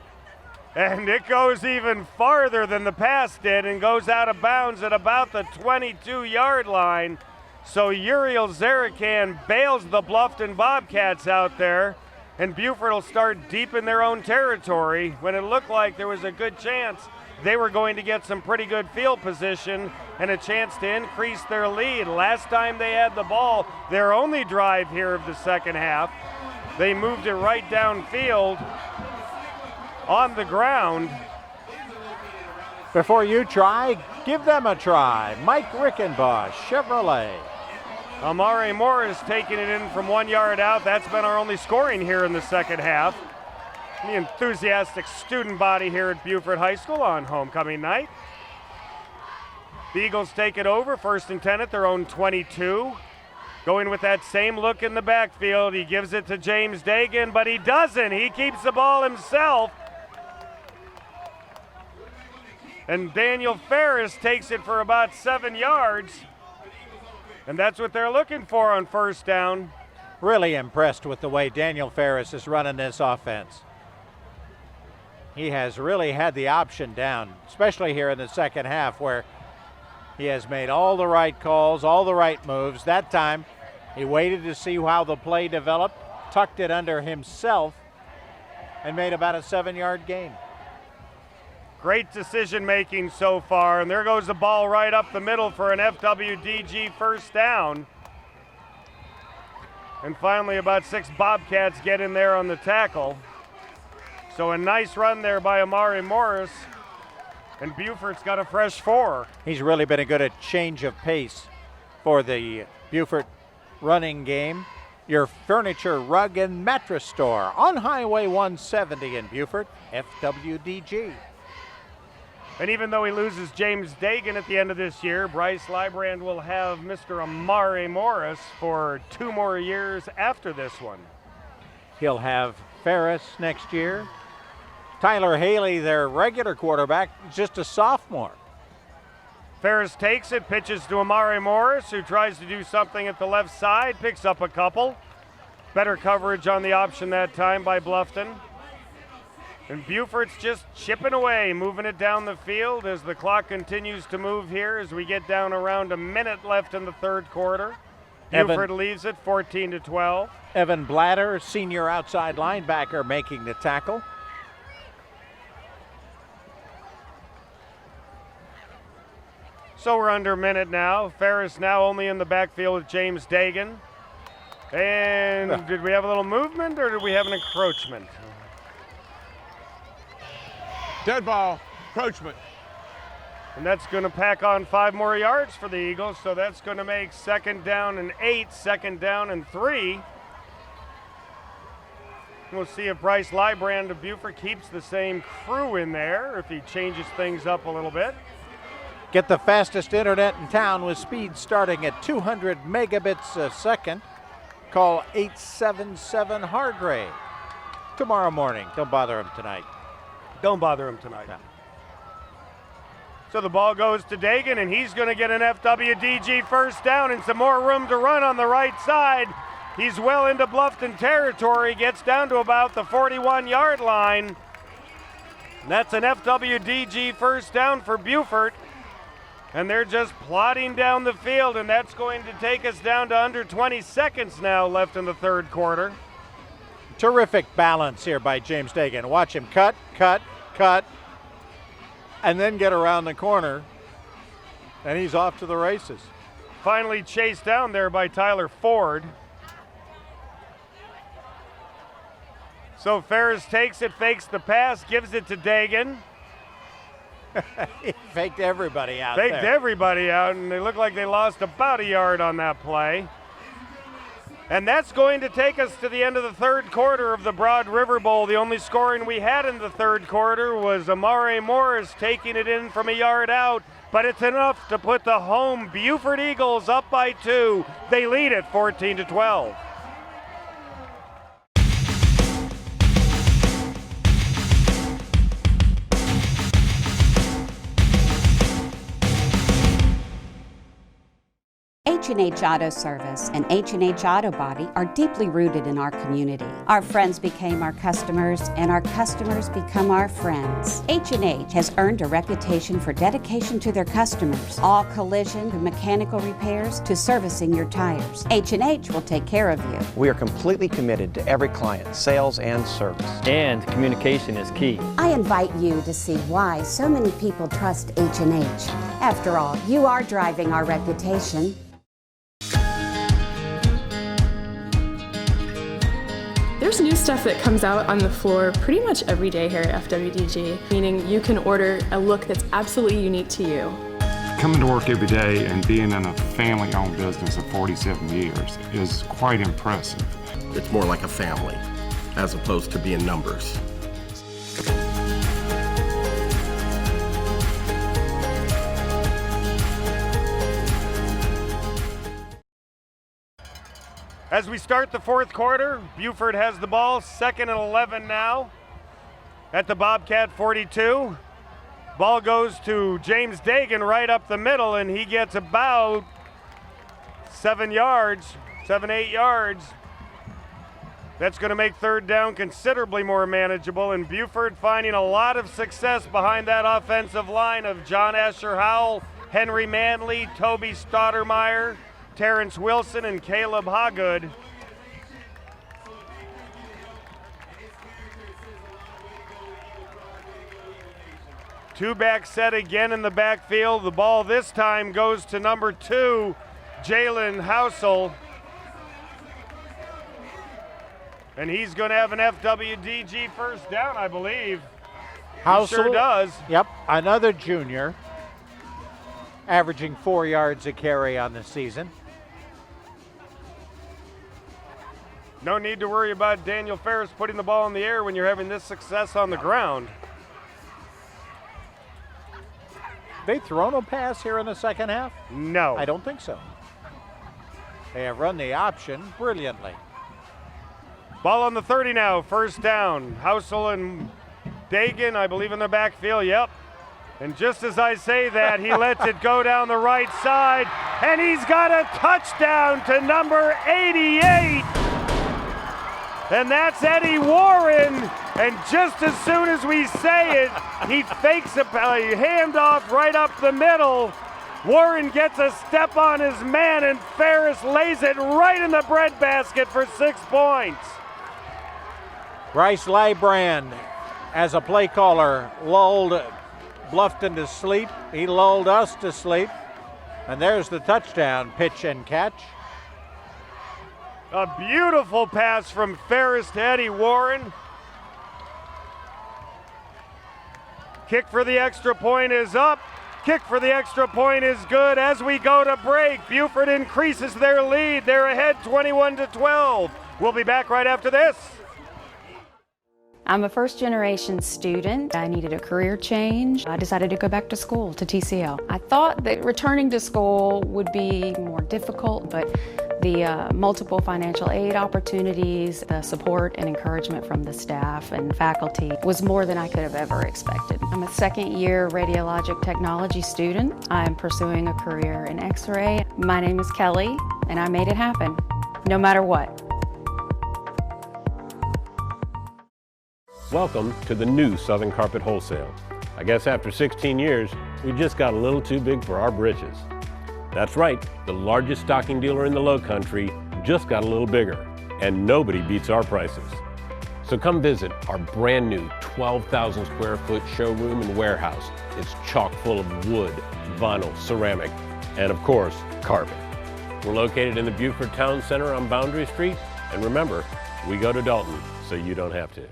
And it goes even farther than the pass did and goes out of bounds at about the 22-yard line. So Uriel Zarakan bails the Bluffton Bobcats out there. And Beaufort will start deep in their own territory when it looked like there was a good chance they were going to get some pretty good field position and a chance to increase their lead. Last time they had the ball, their only drive here of the second half, they moved it right downfield on the ground. Before you try, give them a try. Mike Rickenbosch, Chevrolet. Amari Morris taking it in from 1 yard out. That's been our only scoring here in the second half. The enthusiastic student body here at Beaufort High School on homecoming night. The Eagles take it over, 1st and 10 at their own 22. Going with that same look in the backfield. He gives it to James Dagan, but he doesn't. He keeps the ball himself. And Daniel Ferris takes it for about 7 yards. And that's what they're looking for on 1st down. Really impressed with the way Daniel Ferris is running this offense. He has really had the option down, especially here in the second half where he has made all the right calls, all the right moves. That time he waited to see how the play developed, tucked it under himself, and made about a 7-yard gain. Great decision making so far, and there goes the ball right up the middle for an FWDG 1st down. And finally about 6 Bobcats get in there on the tackle. So a nice run there by Amari Morris, and Beaufort's got a fresh 4. He's really been a good change of pace for the Beaufort running game. Your furniture, rug, and mattress store on Highway 170 in Beaufort, FWDG. And even though he loses James Dagan at the end of this year, Bryce Lybrand will have Mr. Amari Morris for 2 more years after this one. He'll have Ferris next year. Tyler Haley, their regular quarterback, just a sophomore. Ferris takes it, pitches to Amari Morris, who tries to do something at the left side, picks up a couple. Better coverage on the option that time by Bluffton. And Beaufort's just chipping away, moving it down the field as the clock continues to move here as we get down around a minute left in the third quarter. Beaufort leads it 14-12. Evan Blatter, senior outside linebacker, making the tackle. So we're under a minute now. Ferris now only in the backfield with James Dagan. And did we have a little movement or did we have an encroachment? Dead ball, encroachment. And that's going to pack on 5 more yards for the Eagles, so that's going to make 2nd down and 8, 2nd down and 3. We'll see if Bryce Lybrand of Beaufort keeps the same crew in there, if he changes things up a little bit. Get the fastest internet in town with speed starting at 200 megabits a second. Call 877 Hargray. Tomorrow morning. Don't bother him tonight. Don't bother him tonight. Yeah. So the ball goes to Dagan, and he's going to get an FWDG first down and some more room to run on the right side. He's well into Bluffton territory, gets down to about the 41-yard line. That's an FWDG first down for Beaufort. And they're just plodding down the field, and that's going to take us down to under 20 seconds now left in the third quarter. Terrific balance here by James Dagan. Watch him cut, and then get around the corner, and he's off to the races. Finally chased down there by Tyler Ford. So Ferris takes it, fakes the pass, gives it to Dagan. He faked everybody out Faked everybody out, and they look like they lost about a yard on that play. And that's going to take us to the end of the third quarter of the Broad River Bowl. The only scoring we had in the third quarter was Amari Morris taking it in from a yard out, but it's enough to put the home Beaufort Eagles up by 2. They lead it 14-12. H&H Auto Service and H&H Auto Body are deeply rooted in our community. Our friends became our customers, and our customers become our friends. H&H has earned a reputation for dedication to their customers. All collision and mechanical repairs to servicing your tires. H&H will take care of you. We are completely committed to every client, sales and service. And communication is key. I invite you to see why so many people trust H&H. After all, you are driving our reputation. There's new stuff that comes out on the floor pretty much every day here at FWDG, meaning you can order a look that's absolutely unique to you. Coming to work every day and being in a family-owned business of 47 years is quite impressive. It's more like a family as opposed to being numbers. As we start the fourth quarter, Beaufort has the ball, 2nd and 11 now at the Bobcat 42. Ball goes to James Dagan right up the middle, and he gets about 7, 8 yards. That's going to make 3rd down considerably more manageable, and Beaufort finding a lot of success behind that offensive line of John Asher Howell, Henry Manley, Toby Stottermeyer, Terrence Wilson, and Caleb Hagood. Two-back set again in the backfield. The ball this time goes to number 2, Jalen Housel. And he's going to have an FWDG first down, I believe. He sure does. Yep, another junior, averaging 4 yards a carry on the season. No need to worry about Daniel Ferris putting the ball in the air when you're having this success on the ground. they thrown a pass here in the second half? No. I don't think so. They have run the option brilliantly. Ball on the 30 now, first down. Housel and Dagan, I believe, in the backfield, yep. And just as I say that, he lets it go down the right side, and he's got a touchdown to number 88. And that's Eddie Warren. And just as soon as we say it, he fakes a handoff right up the middle. Warren gets a step on his man, and Ferris lays it right in the breadbasket for 6 points. Bryce Lybrand, as a play caller, lulled Bluffton to sleep. He lulled us to sleep. And there's the touchdown pitch and catch. A beautiful pass from Ferris to Eddie Warren. Kick for the extra point is up. Kick for the extra point is good. As we go to break, Beaufort increases their lead. They're ahead 21-12. We'll be back right after this. I'm a first-generation student. I needed a career change. I decided to go back to school, to TCL. I thought that returning to school would be more difficult, but the multiple financial aid opportunities, the support and encouragement from the staff and faculty was more than I could have ever expected. I'm a second-year radiologic technology student. I'm pursuing a career in X-ray. My name is Kelly, and I made it happen, no matter what. Welcome to the new Southern Carpet Wholesale. I guess after 16 years, we just got a little too big for our britches. That's right, the largest stocking dealer in the Lowcountry just got a little bigger, and nobody beats our prices. So come visit our brand new 12,000 square foot showroom and warehouse. It's chock full of wood, vinyl, ceramic, and of course, carpet. We're located in the Beaufort Town Center on Boundary Street, and remember, we go to Dalton, so you don't have to.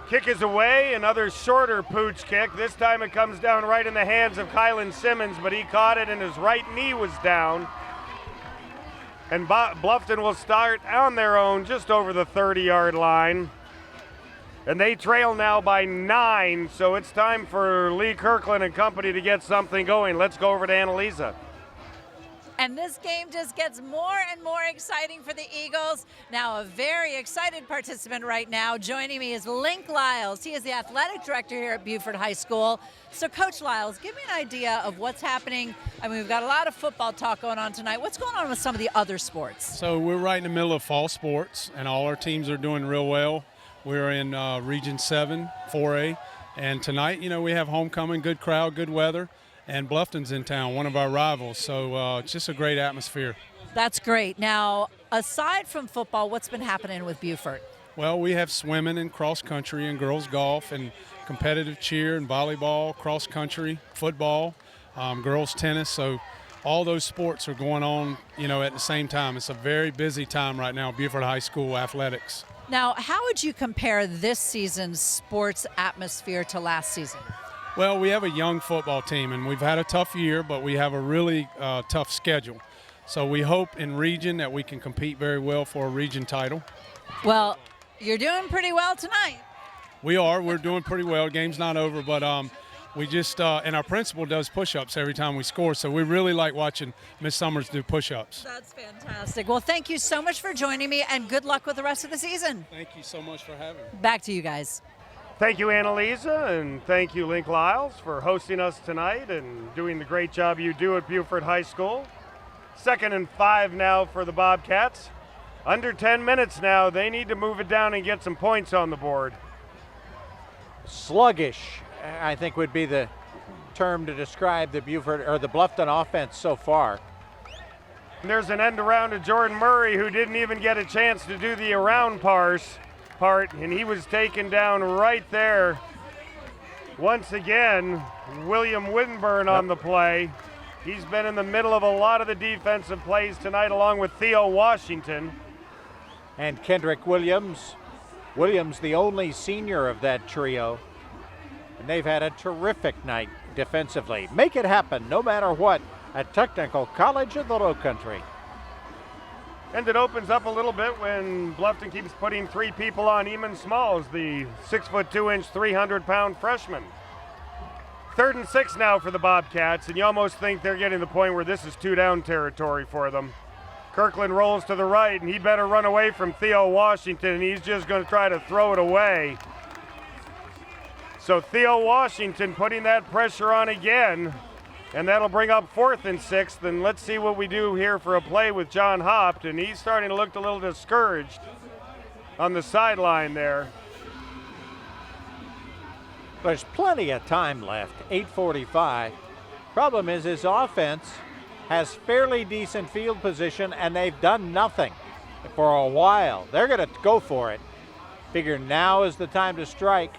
Kick is away, another shorter pooch kick. This time it comes down right in the hands of Kylan Simmons, but he caught it and his right knee was down. And Bluffton will start on their own just over the 30-yard line. And they trail now by 9, so it's time for Lee Kirkland and company to get something going. Let's go over to Annalisa. And this game just gets more and more exciting for the Eagles. Now a very excited participant right now. Joining me is Link Lyles. He is the athletic director here at Beaufort High School. So Coach Lyles, give me an idea of what's happening. I mean, we've got a lot of football talk going on tonight. What's going on with some of the other sports? So we're right in the middle of fall sports, and all our teams are doing real well. We're in Region 7, 4A, and tonight, you know, we have homecoming, good crowd, good weather. And Bluffton's in town, one of our rivals, so it's just a great atmosphere. That's great. Now, aside from football, what's been happening with Beaufort? Well, we have swimming and cross country and girls golf and competitive cheer and volleyball, cross country, football, girls tennis. So all those sports are going on, you know, at the same time. It's a very busy time right now, Beaufort High School athletics. Now, how would you compare this season's sports atmosphere to last season? Well, we have a young football team, and we've had a tough year, but we have a really tough schedule. So we hope in region that we can compete very well for a region title. Well, you're doing pretty well tonight. We are. We're doing pretty well. Game's not over, but we just and our principal does push-ups every time we score, so we really like watching Miss Summers do push-ups. That's fantastic. Well, thank you so much for joining me, and good luck with the rest of the season. Thank you so much for having me. Back to you guys. Thank you, Annalisa, and thank you, Link Lyles, for hosting us tonight and doing the great job you do at Beaufort High School. 2nd and 5 now for the Bobcats. Under 10 minutes now. They need to move it down and get some points on the board. Sluggish, I think, would be the term to describe the Beaufort or the Bluffton offense so far. And there's an end around to Jordan Murray, who didn't even get a chance to do the around part, and he was taken down right there. Once again, William Wittenburn on the play. He's been in the middle of a lot of the defensive plays tonight, along with Theo Washington. And Kendrick Williams. Williams, the only senior of that trio. And they've had a terrific night defensively. Make it happen no matter what at Technical College of the Lowcountry. And it opens up a little bit when Bluffton keeps putting 3 people on Eamon Smalls, the 6'2", 300-pound freshman. 3rd and 6 now for the Bobcats, and you almost think they're getting to the point where this is 2-down territory for them. Kirkland rolls to the right, and he better run away from Theo Washington, and he's just going to try to throw it away. So Theo Washington putting that pressure on again, and that'll bring up 4th and 6. And let's see what we do here for a play with John Hopt, and he's starting to look a little discouraged on the sideline there. There's plenty of time left, 8:45. Problem is his offense has fairly decent field position, and they've done nothing for a while. They're going to go for it. Figure now is the time to strike.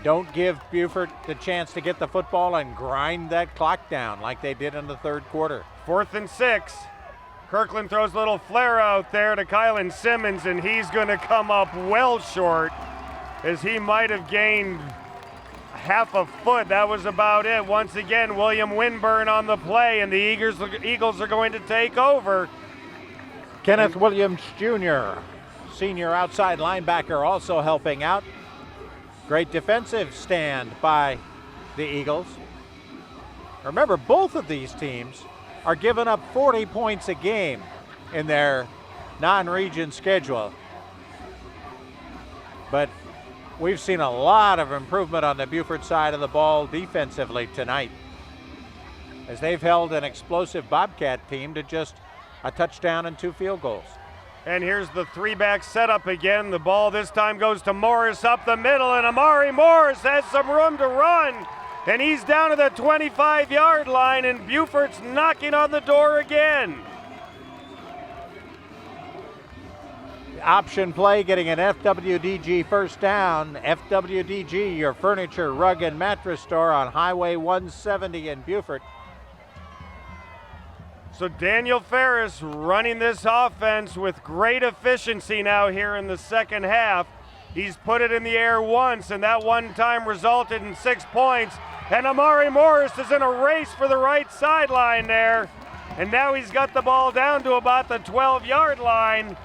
Don't give Beaufort the chance to get the football and grind that clock down like they did in the 3rd quarter. 4th and 6. Kirkland throws a little flare out there to Kylan Simmons, and he's going to come up well short, as he might have gained half a foot. That was about it. Once again, William Winburn on the play, and the Eagles are going to take over. Kenneth Williams Jr., senior outside linebacker, also helping out. Great defensive stand by the Eagles. Remember, both of these teams are giving up 40 points a game in their non-region schedule. But we've seen a lot of improvement on the Beaufort side of the ball defensively tonight, as they've held an explosive Bobcat team to just a touchdown and 2 field goals. And here's the 3-back setup again. The ball this time goes to Morris up the middle, and Amari Morris has some room to run, and he's down to the 25-yard line, and Beaufort's knocking on the door again. Option play getting an FWDG first down. FWDG, your furniture, rug, and mattress store on Highway 170 in Beaufort. So Daniel Ferris running this offense with great efficiency now here in the second half. He's put it in the air once, and that one time resulted in 6 points. And Amari Morris is in a race for the right sideline there. And now he's got the ball down to about the 12-yard line.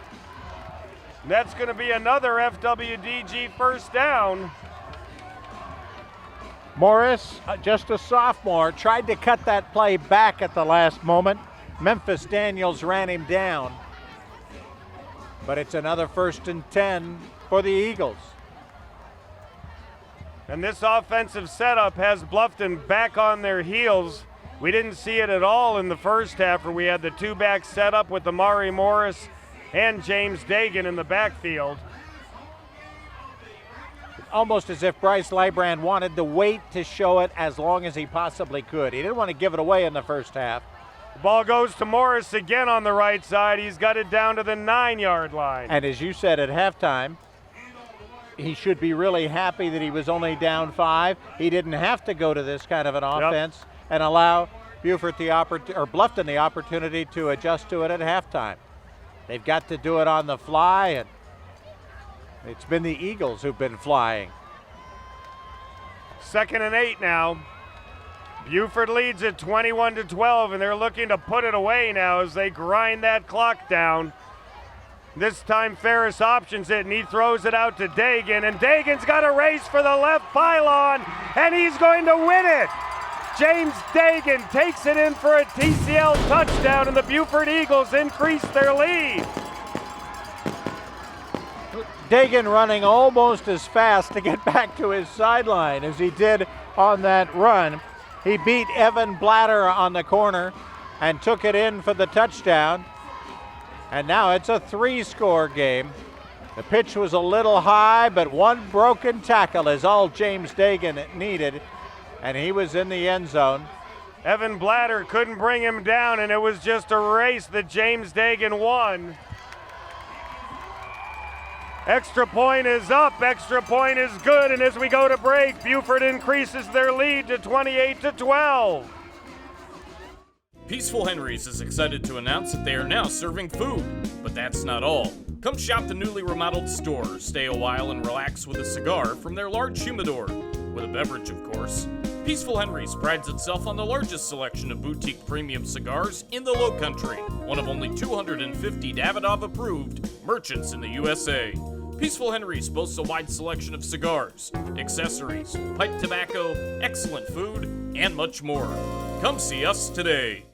That's going to be another FWDG first down. Morris, just a sophomore, tried to cut that play back at the last moment. Memphis Daniels ran him down. But it's another 1st and 10 for the Eagles. And this offensive setup has Bluffton back on their heels. We didn't see it at all in the first half, where we had the 2-back setup with Amari Morris and James Dagan in the backfield. Almost as if Bryce Lybrand wanted to wait to show it as long as he possibly could. He didn't want to give it away in the first half. The ball goes to Morris again on the right side. He's got it down to the 9-yard line. And as you said at halftime, he should be really happy that he was only down 5. He didn't have to go to this kind of an offense and allow Bluffton the opportunity to adjust to it at halftime. They've got to do it on the fly, and it's been the Eagles who've been flying. 2nd and 8 now. Beaufort leads at 21-12, and they're looking to put it away now as they grind that clock down. This time Ferris options it, and he throws it out to Dagan, and Dagan's got a race for the left pylon, and he's going to win it. James Dagan takes it in for a TCL touchdown, and the Beaufort Eagles increase their lead. Dagan running almost as fast to get back to his sideline as he did on that run. He beat Evan Blatter on the corner and took it in for the touchdown. And now it's a 3-score game. The pitch was a little high, but one broken tackle is all James Dagan needed, and he was in the end zone. Evan Blatter couldn't bring him down, and it was just a race that James Dagan won. Extra point is up, extra point is good, and as we go to break, Beaufort increases their lead to 28-12. Peaceful Henry's is excited to announce that they are now serving food, but that's not all. Come shop the newly remodeled store, stay a while and relax with a cigar from their large humidor, with a beverage of course. Peaceful Henry's prides itself on the largest selection of boutique premium cigars in the Lowcountry, one of only 250 Davidoff-approved merchants in the USA. Peaceful Henry's boasts a wide selection of cigars, accessories, pipe tobacco, excellent food, and much more. Come see us today.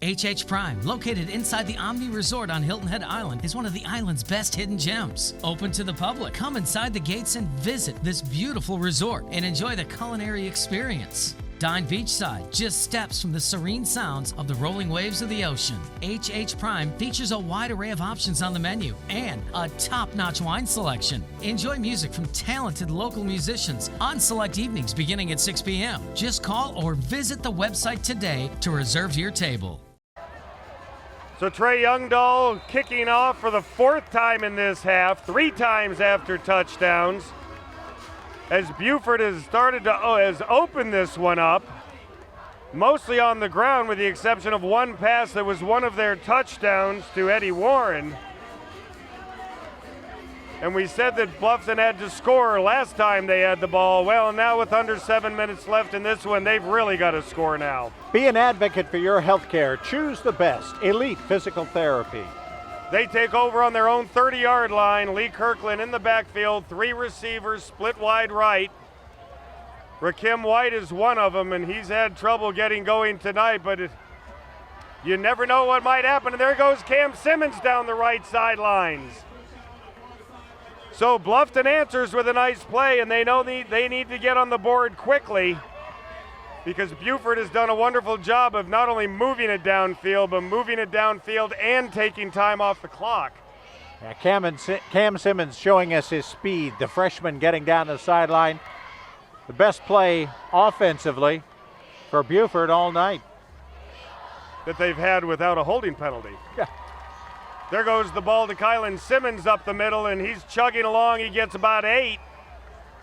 HH Prime, located inside the Omni Resort on Hilton Head Island, is one of the island's best hidden gems. Open to the public. Come inside the gates and visit this beautiful resort and enjoy the culinary experience. Dine beachside, just steps from the serene sounds of the rolling waves of the ocean. HH Prime features a wide array of options on the menu and a top-notch wine selection. Enjoy music from talented local musicians on select evenings beginning at 6 p.m. Just call or visit the website today to reserve your table. So Trey Youngdahl kicking off for the 4th time in this half, 3 times after touchdowns. As Beaufort has opened this one up, mostly on the ground with the exception of one pass that was one of their touchdowns to Eddie Warren. And we said that Bluffton had to score last time they had the ball. Well, now with under 7 minutes left in this one, they've really got to score now. Be an advocate for your health care. Choose the best. Elite Physical Therapy. They take over on their own 30-yard line. Lee Kirkland in the backfield, 3 receivers, split wide right. Rakim White is one of them, and he's had trouble getting going tonight, but you never know what might happen. And there goes Cam Simmons down the right sidelines. So Bluffton answers with a nice play, and they know they need to get on the board quickly because Beaufort has done a wonderful job of not only moving it downfield, but moving it downfield and taking time off the clock. Yeah, Cam Simmons showing us his speed, the freshman getting down the sideline. The best play offensively for Beaufort all night. That they've had without a holding penalty. Yeah. There goes the ball to Kylan Simmons up the middle, and he's chugging along. He gets about 8,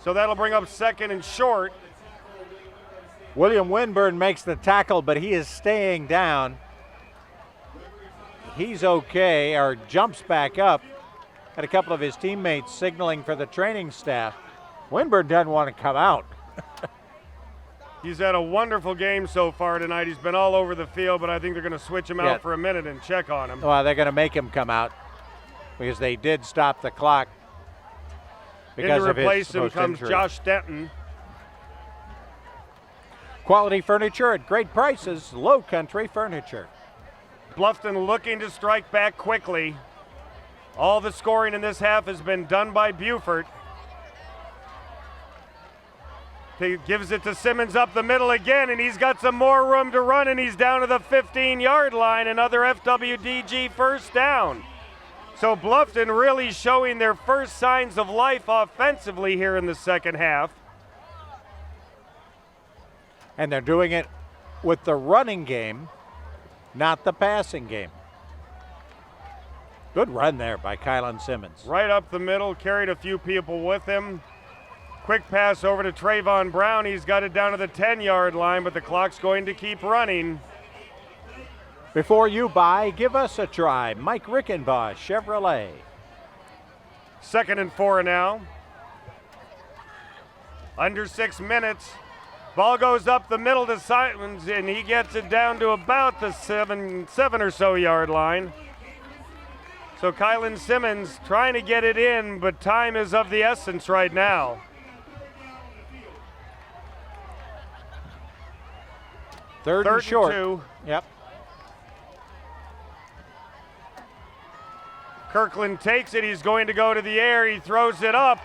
so that'll bring up 2nd and short. William Winburn makes the tackle, but he is staying down. He's okay, or jumps back up. Had a couple of his teammates signaling for the training staff. Winburn doesn't want to come out. He's had a wonderful game so far tonight. He's been all over the field, but I think they're going to switch him out for a minute and check on him. Well, they're going to make him come out because they did stop the clock. Because to replace him comes Josh Denton. Quality furniture at great prices, Lowcountry Furniture. Bluffton looking to strike back quickly. All the scoring in this half has been done by Beaufort. He gives it to Simmons up the middle again, and he's got some more room to run, and he's down to the 15-yard line. Another FWDG first down. So Bluffton really showing their first signs of life offensively here in the second half. And they're doing it with the running game, not the passing game. Good run there by Kylan Simmons. Right up the middle, carried a few people with him. Quick pass over to Trayvon Brown. He's got it down to the 10-yard line, but the clock's going to keep running. Before you buy, give us a try. Mike Rickenbaugh, Chevrolet. 2nd and 4 now. Under 6 minutes. Ball goes up the middle to Simons, and he gets it down to about the 7 or so yard line. So Kylan Simmons trying to get it in, but time is of the essence right now. Third and short. 2. Yep. Kirkland takes it. He's going to go to the air. He throws it up.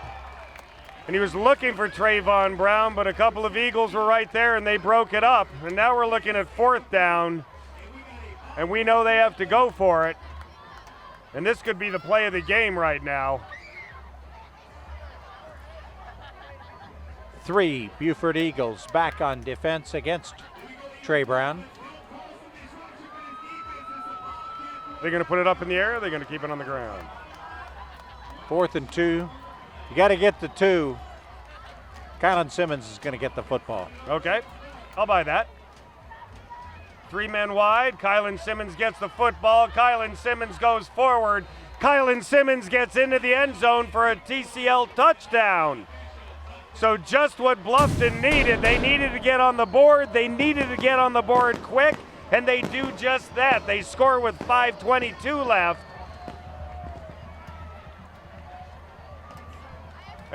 And he was looking for Trayvon Brown, but a couple of Eagles were right there, and they broke it up. And now we're looking at 4th down, and we know they have to go for it. And this could be the play of the game right now. 3 Beaufort Eagles back on defense against Trey Brown. They're going to put it up in the air, or they're going to keep it on the ground? 4th and 2. You got to get the 2. Kylan Simmons is going to get the football. Okay, I'll buy that. 3 men wide. Kylan Simmons gets the football. Kylan Simmons goes forward. Kylan Simmons gets into the end zone for a TCL touchdown. So just what Bluffton needed. They needed to get on the board. They needed to get on the board quick, and they do just that. They score with 5:22 left.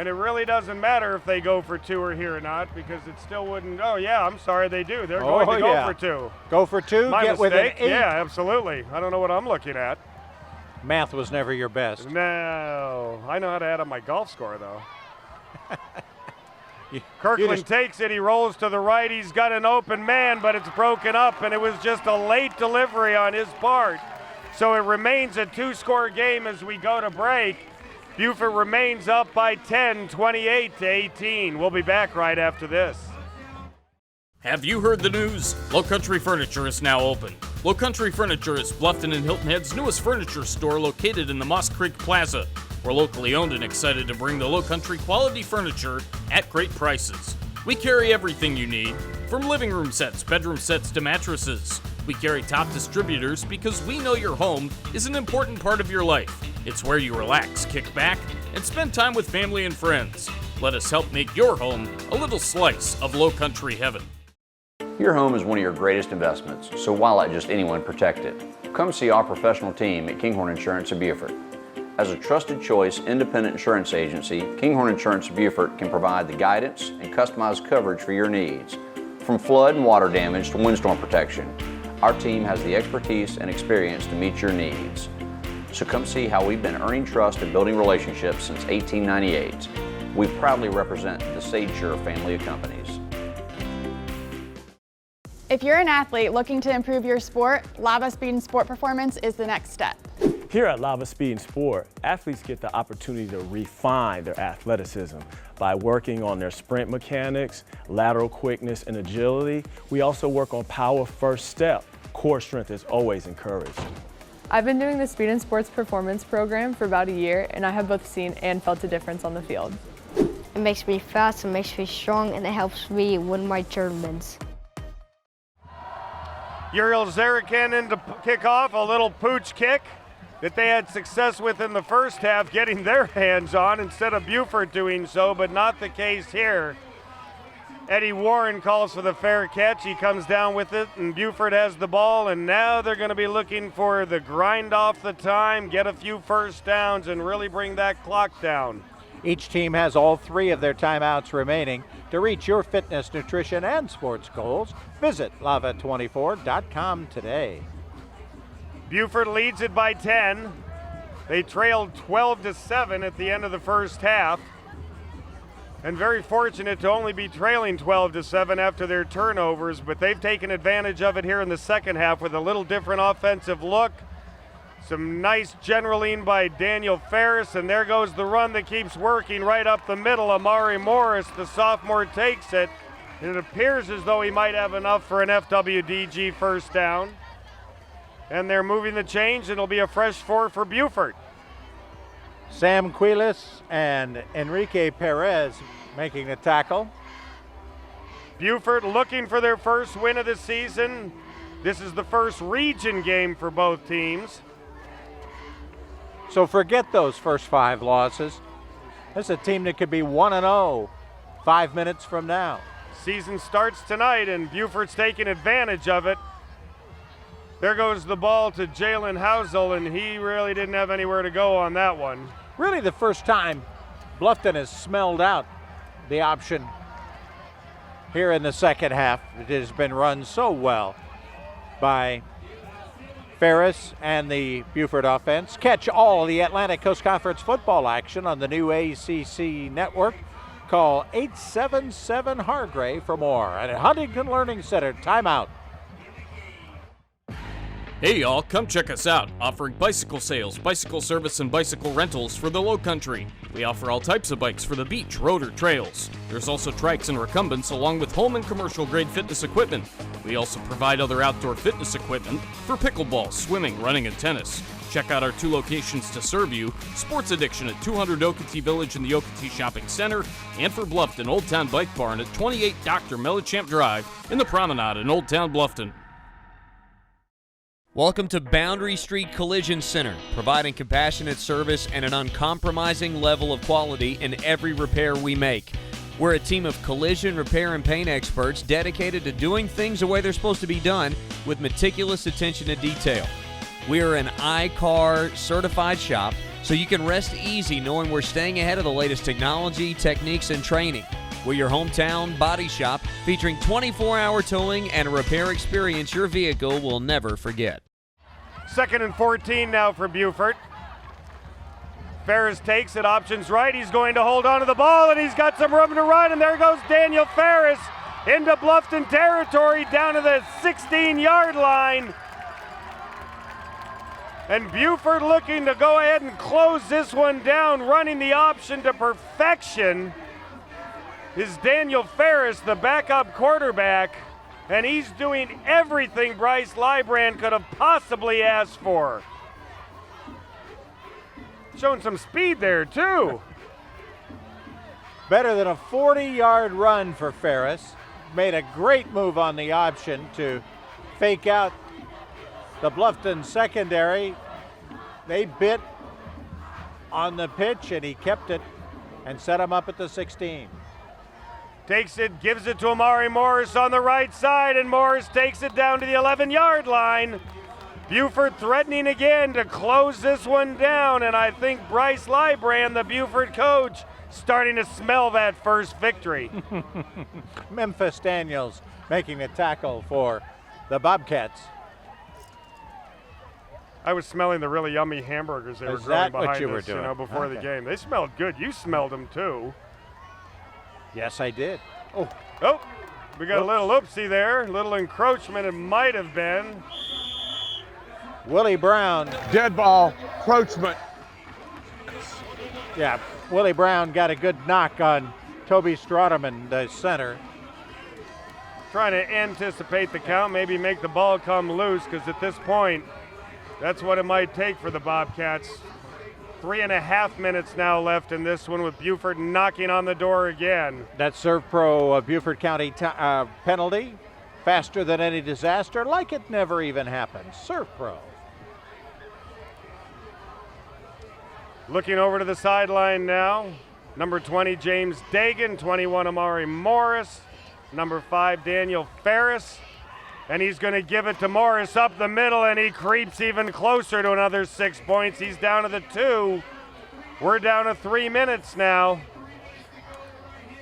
And it really doesn't matter if they go for 2 or here or not, because it still wouldn't. Oh, yeah, I'm sorry, they do. They're going to go for 2. Go for 2, My get within mistake. 8. Yeah, absolutely. I don't know what I'm looking at. Math was never your best. No. I know how to add up my golf score, though. Kirkland takes it. He rolls to the right. He's got an open man, but it's broken up, and it was just a late delivery on his part. So it remains a 2-score game as we go to break. Beaufort remains up by 10, 28-18. We'll be back right after this. Have you heard the news? Lowcountry Furniture is now open. Lowcountry Furniture is Bluffton and Hilton Head's newest furniture store located in the Moss Creek Plaza. We're locally owned and excited to bring the Lowcountry quality furniture at great prices. We carry everything you need, from living room sets, bedroom sets to mattresses. We carry top distributors because we know your home is an important part of your life. It's where you relax, kick back, and spend time with family and friends. Let us help make your home a little slice of Lowcountry heaven. Your home is one of your greatest investments, so why let just anyone protect it? Come see our professional team at Kinghorn Insurance of Beaufort. As a trusted choice independent insurance agency, Kinghorn Insurance of Beaufort can provide the guidance and customized coverage for your needs. From flood and water damage to windstorm protection, our team has the expertise and experience to meet your needs. So come see how we've been earning trust and building relationships since 1898. We proudly represent the SageSure family of companies. If you're an athlete looking to improve your sport, Lava Speed and Sport Performance is the next step. Here at Lava Speed and Sport, athletes get the opportunity to refine their athleticism by working on their sprint mechanics, lateral quickness, and agility. We also work on power first step. Core strength is always encouraged. I've been doing the Speed and Sports Performance program for about a year, and I have both seen and felt a difference on the field. It makes me fast, it makes me strong, and it helps me win my tournaments. Uriel Zarikin in to kick off, a little pooch kick that they had success with in the first half, getting their hands on instead of Beaufort doing so, but not the case here. Eddie Warren calls for the fair catch. He comes down with it, and Beaufort has the ball, and now they're going to be looking for the grind off the time, get a few first downs, and really bring that clock down. Each team has all 3 of their timeouts remaining. To reach your fitness, nutrition, and sports goals, visit lava24.com today. Beaufort leads it by 10. They trailed 12-7 at the end of the first half. And very fortunate to only be trailing 12-7 after their turnovers, but they've taken advantage of it here in the second half with a little different offensive look. Some nice generaling by Daniel Ferris, and there goes the run that keeps working right up the middle. Amari Morris, the sophomore, takes it, and it appears as though he might have enough for an FWDG first down. And they're moving the chains, and it'll be a fresh 4 for Beaufort. Sam Quiles and Enrique Perez making the tackle. Beaufort looking for their first win of the season. This is the first region game for both teams. So forget those first 5 losses. This is a team that could be 1-0 5 minutes from now. Season starts tonight, and Beaufort's taking advantage of it. There goes the ball to Jalen Housel, and he really didn't have anywhere to go on that one. Really the first time Bluffton has smelled out the option here in the second half. It has been run so well by Ferris and the Beaufort offense. Catch all the Atlantic Coast Conference football action on the new ACC network. Call 877 Hargray for more. And at Huntington Learning Center, timeout. Hey y'all, come check us out, offering bicycle sales, bicycle service, and bicycle rentals for the Lowcountry. We offer all types of bikes for the beach, road, or trails. There's also trikes and recumbents along with home and commercial grade fitness equipment. We also provide other outdoor fitness equipment for pickleball, swimming, running, and tennis. Check out our 2 locations to serve you, Sports Addiction at 200 Okatee Village in the Okatee Shopping Center, and for Bluffton, Old Town Bike Barn at 28 Dr. Mellichamp Drive in the Promenade in Old Town Bluffton. Welcome to Boundary Street Collision Center, providing compassionate service and an uncompromising level of quality in every repair we make. We're a team of collision, repair, and paint experts dedicated to doing things the way they're supposed to be done with meticulous attention to detail. We are an iCar certified shop, so you can rest easy knowing we're staying ahead of the latest technology, techniques, and training. We're your hometown body shop featuring 24-hour towing and a repair experience your vehicle will never forget. 2nd and 14 now for Beaufort. Ferris takes it, options right. He's going to hold on to the ball, and he's got some room to run, and there goes Daniel Ferris into Bluffton territory down to the 16-yard line. And Beaufort looking to go ahead and close this one down, running the option to perfection is Daniel Ferris, the backup quarterback, and he's doing everything Bryce Lybrand could have possibly asked for. Showing some speed there, too. Better than a 40-yard run for Ferris. Made a great move on the option to fake out the Bluffton secondary. They bit on the pitch, and he kept it and set him up at the 16. Takes it, gives it to Amari Morris on the right side, and Morris takes it down to the 11-yard line. Beaufort threatening again to close this one down, and I think Bryce Lybrand, the Beaufort coach, starting to smell that first victory. Memphis Daniels making the tackle for the Bobcats. I was smelling the really yummy hamburgers they were growing behind us, before the game. They smelled good. You smelled them too. Yes, I did. Oh, we got a little oopsie there. A little encroachment it might have been. Willie Brown. Dead ball, encroachment. Yeah, Willie Brown got a good knock on Toby Strodeman, the center. Trying to anticipate the count, maybe make the ball come loose, because at this point, that's what it might take for the Bobcats. 3.5 minutes now left in this one with Beaufort knocking on the door again. That Serve Pro Beaufort County penalty, faster than any disaster, like it never even happened. Serve Pro. Looking over to the sideline now, number 20, James Dagan, 21, Amari Morris, number 5, Daniel Ferris, and he's going to give it to Morris up the middle, and he creeps even closer to another 6 points. He's down to the 2. We're down to 3 minutes now.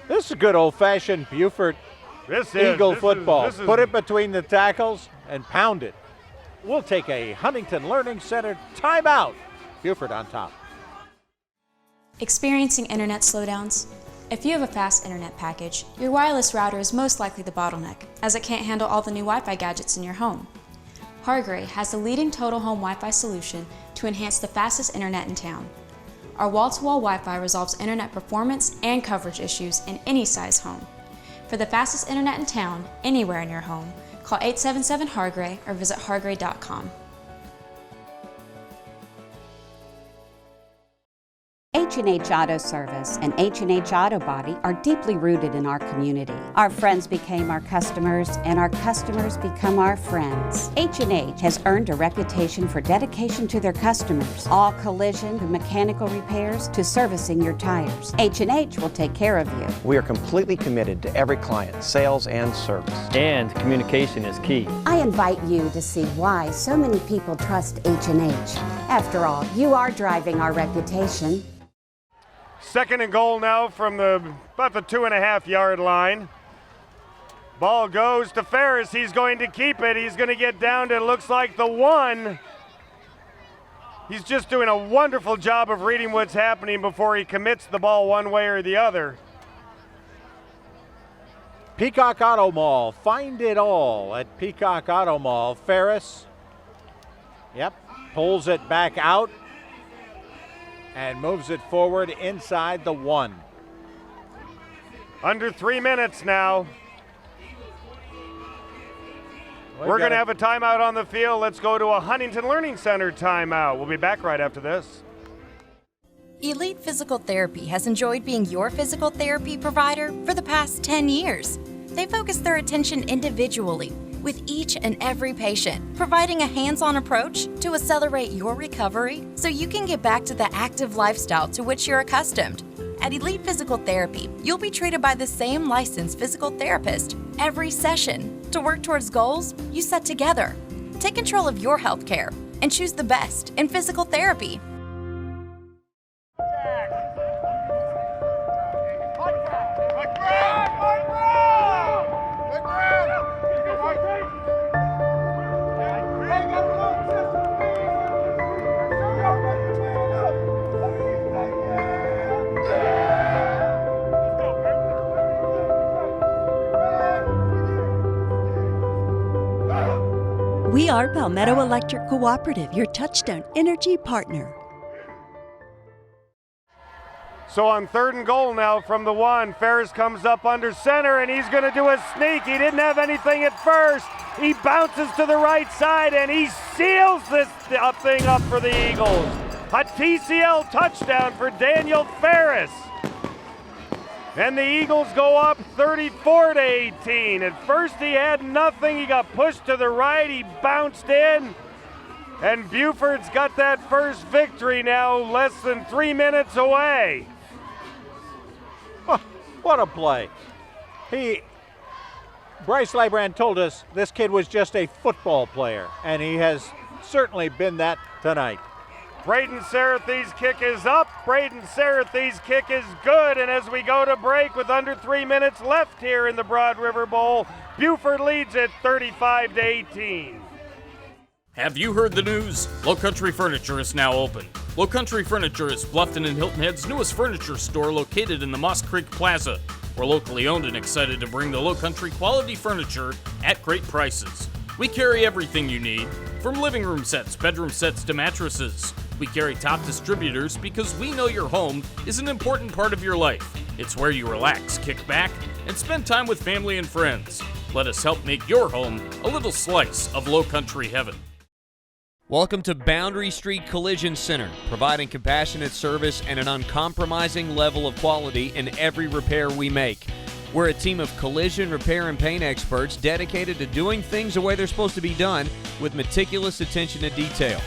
This is good old-fashioned Beaufort Eagle football. Put it between the tackles and pound it. We'll take a Huntington Learning Center timeout. Beaufort on top. Experiencing internet slowdowns? If you have a fast internet package, your wireless router is most likely the bottleneck, as it can't handle all the new Wi-Fi gadgets in your home. Hargray has the leading total home Wi-Fi solution to enhance the fastest internet in town. Our wall-to-wall Wi-Fi resolves internet performance and coverage issues in any size home. For the fastest internet in town, anywhere in your home, call 877-HARGRAY or visit hargray.com. H&H Auto Service and H&H Auto Body are deeply rooted in our community. Our friends became our customers, and our customers become our friends. H&H has earned a reputation for dedication to their customers. All collision to mechanical repairs to servicing your tires. H&H will take care of you. We are completely committed to every client, sales and service. And communication is key. I invite you to see why so many people trust H&H. After all, you are driving our reputation. 2nd and goal now from about the 2.5-yard line. Ball goes to Ferris. He's going to keep it. He's going to get down to, it looks like, the 1. He's just doing a wonderful job of reading what's happening before he commits the ball one way or the other. Peacock Auto Mall. Find it all at Peacock Auto Mall. Ferris, pulls it back out and moves it forward inside the 1. Under 3 minutes now. We're going to have a timeout on the field. Let's go to a Huntington Learning Center timeout. We'll be back right after this. Elite Physical Therapy has enjoyed being your physical therapy provider for the past 10 years. They focus their attention individually with each and every patient, providing a hands-on approach to accelerate your recovery so you can get back to the active lifestyle to which you're accustomed. At Elite Physical Therapy, you'll be treated by the same licensed physical therapist every session to work towards goals you set together. Take control of your health care and choose the best in physical therapy. We are Palmetto Electric Cooperative, your touchstone energy partner. So on 3rd and goal now from the 1, Ferris comes up under center and he's going to do a sneak. He didn't have anything at first. He bounces to the right side and he seals this thing up for the Eagles. A TCL touchdown for Daniel Ferris. And the Eagles go up 34-18. At first he had nothing. He got pushed to the right. He bounced in. And Beaufort's got that first victory now, less than 3 minutes away. What a play. Bryce Leibrand told us this kid was just a football player, and he has certainly been that tonight. Braden Sarathy's kick is up. Braden Sarathy's kick is good. And as we go to break with under 3 minutes left here in the Broad River Bowl, Beaufort leads at 35-18. Have you heard the news? Lowcountry Furniture is now open. Lowcountry Furniture is Bluffton and Hilton Head's newest furniture store located in the Moss Creek Plaza. We're locally owned and excited to bring the Lowcountry quality furniture at great prices. We carry everything you need, from living room sets, bedroom sets to mattresses. We carry top distributors because we know your home is an important part of your life. It's where you relax, kick back, and spend time with family and friends. Let us help make your home a little slice of Lowcountry heaven. Welcome to Boundary Street Collision Center, providing compassionate service and an uncompromising level of quality in every repair we make. We're a team of collision, repair, and paint experts dedicated to doing things the way they're supposed to be done with meticulous attention to detail.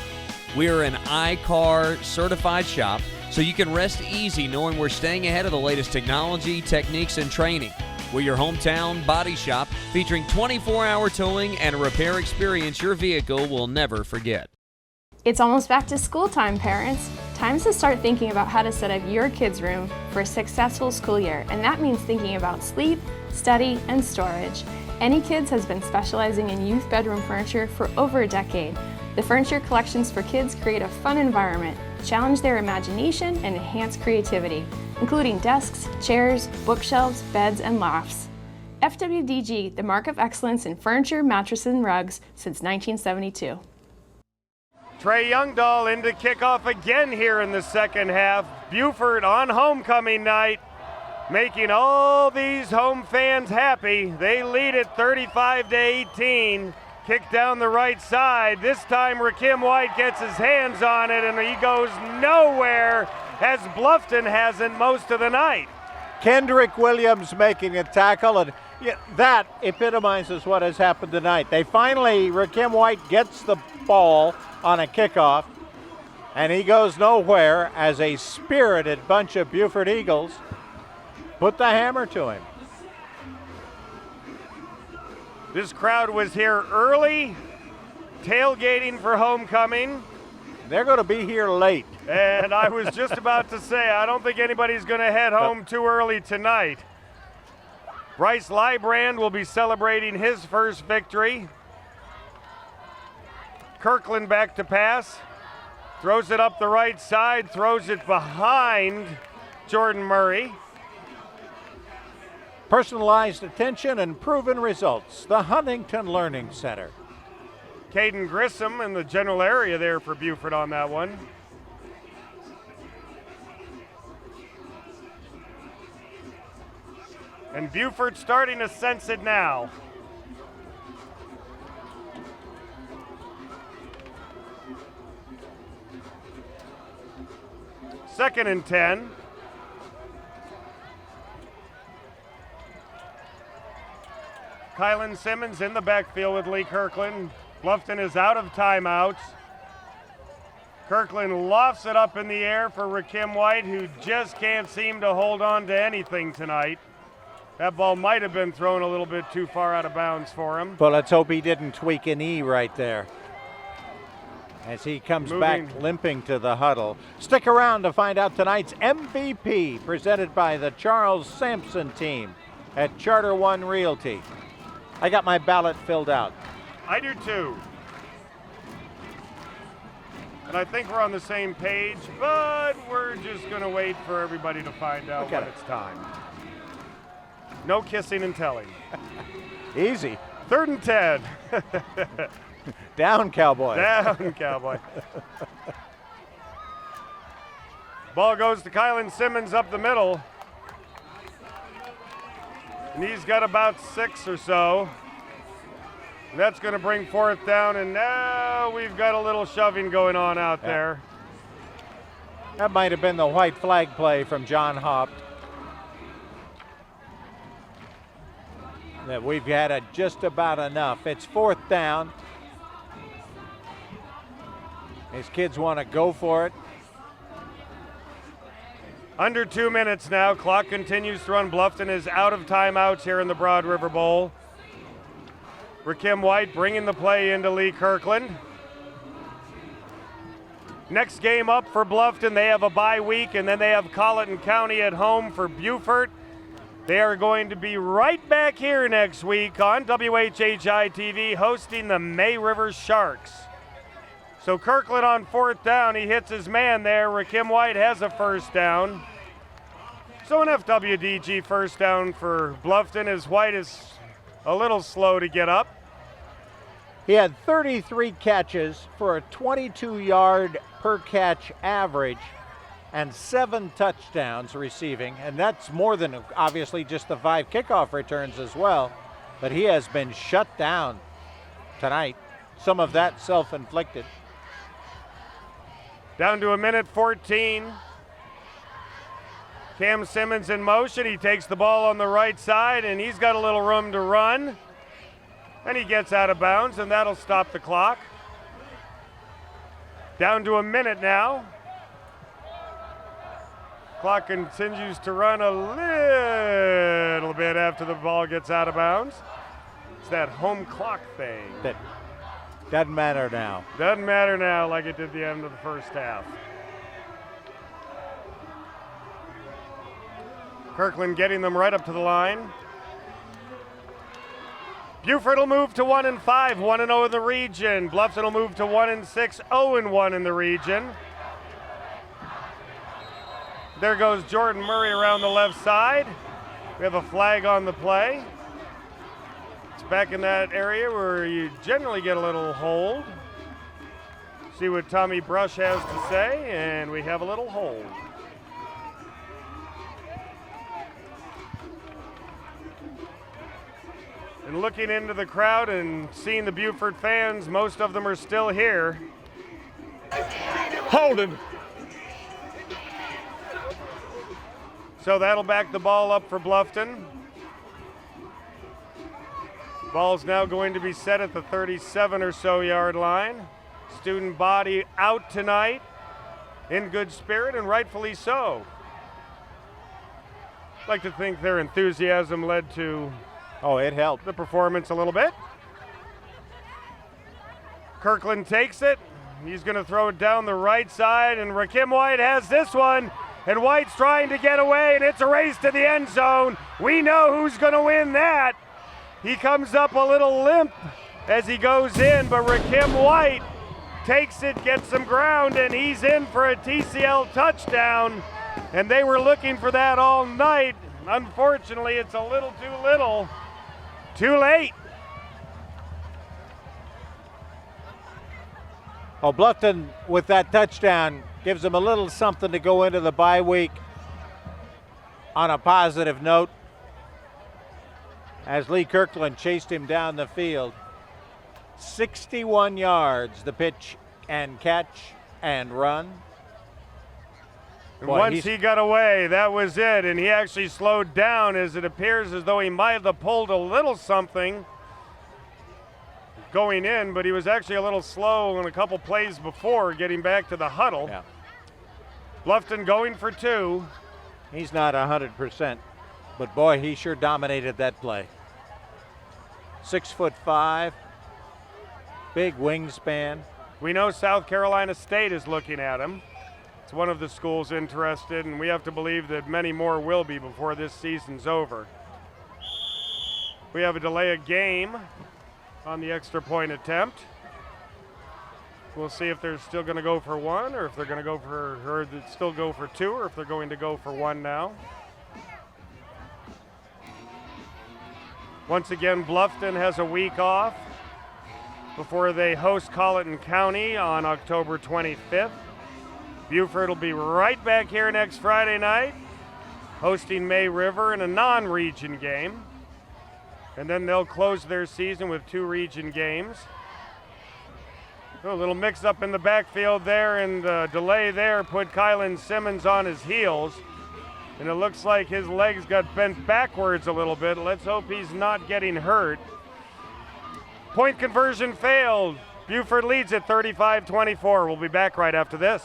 We are an I-CAR certified shop, so you can rest easy knowing we're staying ahead of the latest technology, techniques, and training. We're your hometown body shop featuring 24-hour towing and a repair experience your vehicle will never forget. It's almost back to school time, parents. Time to start thinking about how to set up your kids' room for a successful school year, and that means thinking about sleep, study, and storage. Any Kids has been specializing in youth bedroom furniture for over a decade. The furniture collections for kids create a fun environment, challenge their imagination, and enhance creativity, including desks, chairs, bookshelves, beds, and lofts. FWDG, the mark of excellence in furniture, mattresses, and rugs since 1972. Trey Youngdahl into kickoff again here in the second half. Beaufort on homecoming night, making all these home fans happy. They lead it 35-18. Kick down the right side. This time Rakim White gets his hands on it and he goes nowhere, as Bluffton hasn't most of the night. Kendrick Williams making a tackle, and that epitomizes what has happened tonight. Rakim White gets the ball on a kickoff, and he goes nowhere as a spirited bunch of Beaufort Eagles put the hammer to him. This crowd was here early, tailgating for homecoming. They're going to be here late. And I was just about to say, I don't think anybody's going to head home too early tonight. Bryce Leibrand will be celebrating his first victory. Kirkland back to pass. Throws it up the right side, throws it behind Jordan Murray. Personalized attention and proven results. The Huntington Learning Center. Caden Grissom in the general area there for Beaufort on that one. And Beaufort starting to sense it now. Second and 10. Kylan Simmons in the backfield with Lee Kirkland. Bluffton is out of timeouts. Kirkland lofts it up in the air for Rakim White, who just can't seem to hold on to anything tonight. That ball might have been thrown a little bit too far out of bounds for him. But let's hope he didn't tweak a knee right there. as he comes back limping to the huddle. Stick around to find out tonight's MVP, presented by the Charles Sampson team at Charter One Realty. I got my ballot filled out. I do too. And I think we're on the same page, but we're just going to wait for everybody to find out when it's time. No kissing and telling. Easy. 3rd and 10. Down, Cowboy. Down, Cowboy. Ball goes to Kylan Simmons up the middle. And he's got about 6 or so. And that's going to bring 4th down, and now we've got a little shoving going on out there. That might have been the white flag play from John Haupt. That we've had just about enough. It's 4th down. These kids want to go for it. Under 2 minutes now. Clock continues to run. Bluffton is out of timeouts here in the Broad River Bowl. Rakim White bringing the play into Lee Kirkland. Next game up for Bluffton, they have a bye week, and then they have Colleton County at home for Beaufort. They are going to be right back here next week on WHHI-TV hosting the May River Sharks. So Kirkland on 4th down, he hits his man there. Rakim White has a 1st down. So an FWDG 1st down for Bluffton, as White is a little slow to get up. He had 33 catches for a 22-yard per catch average and 7 touchdowns receiving, and that's more than obviously just the 5 kickoff returns as well, but he has been shut down tonight. Some of that self-inflicted. Down to 1:14. Cam Simmons in motion. He takes the ball on the right side, and he's got a little room to run. And he gets out of bounds, and that'll stop the clock. Down to 1 minute now. Clock continues to run a little bit after the ball gets out of bounds. It's that home clock thing. That doesn't matter now. Doesn't matter now like it did the end of the first half. Kirkland getting them right up to the line. Beaufort will move to 1-5, 1-0 in the region. Bluffton will move to 1-6, 0-1 in the region. There goes Jordan Murray around the left side. We have a flag on the play. It's back in that area where you generally get a little hold. See what Tommy Brush has to say, and we have a little hold. And looking into the crowd and seeing the Beaufort fans, most of them are still here. Holding. So that'll back the ball up for Bluffton. Ball's now going to be set at the 37 or so yard line. Student body out tonight in good spirit, and rightfully so. I'd like to think their enthusiasm led to it helped the performance a little bit. Kirkland takes it. He's going to throw it down the right side, and Rakim White has this one. And White's trying to get away, and it's a race to the end zone. We know who's going to win that. He comes up a little limp as he goes in, but Rakim White takes it, gets some ground, and he's in for a TCL touchdown. And they were looking for that all night. Unfortunately, it's a little too little. Too late. Well, Bluffton, with that touchdown, gives them a little something to go into the bye week on a positive note, as Lee Kirkland chased him down the field. 61 yards, the pitch and catch and run. And once he got away, that was it, and he actually slowed down, as it appears as though he might have pulled a little something going in, but he was actually a little slow in a couple plays before getting back to the huddle. Yeah. Bluffton going for 2. He's not 100%, but boy, he sure dominated that play. 6'5", big wingspan, We know South Carolina State is looking at him. It's one of the schools interested, and we have to believe that many more will be before this season's over. We have a delay of game on the extra point attempt. We'll see if they're still going to go for one, or if they're going to go for, or still go for two, or if they're going to go for one now. Once again, Bluffton has a week off before they host Colleton County on October 25th. Beaufort will be right back here next Friday night, hosting May River in a non-region game. And then they'll close their season with 2 region games. A little mix-up in the backfield there, and delay there put Kylan Simmons on his heels. And it looks like his legs got bent backwards a little bit. Let's hope he's not getting hurt. Point conversion failed. Beaufort leads at 35-24. We'll be back right after this.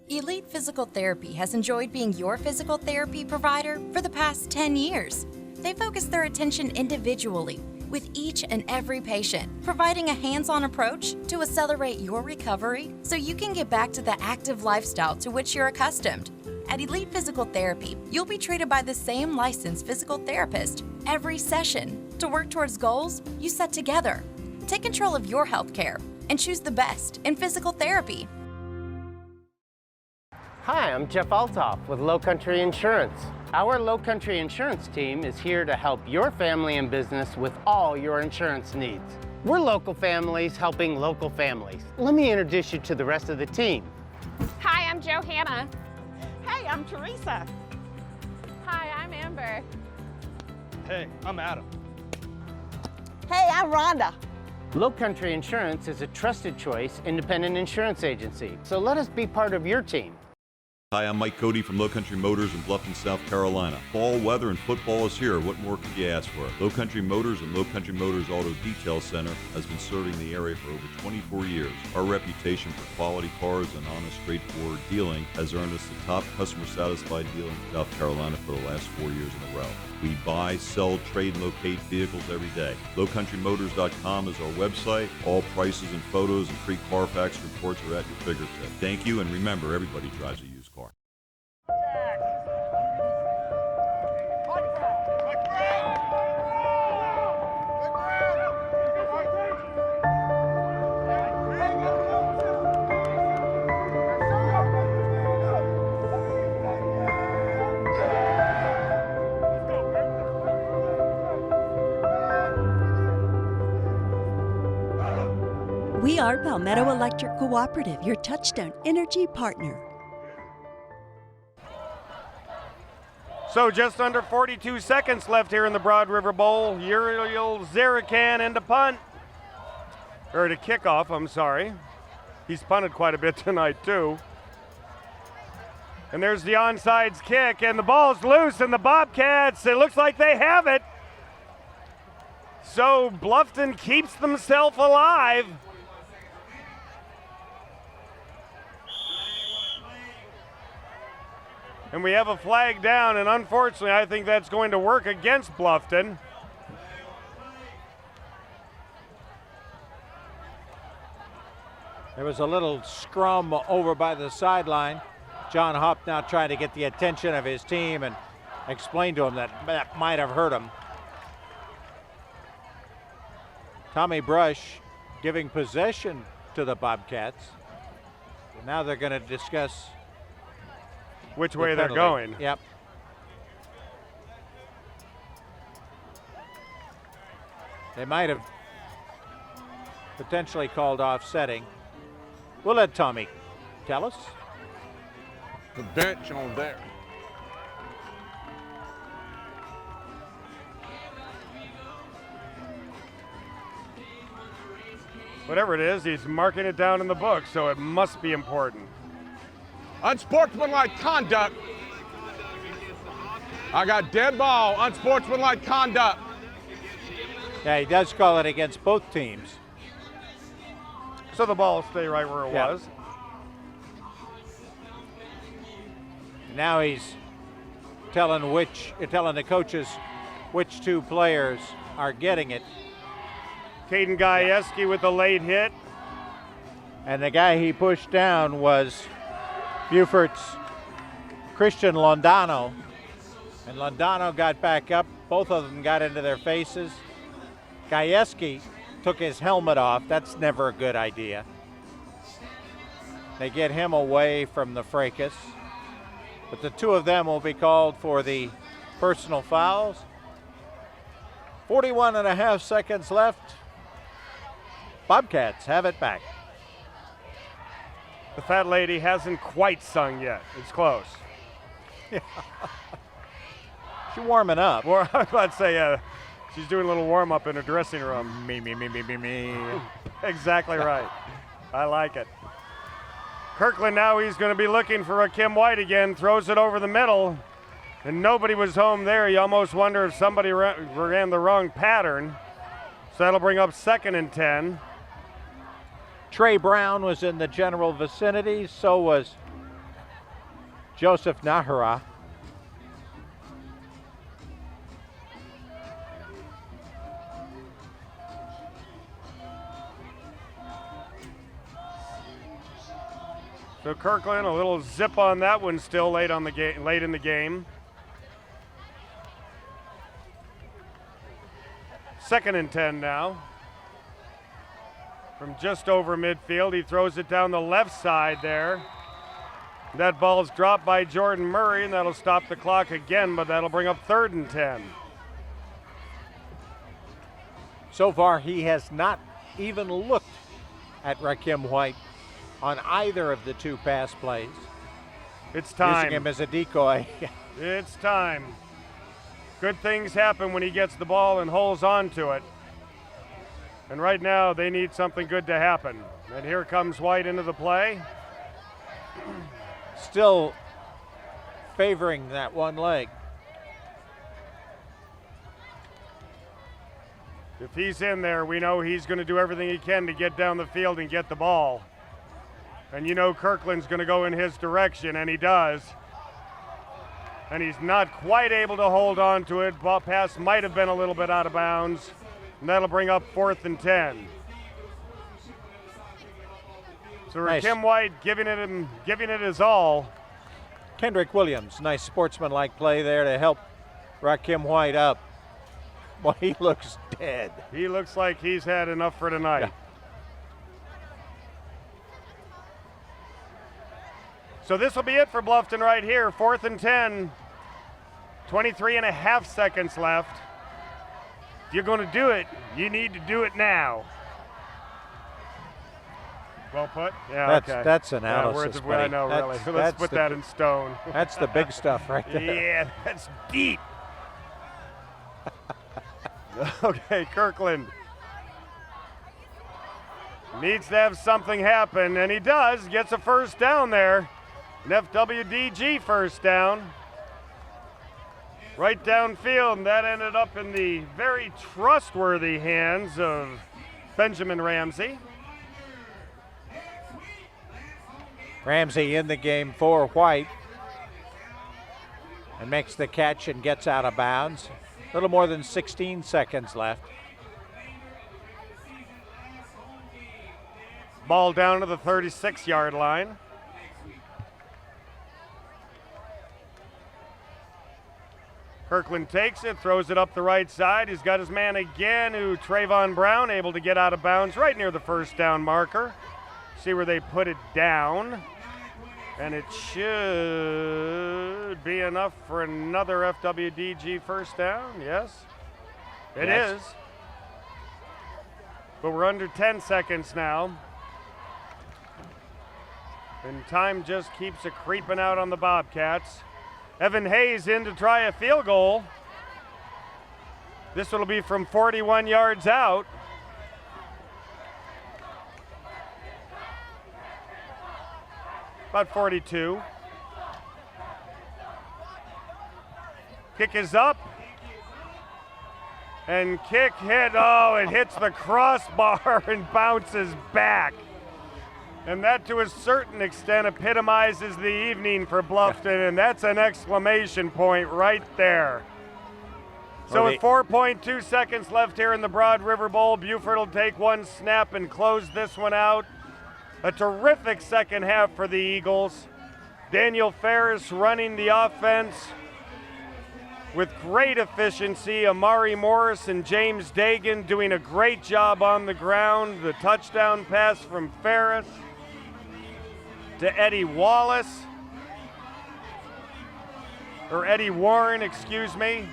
Elite Physical Therapy has enjoyed being your physical therapy provider for the past 10 years. They focus their attention individually with each and every patient, providing a hands-on approach to accelerate your recovery so you can get back to the active lifestyle to which you're accustomed. At Elite Physical Therapy, you'll be treated by the same licensed physical therapist every session to work towards goals you set together. Take control of your health care and choose the best in physical therapy. Hi, I'm Jeff Altoff with Lowcountry Insurance. Our Lowcountry Insurance team is here to help your family and business with all your insurance needs. We're local families helping local families. Let me introduce you to the rest of the team. Hi, I'm Johanna. Hey, I'm Teresa. Hi, I'm Amber. Hey, I'm Adam. Hey, I'm Rhonda. Lowcountry Insurance is a trusted choice independent insurance agency, so let us be part of your team. Hi, I'm Mike Cody from Lowcountry Motors in Bluffton, South Carolina. Fall weather and football is here. What more could you ask for? Lowcountry Motors and Lowcountry Motors Auto Detail Center has been serving the area for over 24 years. Our reputation for quality cars and honest, straightforward dealing has earned us the top customer satisfied dealer in South Carolina for the last 4 years in a row. We buy, sell, trade, and locate vehicles every day. LowCountryMotors.com is our website. All prices and photos and free Carfax reports are at your fingertips. Thank you, and remember, everybody drives a used car. We are Palmetto Electric Cooperative, your touchstone energy partner. So just under 42 seconds left here in the Broad River Bowl. Uriel Zarakan into punt. Or to kickoff, I'm sorry. He's punted quite a bit tonight too. And there's the onside kick, and the ball's loose, and the Bobcats, it looks like they have it. So Bluffton keeps themselves alive. And we have a flag down, and unfortunately, I think that's going to work against Bluffton. There was a little scrum over by the sideline. John Hupp now trying to get the attention of his team and explain to him that that might have hurt him. Tommy Brush giving possession to the Bobcats. So now they're going to discuss which way they're going. Yep. They might have potentially called offsetting. We'll let Tommy tell us. The bench on there. Whatever it is, he's marking it down in the book, so it must be important. Unsportsmanlike conduct. I got dead ball, unsportsmanlike conduct. Yeah, he does call it against both teams. So the ball will stay right where it was. Now he's telling the coaches which two players are getting it. Caden Gajewski with a late hit. And the guy he pushed down was Beaufort's Christian Londano. And Londano got back up. Both of them got into their faces. Gajewski took his helmet off. That's never a good idea. They get him away from the fracas. But the two of them will be called for the personal fouls. 41 and a half seconds left. Bobcats have it back. The fat lady hasn't quite sung yet. It's close. She's warming up. I was about to say, she's doing a little warm up in her dressing room. Me. Exactly right. I like it. Kirkland now, he's going to be looking for Rakim White again. Throws it over the middle. And nobody was home there. You almost wonder if somebody ran the wrong pattern. So that'll bring up 2nd and 10. Trey Brown was in the general vicinity. So was Joseph Nahara. So Kirkland, a little zip on that one still late in the game. 2nd and 10 now. From just over midfield, he throws it down the left side there. That ball's dropped by Jordan Murray, and that'll stop the clock again, but that'll bring up 3rd and 10. So far, he has not even looked at Rakim White on either of the two pass plays. It's time. Using him as a decoy. It's time. Good things happen when he gets the ball and holds on to it. And right now, they need something good to happen. And here comes White into the play. Still favoring that one leg. If he's in there, we know he's going to do everything he can to get down the field and get the ball. And you know Kirkland's going to go in his direction, and he does. And he's not quite able to hold on to it. Ball pass might have been a little bit out of bounds. And that'll bring up 4th and 10. So Rakim White giving it his all. Kendrick Williams, nice sportsmanlike play there to help Rakim White up. Well, he looks dead. He looks like he's had enough for tonight. Yeah. So this will be it for Bluffton right here. 4th and 10. 23 and a half seconds left. If you're going to do it, you need to do it now. Well put. Yeah, okay. That's analysis, buddy. I know, really. Let's put that in stone. That's the big stuff right there. Yeah, that's deep. Okay, Kirkland needs to have something happen, and he does. Gets a first down there. An FWDG first down. Right downfield, and that ended up in the very trustworthy hands of Benjamin Ramsey. Ramsey in the game for White and makes the catch and gets out of bounds. A little more than 16 seconds left. Ball down to the 36-yard line. Kirkland takes it, throws it up the right side. He's got his man again, Trayvon Brown, able to get out of bounds right near the first down marker. See where they put it down. And it should be enough for another FWDG first down. Yes, it is. But we're under 10 seconds now. And time just keeps a creeping out on the Bobcats. Evan Hayes in to try a field goal. This will be from 41 yards out. About 42. Kick is up. And kick hit. Oh, it hits the crossbar and bounces back. And that, to a certain extent, epitomizes the evening for Bluffton, and that's an exclamation point right there. So with 4.2 seconds left here in the Broad River Bowl, Beaufort will take one snap and close this one out. A terrific second half for the Eagles. Daniel Ferris running the offense with great efficiency. Amari Morris and James Dagan doing a great job on the ground. The touchdown pass from Ferris to Eddie Wallace, or Eddie Warren, excuse me.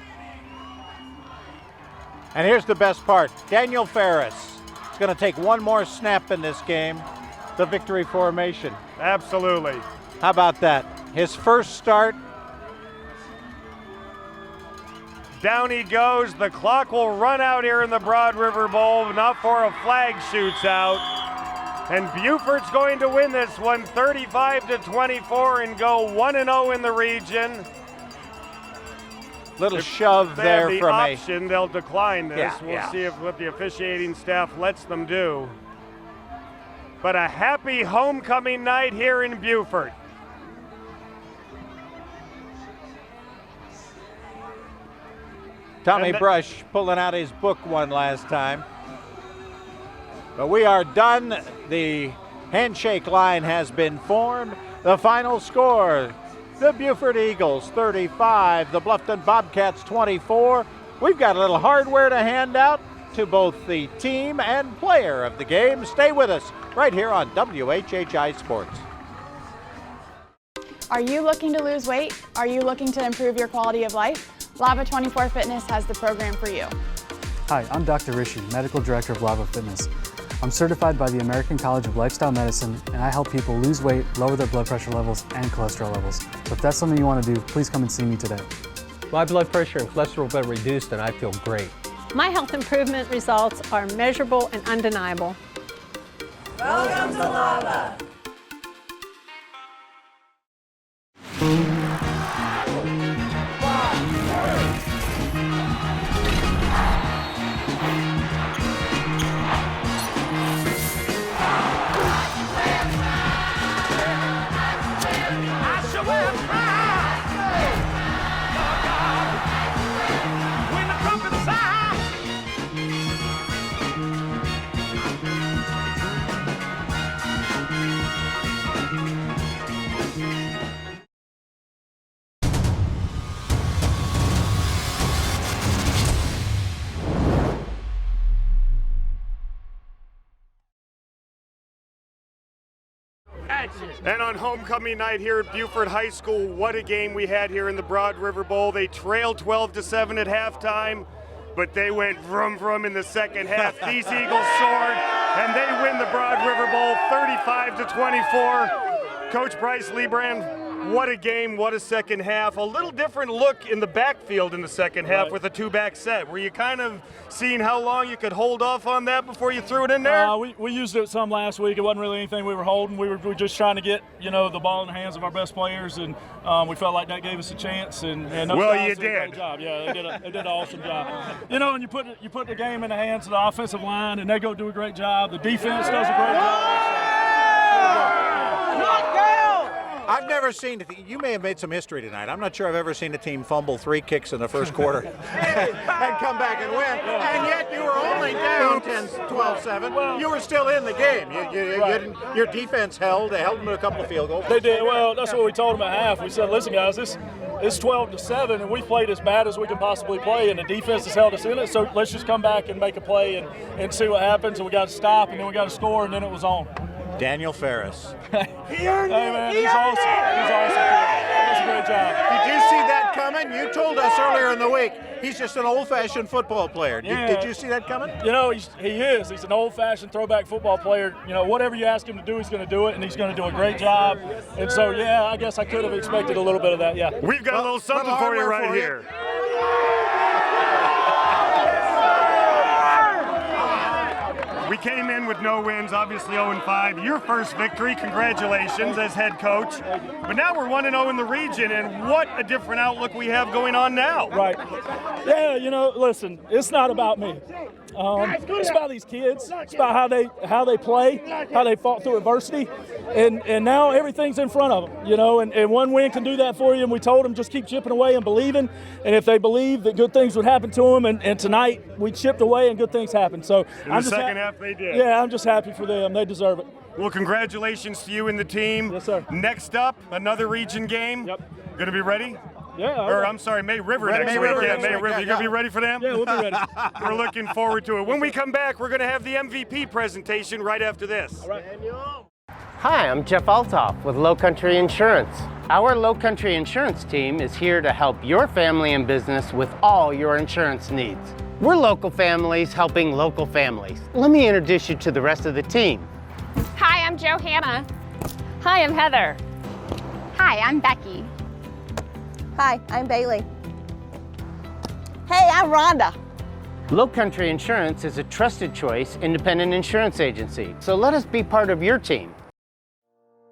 And here's the best part. Daniel Ferris is going to take one more snap in this game, the victory formation. Absolutely. How about that? His first start. Down he goes. The clock will run out here in the Broad River Bowl, not for a flag shoots out. And Beaufort's going to win this one 35-24 and go 1-0 in the region. Little shove there the from option, they'll decline this. Yeah, we'll see what the officiating staff lets them do. But a happy homecoming night here in Beaufort. Tommy Brush pulling out his book one last time. But we are done. The handshake line has been formed. The final score, the Beaufort Eagles 35, the Bluffton Bobcats 24. We've got a little hardware to hand out to both the team and player of the game. Stay with us right here on WHHI Sports. Are you looking to lose weight? Are you looking to improve your quality of life? Lava 24 Fitness has the program for you. Hi, I'm Dr. Rishi, Medical Director of Lava Fitness. I'm certified by the American College of Lifestyle Medicine, and I help people lose weight, lower their blood pressure levels, and cholesterol levels. So if that's something you want to do, please come and see me today. My blood pressure and cholesterol have been reduced, and I feel great. My health improvement results are measurable and undeniable. Welcome to Lava. And on homecoming night here at Beaufort High School, what a game we had here in the Broad River Bowl. They trailed 12-7 at halftime, but they went vroom vroom in the second half. These Eagles soared, and they win the Broad River Bowl 35-24. Coach Bryce Liebrand, what a game, what a second half. A little different look in the backfield in the second half with a two-back set. Were you kind of seeing how long you could hold off on that before you threw it in there? We used it some last week. It wasn't really anything we were holding. We were just trying to get, the ball in the hands of our best players, and we felt like that gave us a chance. And those guys you did a great job. Yeah, they did an awesome job. And you put the game in the hands of the offensive line, and they go do a great job. The defense does a great job. I've never seen, you may have made some history tonight. I'm not sure I've ever seen a team fumble 3 kicks in the first quarter and come back and win. And yet you were only down 12-7. You were still in the game. Your defense held them to a couple of field goals. They did. Well, that's what we told them at half. We said, listen, guys, it's 12-7, and we played as bad as we can possibly play, and the defense has held us in it, so let's just come back and make a play and see what happens. And we got to stop, and then we got to score, and then it was on. Daniel Ferris. He earned it. He's awesome. He's awesome. That's a great job. Did you see that coming? You told us earlier in the week he's just an old-fashioned football player. Did you see that coming? He is. He's an old-fashioned throwback football player. Whatever you ask him to do, he's going to do it, and he's going to do a great job. And so, I guess I could have expected a little bit of that, yeah. We've got a little something for you right here. We came in with no wins, obviously 0-5. Your first victory, congratulations as head coach. But now we're 1-0 in the region, and what a different outlook we have going on now. Right. Yeah, listen, it's not about me. It's about these kids. It's about how they play, how they fought through adversity, and now everything's in front of them. And one win can do that for you. And we told them just keep chipping away and believing. And if they believe that good things would happen to them, and tonight we chipped away and good things happened. So in the second half they did. Yeah, I'm just happy for them. They deserve it. Well, congratulations to you and the team. Yes, sir. Next up, another region game. Yep. Going to be ready? Yeah. Or I'm sorry, May River next week. Yeah, May River. You going to be ready for them? Yeah, we'll be ready. We're looking forward to it. When we come back, we're going to have the MVP presentation right after this. All right. Hi, I'm Jeff Altoff with Lowcountry Insurance. Our Lowcountry Insurance team is here to help your family and business with all your insurance needs. We're local families helping local families. Let me introduce you to the rest of the team. Hi, I'm Johanna. Hi, I'm Heather. Hi, I'm Becky. Hi, I'm Bailey. Hey, I'm Rhonda. Lowcountry Insurance is a trusted choice independent insurance agency, so let us be part of your team.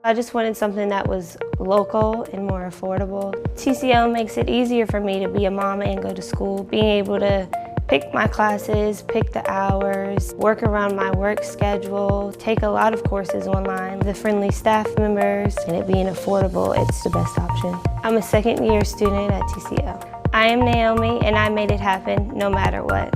I just wanted something that was local and more affordable. TCL makes it easier for me to be a mom and go to school, being able to pick my classes, pick the hours, work around my work schedule, take a lot of courses online, the friendly staff members, and it being affordable, it's the best option. I'm a second-year student at TCL. I am Naomi, and I made it happen no matter what.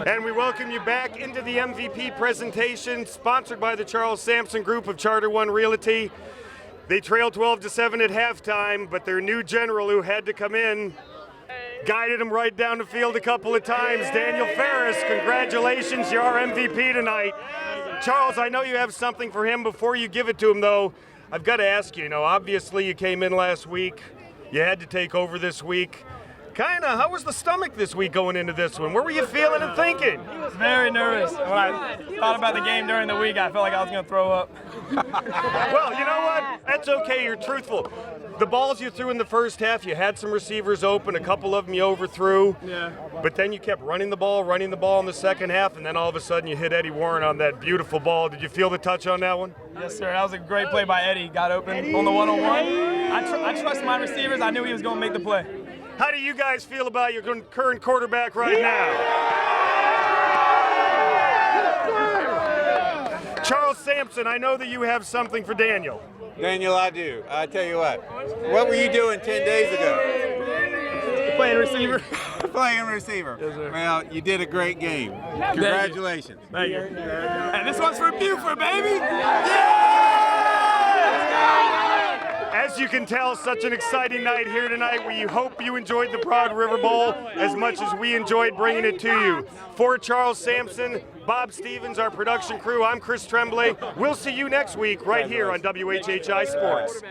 And we welcome you back into the MVP presentation, sponsored by the Charles Sampson Group of Charter One Realty. They trailed 12-7 at halftime, but their new general who had to come in guided them right down the field a couple of times. Daniel Ferris, congratulations, you're our MVP tonight. Charles, I know you have something for him. Before you give it to him, though, I've got to ask you, obviously you came in last week. You had to take over this week. How was the stomach this week going into this one? What were you feeling and thinking? Very nervous. When I thought about the game during the week, I felt like I was going to throw up. Well, you know what? That's okay. You're truthful. The balls you threw in the first half, you had some receivers open. A couple of them you overthrew. Yeah. But then you kept running the ball in the second half, and then all of a sudden you hit Eddie Warren on that beautiful ball. Did you feel the touch on that one? Yes, sir. That was a great play by Eddie. Got open on the one-on-one. I trust my receivers. I knew he was going to make the play. How do you guys feel about your current quarterback right now? Charles Sampson, I know that you have something for Daniel. Daniel, I do. I tell you what were you doing 10 days ago? Playing receiver. Playing receiver. Yes, sir. Well, you did a great game. Congratulations. Thank you. And this one's for Beaufort, baby. As you can tell, such an exciting night here tonight. We hope you enjoyed the Broad River Bowl as much as we enjoyed bringing it to you. For Charles Sampson, Bob Stevens, our production crew, I'm Chris Tremblay. We'll see you next week right here on WHHI Sports.